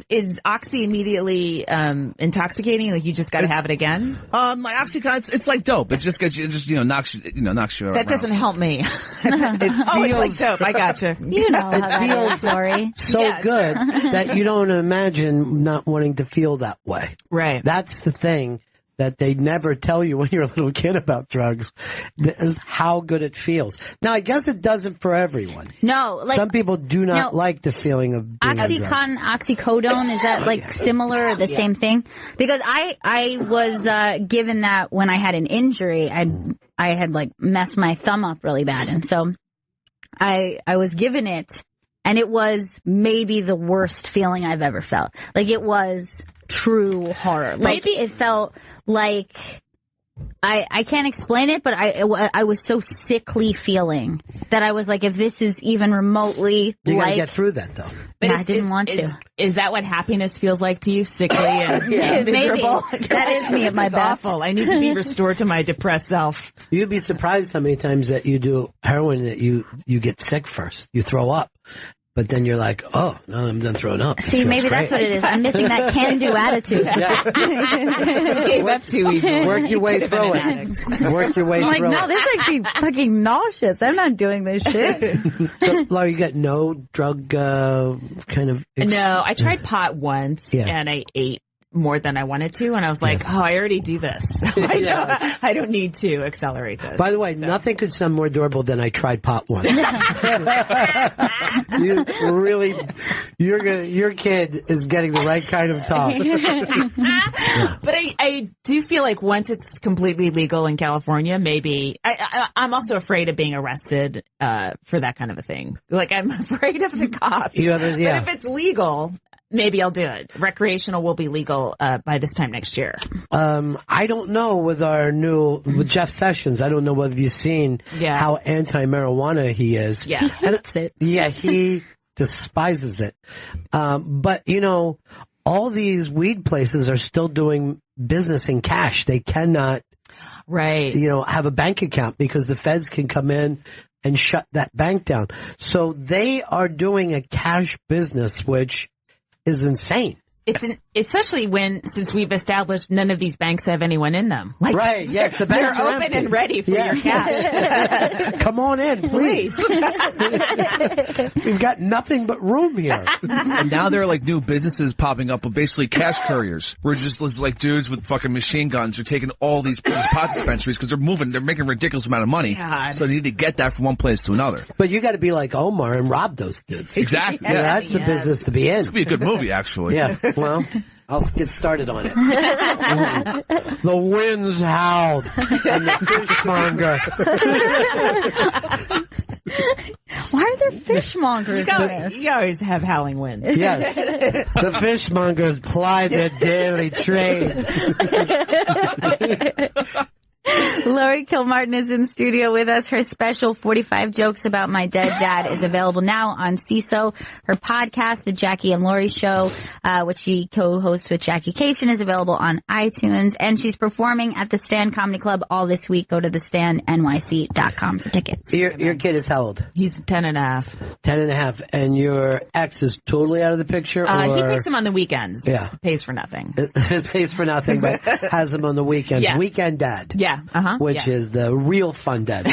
Is Oxy immediately intoxicating? Like you just got to have it again? Like OxyContin, it's like dope. It just gets you, knocks you That around. doesn't help me. It's like dope. I gotcha. You know how that is, Lori. So good that you don't imagine not wanting to feel that way. Right. That's the thing that they never tell you when you're a little kid about drugs, is how good it feels. Now, I guess it doesn't for everyone. No, like some people do not like the feeling of being on drugs. OxyContin, oxycodone, is that like similar or the same thing? Because I was given that when I had an injury. I had like messed my thumb up really bad, and so I was given it, and it was maybe the worst feeling I've ever felt. Like it was true horror. Like it felt like I can't explain it, but I was so sickly feeling that I was like, if this is even remotely You gotta like, get through that though. But I didn't want to. Is that what happiness feels like to you? Sickly and miserable? Maybe. That is me at my This is best. awful. I need to be restored to my depressed self. You'd be surprised how many times that you do heroin that you get sick first. You throw up. But then you're like, oh, no, I'm done throwing up. See, maybe that's what it is. I'm missing that can-do attitude. Gave up too easily. Work your way through it. Work your way I'm like, through no, it. this makes me fucking nauseous. I'm not doing this shit. So, Laura, you got no drug kind of... No, I tried pot once, and I ate more than I wanted to, and I was like, oh, I already do this. I don't need to accelerate this. By the way, nothing could sound more adorable than I tried pot once. Your kid is getting the right kind of talk. But I do feel like once it's completely legal in California, maybe I'm also afraid of being arrested for that kind of a thing. Like I'm afraid of the cops. Yeah. But if it's legal, maybe I'll do it. Recreational will be legal by this time next year. I don't know with Jeff Sessions. I don't know whether you've seen how anti-marijuana he is. Yeah, hates it. Yeah, he despises it. But all these weed places are still doing business in cash. They cannot, have a bank account because the feds can come in and shut that bank down. So they are doing a cash business, which is insane. Especially since we've established none of these banks have anyone in them. Like, right, yes, the banks they're are open empty. and ready for your cash. Come on in, please. We've got nothing but room here. And now there are like new businesses popping up with basically cash couriers. We're just like dudes with fucking machine guns who are taking all these pot dispensaries because they're making a ridiculous amount of money. God. So they need to get that from one place to another. But you got to be like Omar and rob those dudes. Exactly. Yeah, that's the business to be in. This could be a good movie, actually. Yeah, well, I'll get started on it. The winds howled and the fishmonger. Why are there fishmongers in this? You always have howling winds. Yes. The fishmongers ply their daily trade. Lori Kilmartin is in studio with us. Her special 45 Jokes About My Dead Dad is available now on CISO. Her podcast, The Jackie and Lori Show, which she co-hosts with Jackie Cation, is available on iTunes. And she's performing at the Stand Comedy Club all this week. Go to thestandnyc.com for tickets. Your kid is how old? He's 10 and a half. 10 and a half. And your ex is totally out of the picture? He takes them on the weekends. Yeah. Pays for nothing. Pays for nothing, but has them on the weekends. Yeah. Weekend dad. Yeah. Which is the real fun dad.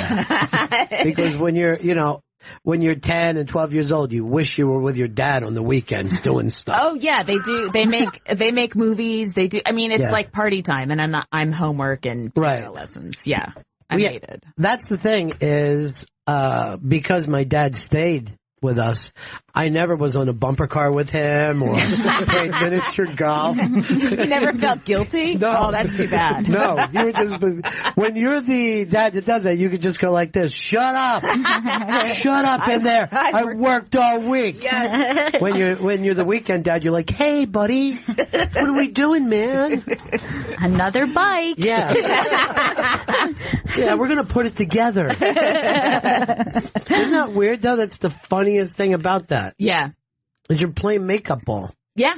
Because when you're 10 and 12 years old, you wish you were with your dad on the weekends doing stuff. Oh yeah, they do. They make movies. They do. I mean, it's like party time, and I'm homework and piano lessons. Yeah, I hated. That's the thing is, because my dad stayed with us, I never was on a bumper car with him or played miniature golf. You never felt guilty? No. Oh, that's too bad. No, you were just, when you're the dad that does that, you could just go like this, shut up! Shut up in there! I worked all week! Yes. When you're the weekend dad, you're like, hey buddy, what are we doing, man? Another bike. Yeah. Yeah, we're gonna put it together. Isn't that weird though? That's the funniest thing about that. Yeah. Is you're playing makeup ball. Yeah.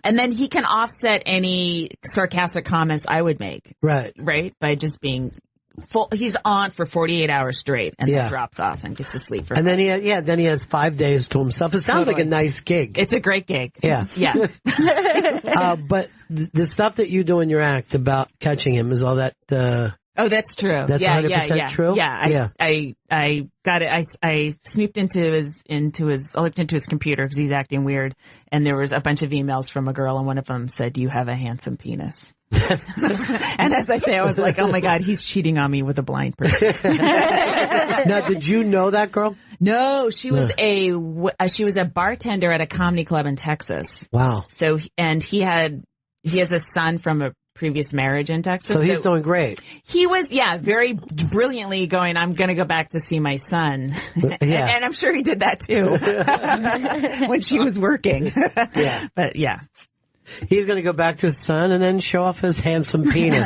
And then he can offset any sarcastic comments I would make. Right. By just being full. He's on for 48 hours straight and then drops off and gets to sleep for. And then he has 5 days to himself. It sounds like a nice gig. It's a great gig. Yeah. Yeah. But the stuff that you do in your act about catching him is all that, oh, that's true. That's 100% true? Yeah. I got it. I snooped I looked into his computer because he's acting weird. And there was a bunch of emails from a girl and one of them said, you have a handsome penis. And as I say, I was like, oh my God, he's cheating on me with a blind person. Now, did you know that girl? No, she was she was a bartender at a comedy club in Texas. Wow. So, and he has a son from a previous marriage in Texas. So he's doing great. He was, very brilliantly going, I'm going to go back to see my son. Yeah. And I'm sure he did that too when she was working. Yeah. But yeah. He's going to go back to his son and then show off his handsome penis. You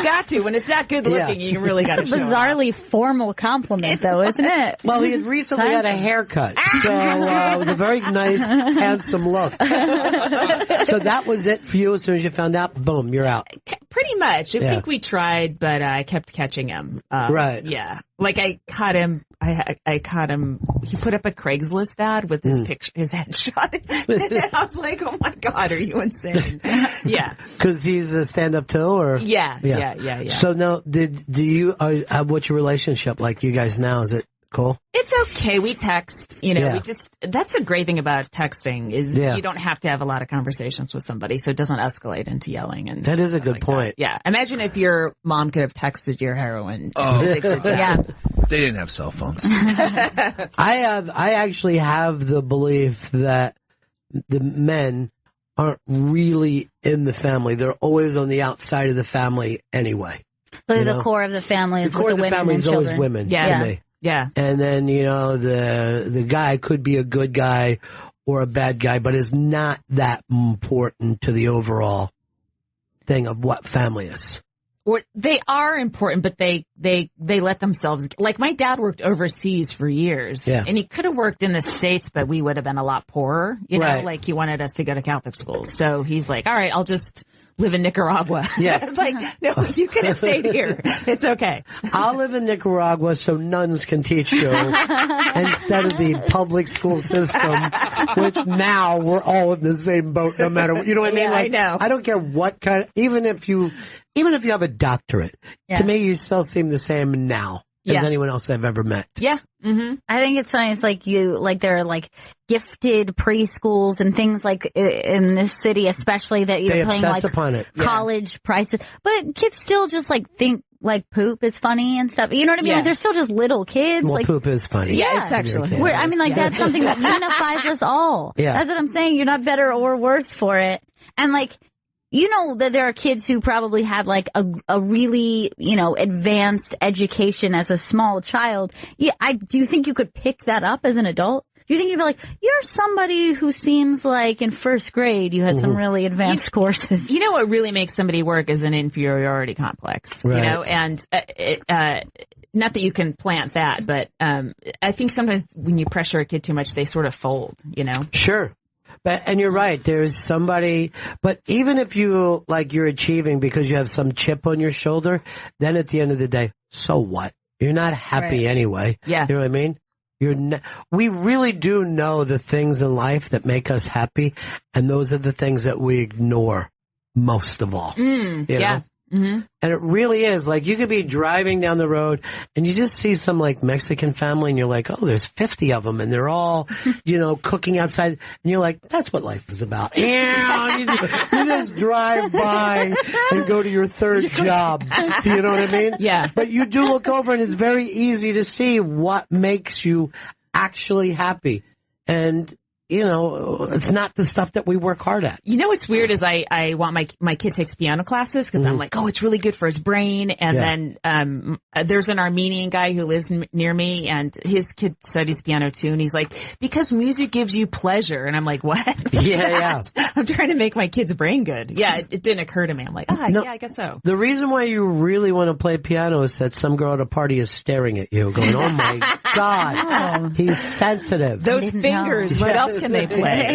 got to. When it's that good looking, you really got to show it. It's a bizarrely formal compliment, though, isn't it? Well, he had recently had a haircut, so it was a very nice, handsome look. So that was it for you. As soon as you found out, boom, you're out. Pretty much. I think we tried, but I kept catching him. Right. Yeah. Like I caught him. I caught him. He put up a Craigslist ad with his picture, his headshot. And I was like, "Oh my God, are you insane?" Yeah. Because he's a stand-up too, or yeah. So now, do you? What's your relationship like? You guys now? Is it cool? It's okay. We text. We just. That's a great thing about texting is you don't have to have a lot of conversations with somebody, so it doesn't escalate into yelling. And that is a good point. Yeah. Imagine if your mom could have texted your heroin. Oh. Addicted to They didn't have cell phones. I actually have the belief that the men aren't really in the family. They're always on the outside of the family anyway. But the core of the family is the core with of the the women family and is always children. women Yeah. to me. Yeah. And then, the guy could be a good guy or a bad guy, but is not that important to the overall thing of what family is. Or they are important, but they let themselves, like my dad worked overseas for years. Yeah. And he could have worked in the States, but we would have been a lot poorer. Right. Like he wanted us to go to Catholic school. So he's like, all right, I'll just live in Nicaragua. Yes. It's like, no, you could have stayed here. It's okay. I'll live in Nicaragua so nuns can teach you instead of the public school system, which now we're all in the same boat no matter what. You know what I mean? Yeah, I know. I don't care what kind of, even if you have a doctorate, to me you still seem the same now as anyone else I've ever met. Yeah. Mm-hmm. I think it's funny. It's like there are like gifted preschools and things like in this city, especially that you're They paying obsess like upon it. college prices. But kids still just like think like poop is funny and stuff. You know what I mean? Yeah. Like they're still just little kids. Well, like poop is funny. Yeah, it's actually. I mean, like that's something that unifies us all. Yeah. That's what I'm saying. You're not better or worse for it. And like, you know that there are kids who probably have like a really, advanced education as a small child. Yeah, do you think you could pick that up as an adult? Do you think you'd be like, you're somebody who seems like in first grade you had some really advanced courses? You know what really makes somebody work is an inferiority complex, Right. and not that you can plant that, but I think sometimes when you pressure a kid too much, they sort of fold, Sure. And you're right. There's somebody, but even if you you're achieving because you have some chip on your shoulder, then at the end of the day, so what? You're not happy anyway. Yeah. You know what I mean? We really do know the things in life that make us happy, and those are the things that we ignore most of all. You know? Mm-hmm. And it really is like you could be driving down the road and you just see some Mexican family and you're like, oh, there's 50 of them and they're all, cooking outside. And you're like, that's what life is about. You just drive by and go to your third job. You know what I mean? Yeah. But you do look over and it's very easy to see what makes you actually happy. And it's not the stuff that we work hard at. You know what's weird is I want my kid takes piano classes because I'm like, oh, it's really good for his brain. And then there's an Armenian guy who lives near me, and his kid studies piano too. And he's like, because music gives you pleasure. And I'm like, what? Yeah. I'm trying to make my kid's brain good. Yeah, it didn't occur to me. I'm like, yeah, I guess so. The reason why you really want to play piano is that some girl at a party is staring at you, going, "Oh my God, he's sensitive." Those fingers. What else can they play?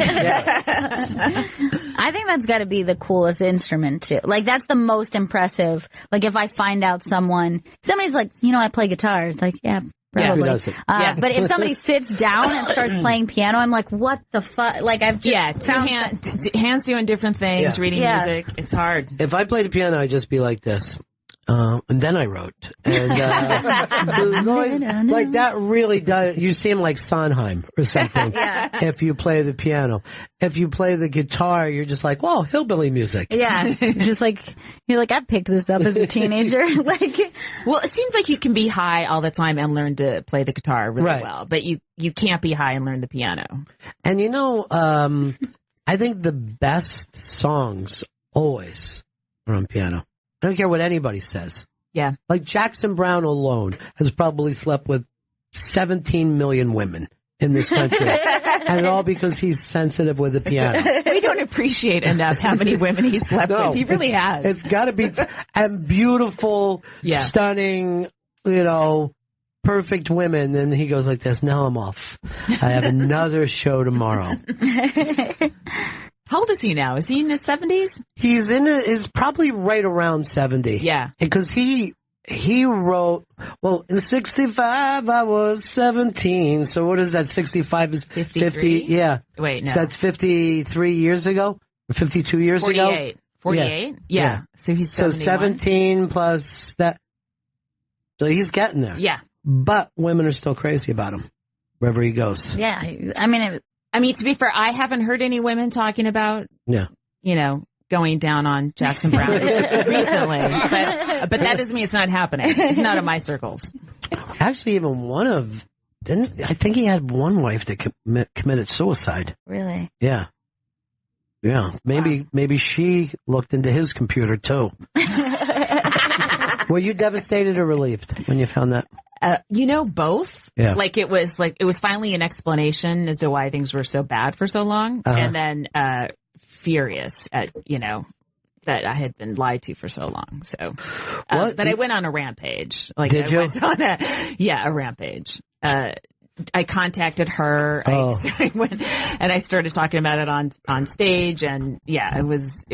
I think that's got to be the coolest instrument too. Like that's the most impressive. Like if I find out somebody's like, I play guitar. It's like, yeah, probably. Who doesn't? But if somebody sits down and starts playing piano, I'm like, what the fuck? Like I've just hands doing different things, reading music. It's hard. If I played the piano, I'd just be like this. And then I wrote. And, it was always, like that really does, you seem like Sondheim or something. If you play the piano. If you play the guitar, you're just like, whoa, hillbilly music. Yeah. Just like, you're like, I picked this up as a teenager. Well, it seems like you can be high all the time and learn to play the guitar really well, but you can't be high and learn the piano. And I think the best songs always are on piano. I don't care what anybody says. Yeah. Like Jackson Browne alone has probably slept with 17 million women in this country. And all because he's sensitive with the piano. We don't appreciate enough how many women he's slept with. He really has. It's got to be, and beautiful, stunning, perfect women. Then he goes like this, now I'm off. I have another show tomorrow. How old is he now? Is he in his 70s? He's probably right around 70. Yeah. Because he wrote, in 65 I was 17. So what is that? 65 is 50. Yeah. Wait, no. So that's 53 years ago? 52 years 48. ago? 48? Yeah. So he's 71. So 17 plus that. So he's getting there. Yeah. But women are still crazy about him wherever he goes. Yeah. I mean, to be fair, I haven't heard any women talking about, going down on Jackson Browne recently. But that doesn't mean it's not happening. It's not in my circles. Actually, even I think he had one wife that committed suicide. Really? Yeah. Yeah. Maybe she looked into his computer too. Were you devastated or relieved when you found that? Both. Yeah. It was finally an explanation as to why things were so bad for so long. And then, furious at, that I had been lied to for so long. So, but I went on a rampage. Did you? Went on a rampage. I contacted her. And I started talking about it on stage. And yeah, it was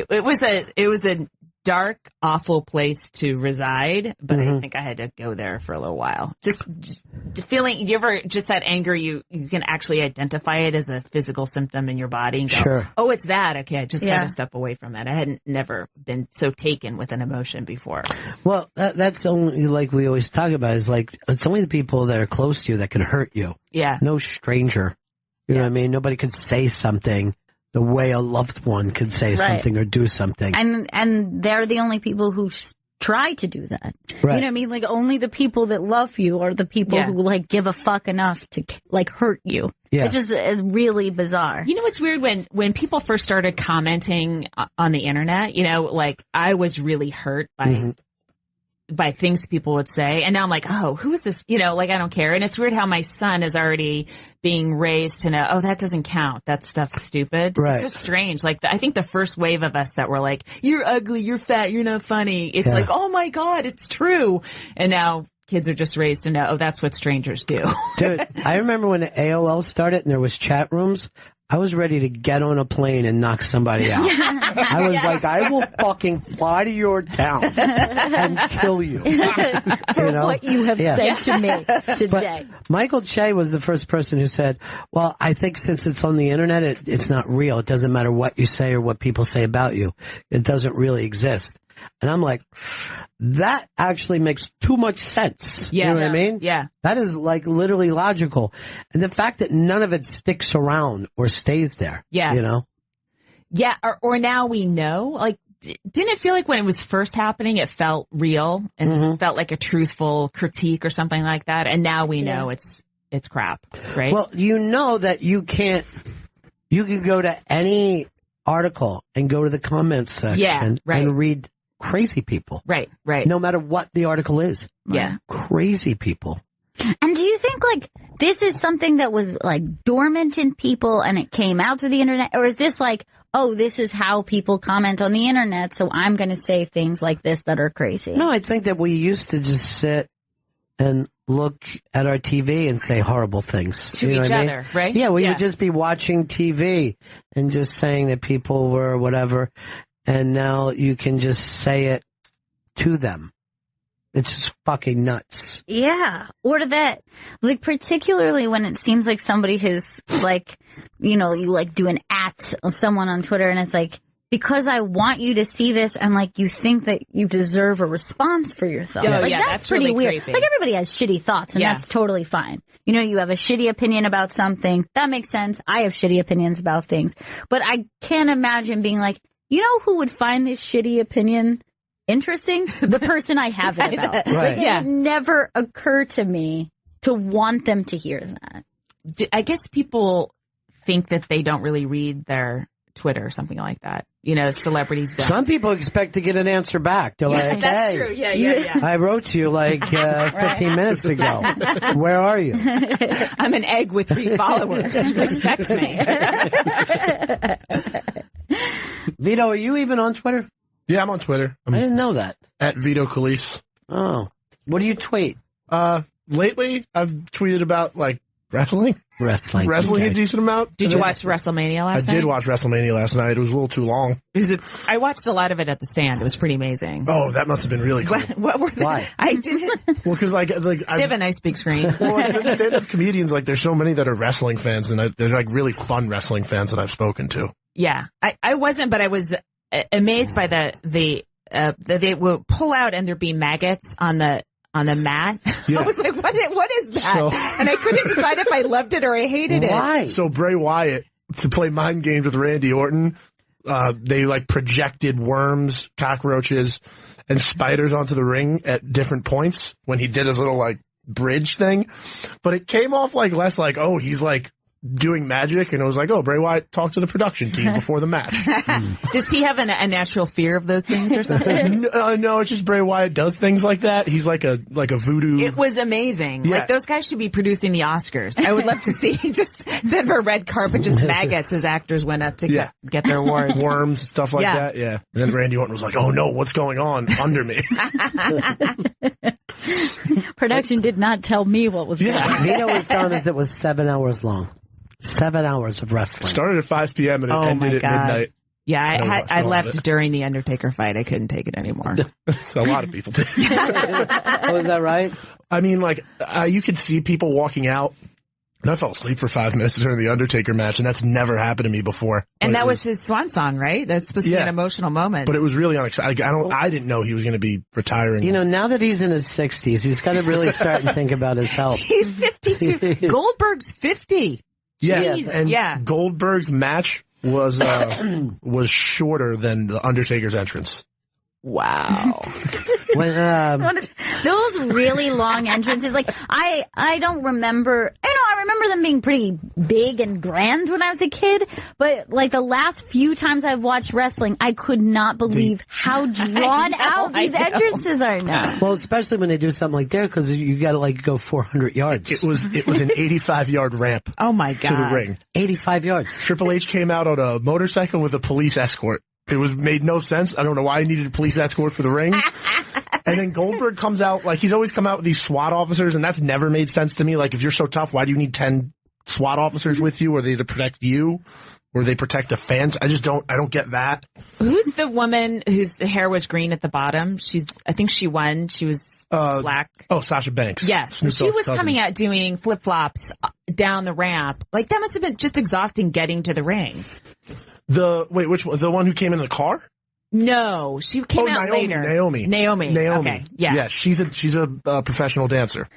a dark, awful place to reside, but I think I had to go there for a little while. Just feeling, just that anger, you can actually identify it as a physical symptom in your body and go, sure. Oh, it's that. Okay. I just gotta step away from that. I hadn't never been so taken with an emotion before. Well, that's only, like we always talk about, is like, it's only the people that are close to you that can hurt you. Yeah. No stranger. You know what I mean? Nobody could say something the way a loved one could say something or do something. And they're the only people who try to do that. Right. You know what I mean? Like, only the people that love you are the people who, like, give a fuck enough to, like, hurt you. Yeah. It's just really bizarre. You know what's weird? When people first started commenting on the internet, I was really hurt by things people would say. And now I'm like, oh, who is this? I don't care. And it's weird how my son is already being raised to know, oh, that doesn't count. That stuff's stupid. Right. It's so strange. I think the first wave of us that were like, you're ugly, you're fat, you're not funny. It's like, oh my God, it's true. And now kids are just raised to know, oh, that's what strangers do. Dude, I remember when the AOL started and there was chat rooms. I was ready to get on a plane and knock somebody out. I was like, I will fucking fly to your town and kill you. For what you have said to me today. But Michael Che was the first person who said, well, I think since it's on the internet, it's not real. It doesn't matter what you say or what people say about you. It doesn't really exist. And I'm like, that actually makes too much sense. Yeah. You know what I mean? Yeah. That is like literally logical. And the fact that none of it sticks around or stays there. Yeah. Yeah. Or now we know, like, didn't it feel like when it was first happening, it felt real and felt like a truthful critique or something like that? And now we know it's crap, right? Well, you know that you can go to any article and go to the comments section and read crazy people. Right. No matter what the article is. Yeah. Crazy people. And do you think, like, this is something that was, like, dormant in people and it came out through the internet? Or is this like, oh, this is how people comment on the internet, so I'm going to say things like this that are crazy? No, I think that we used to just sit and look at our TV and say horrible things. To each other, right? Yeah, we would just be watching TV and just saying that people were whatever. And now you can just say it to them. It's just fucking nuts. Yeah. Or that, like, particularly when it seems like somebody has, like, you like do an @ of someone on Twitter and it's like, because I want you to see this and, like, you think that you deserve a response for your thought. Oh, like, yeah, that's pretty really weird. creepy. Like, everybody has shitty thoughts and that's totally fine. You have a shitty opinion about something. That makes sense. I have shitty opinions about things. But I can't imagine being like, who would find this shitty opinion interesting? The person I have it about. Right. Like, it would never occur to me to want them to hear that. I guess people think that they don't really read their Twitter or something like that. Celebrities don't. Some people expect to get an answer back. They're like, that's hey, true. Yeah. I wrote to you like 15 minutes ago. Where are you? I'm an egg with 3 followers. Respect me. Vito, are you even on Twitter? Yeah, I'm on Twitter. I didn't know that. At Vito Calise. Oh. What do you tweet? Lately, I've tweeted about, like, wrestling. Wrestling a decent amount. Did you watch WrestleMania last night? I did watch WrestleMania last night. It was a little too long. I watched a lot of it at the stand. It was pretty amazing. Oh, that must have been really cool. What were they? Why? I didn't. Well, because they have a nice big screen. Well, like, stand-up comedians, like, there's so many that are wrestling fans, and they're like really fun wrestling fans that I've spoken to. Yeah, I wasn't, but I was amazed by they would pull out and there'd be maggots on the mat. Yeah. I was like, what is that? And I couldn't decide if I loved it or I hated it. Why? So Bray Wyatt, to play mind games with Randy Orton, they like projected worms, cockroaches, and spiders onto the ring at different points when he did his little like bridge thing, but it came off like less like, oh, he's like doing magic, and it was like, oh, Bray Wyatt talked to the production team before the match. Does he have a natural fear of those things or something? No, it's just Bray Wyatt does things like that. He's like a voodoo. It was amazing. Yeah. Like, those guys should be producing the Oscars. I would love to see just instead of a red carpet, just maggots as actors went up to get their awards. Worms, stuff like that. Yeah. And then Randy Orton was like, oh no, what's going on under me? Production did not tell me what was going on. Vito was telling us it was 7 hours long. 7 hours of wrestling. Started at 5 p.m. and it ended at midnight. Yeah, I left during the Undertaker fight. I couldn't take it anymore. A lot of people did. Oh, is that right? I mean, like, you could see people walking out. And I fell asleep for 5 minutes during the Undertaker match, and that's never happened to me before. And that was his swan song, right? That's supposed to be an emotional moment. But it was really unexpected. I didn't know he was going to be retiring. You know, now that he's in his 60s, he's got to really start and think about his health. He's 52. Goldberg's 50. Yeah, Jesus. and Goldberg's match was shorter than the Undertaker's entrance. Wow. Those really long entrances, like I don't remember. I remember them being pretty big and grand when I was a kid, but like the last few times I've watched wrestling, I could not believe how drawn out these entrances are now. Well, especially when they do something like that, because you got to like go 400 yards. It was an 85-yard ramp. Oh my God. To the ring. 85 yards. Triple H came out on a motorcycle with a police escort. It made no sense. I don't know why he needed a police escort for the ring. And then Goldberg comes out, like, he's always come out with these SWAT officers, and that's never made sense to me. Like, if you're so tough, why do you need 10 SWAT officers with you? Are they to protect you? Or they protect the fans? I don't get that. Who's the woman whose hair was green at the bottom? I think she won. She was black. Oh, Sasha Banks. Yes. So she was coming out doing flip-flops down the ramp. Like, that must have been just exhausting getting to the ring. Which one? The one who came in the car? No, she came out later. Naomi. Okay, yeah. Yeah, she's a professional dancer.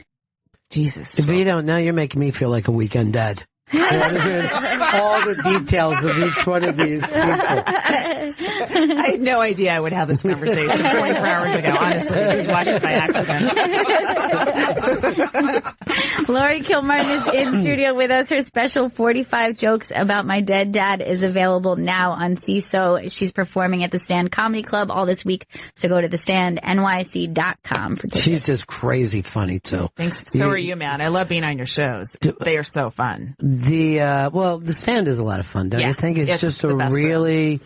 Jesus. Vito, now you're making me feel like a weekend dad. All the details of each one of these people. I had no idea I would have this conversation 24 hours ago, honestly. I just watched it by accident. Lori Kilmartin is in studio with us. Her special 45 Jokes About My Dead Dad is available now on CISO. She's performing at the Stand Comedy Club all this week, so go to thestandnyc.com for tickets. She's just crazy funny, too. Thanks. So are you, man. I love being on your shows. They are so fun. The Stand is a lot of fun, don't you think? It's just a really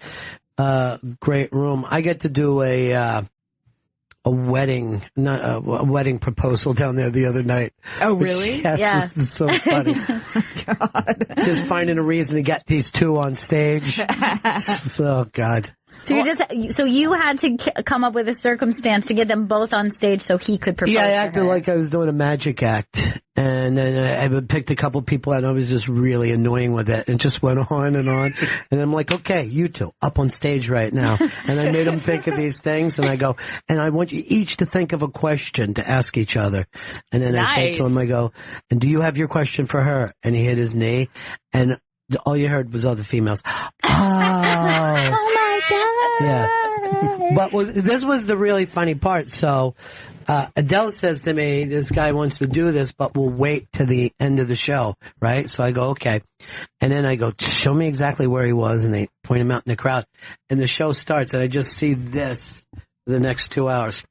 great room. I get to do a wedding proposal down there the other night. Oh, really? Yes. This is so funny. God. Just finding a reason to get these two on stage. So, God. So you had to come up with a circumstance to get them both on stage so he could propose. Yeah, I acted like I was doing a magic act, and then I picked a couple people, and I was just really annoying with it, and just went on, and I'm like, okay, you two up on stage right now, and I made them think of these things, and I go, and I want you each to think of a question to ask each other, and then I said to him, I go, and do you have your question for her? And he hit his knee, and all you heard was other females. Oh my God. Yeah. But this was the really funny part. So, Adele says to me, this guy wants to do this, but we'll wait to the end of the show, right? So I go, okay. And then I go, show me exactly where he was, and they point him out in the crowd. And the show starts, and I just see this for the next 2 hours.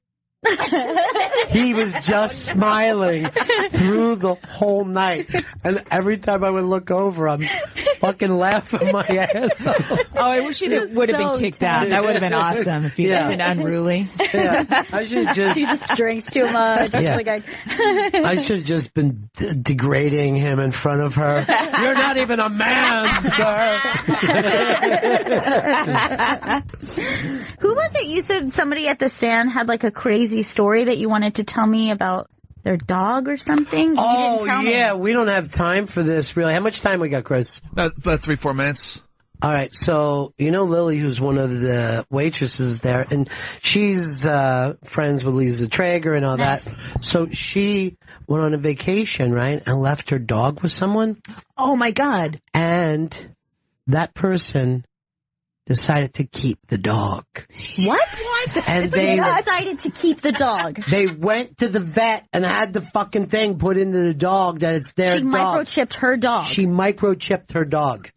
He was just smiling through the whole night. And every time I would look over, I'm fucking laughing my ass off. Oh, I wish you would have been kicked out. That would have been awesome if you'd been unruly. Yeah. I should She just drinks too much. Yeah. I should have just been degrading him in front of her. You're not even a man, sir. Who was it? You said somebody at the Stand had like a crazy story that you wanted to tell me about their dog or something? Oh, yeah. We don't have time for this, really. How much time we got, Chris? About 3-4 minutes. All right. So, you know Lily, who's one of the waitresses there, and she's friends with Lisa Traeger and all that. So she went on a vacation, right, and left her dog with someone. Oh, my God. And that person decided to keep the dog. What? And They they decided to keep the dog. They went to the vet and had the fucking thing put into the dog that it's their She dog. microchipped her dog. She microchipped her dog.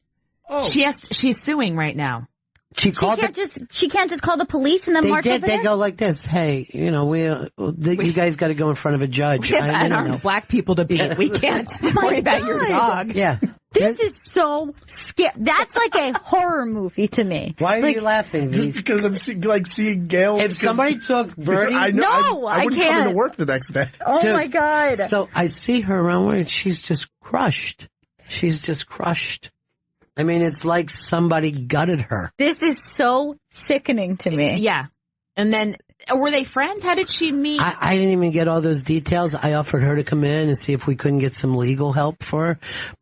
Oh. She's suing right now. She can't just call the police and then They march did. over They there? go like this. Hey, you know, you guys got to go in front of a judge. We have unarmed black people to beat. We can't worry about your dog. Yeah. This is so scary. That's like a horror movie to me. Why are you laughing? Just because I'm seeing Gail. If somebody took Bernie, I wouldn't come can't. into work the next day. Oh Dude, my God. So I see her around where she's just crushed. She's just crushed. I mean, it's like somebody gutted her. This is so sickening to me. Yeah. And then, were they friends? How did she meet? I didn't even get all those details. I offered her to come in and see if we couldn't get some legal help for her.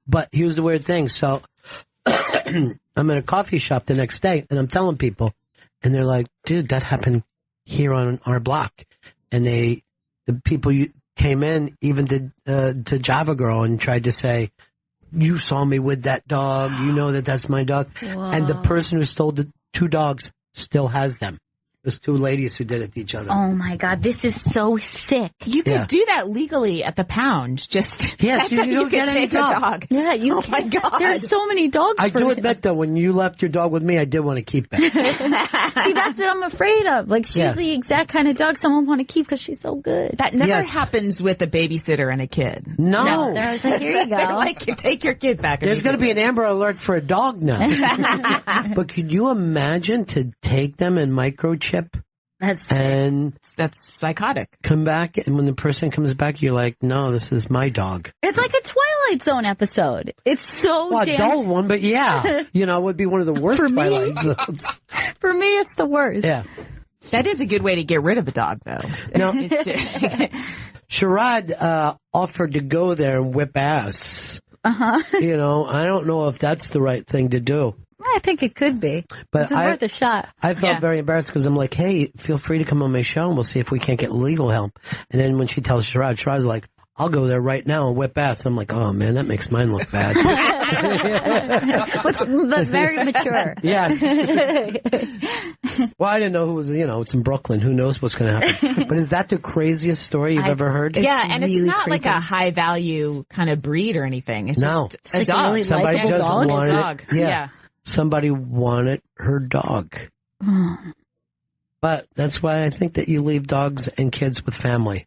But here's the weird thing. So I'm at a coffee shop the next day and I'm telling people and they're like, dude, that happened here on our block. And the people came in even to Java Girl and tried to say, you saw me with that dog. You know that's my dog. Whoa. And the person who stole the 2 dogs still has them. There's 2 ladies who did it to each other. Oh my God, this is so sick. You could do that legally at the pound. Just yes, that's how you could get any take a dog. Yeah, Oh my God, there's so many dogs. I for do it. admit though, when you left your dog with me, I did want to keep it. See, that's what I'm afraid of. Like, she's the exact kind of dog someone want to keep because she's so good. That never happens with a babysitter and a kid. No. They're like, here you go. They're like, take your kid back. There's going to be an Amber Alert for a dog now. But could you imagine to take them and microchip? That's psychotic. Come back, and when the person comes back, you're like, no, this is my dog. It's like a Twilight Zone episode. It's so Well, a dull one, but yeah. You know, it would be one of the worst Twilight Zones. For me, it's the worst. Yeah. That is a good way to get rid of a dog, though. No. Sherrod offered to go there and whip ass. Uh-huh. You know, I don't know if that's the right thing to do. I think it could be. But it's worth a shot. I felt very embarrassed because I'm like, hey, feel free to come on my show and we'll see if we can't get legal help. And then when she tells Sherrod's like, I'll go there right now and whip ass. I'm like, oh man, that makes mine look bad. But very mature. Yes. Well, I didn't know who was, it's in Brooklyn. Who knows what's going to happen? But is that the craziest story you've ever heard? Yeah, and it's not like a high value kind of breed or anything. It's just a dog. Really somebody just wanted dog. Yeah. Somebody wanted her dog. But that's why I think that you leave dogs and kids with family.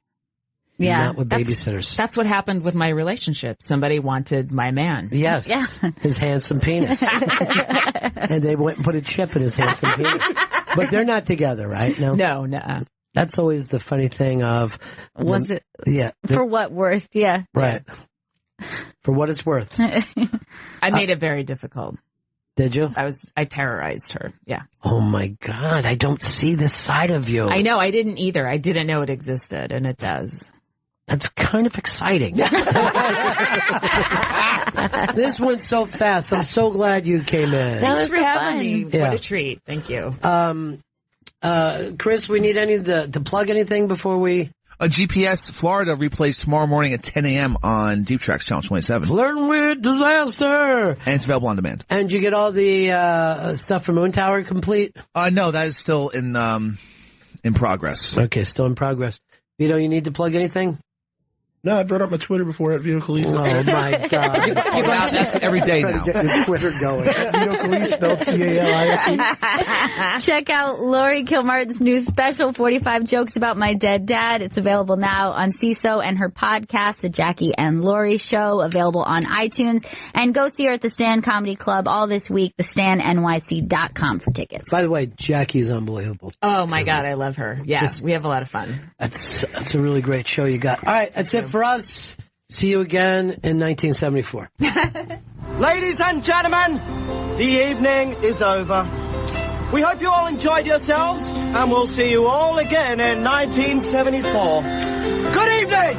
Yeah. Not with babysitters. That's what happened with my relationship. Somebody wanted my man. Yes. Yeah. His handsome penis. And they went and put a chip in his handsome penis. But they're not together, right? No. That's always the funny thing of... Was it? Yeah. For what worth? Yeah. Right. For what it's worth. I made it very difficult. Did you? I terrorized her. Yeah. Oh my God. I don't see this side of you. I know. I didn't either. I didn't know it existed, and it does. That's kind of exciting. This went so fast. I'm so glad you came in. Thanks for having me. Yeah. What a treat. Thank you. Chris, we need to plug anything before we... GPS Florida replays tomorrow morning at 10 a.m. on Deep Tracks Channel 27. Flirting with Disaster. And it's available on demand. And you get all the stuff from Moon Tower complete? No, that is still in progress. Okay, still in progress. Vito, you need to plug anything? No, I brought up my Twitter before at Vito Calise. Oh my God. That's every day now. Get your Twitter going. Vito Calise spelled C-A-L-I-S-E. Check out Lori Kilmartin's new special, 45 Jokes About My Dead Dad. It's available now on CISO, and her podcast, The Jackie and Lori Show, available on iTunes. And go see her at the Stan Comedy Club all this week, thestannyc.com for tickets. By the way, Jackie's unbelievable. Oh my God, I love her. Yeah, we have a lot of fun. That's a really great show you got. All right, that's it for us. See you again in 1974. Ladies and gentlemen, the evening is over. We hope you all enjoyed yourselves, and we'll see you all again in 1974. Good evening!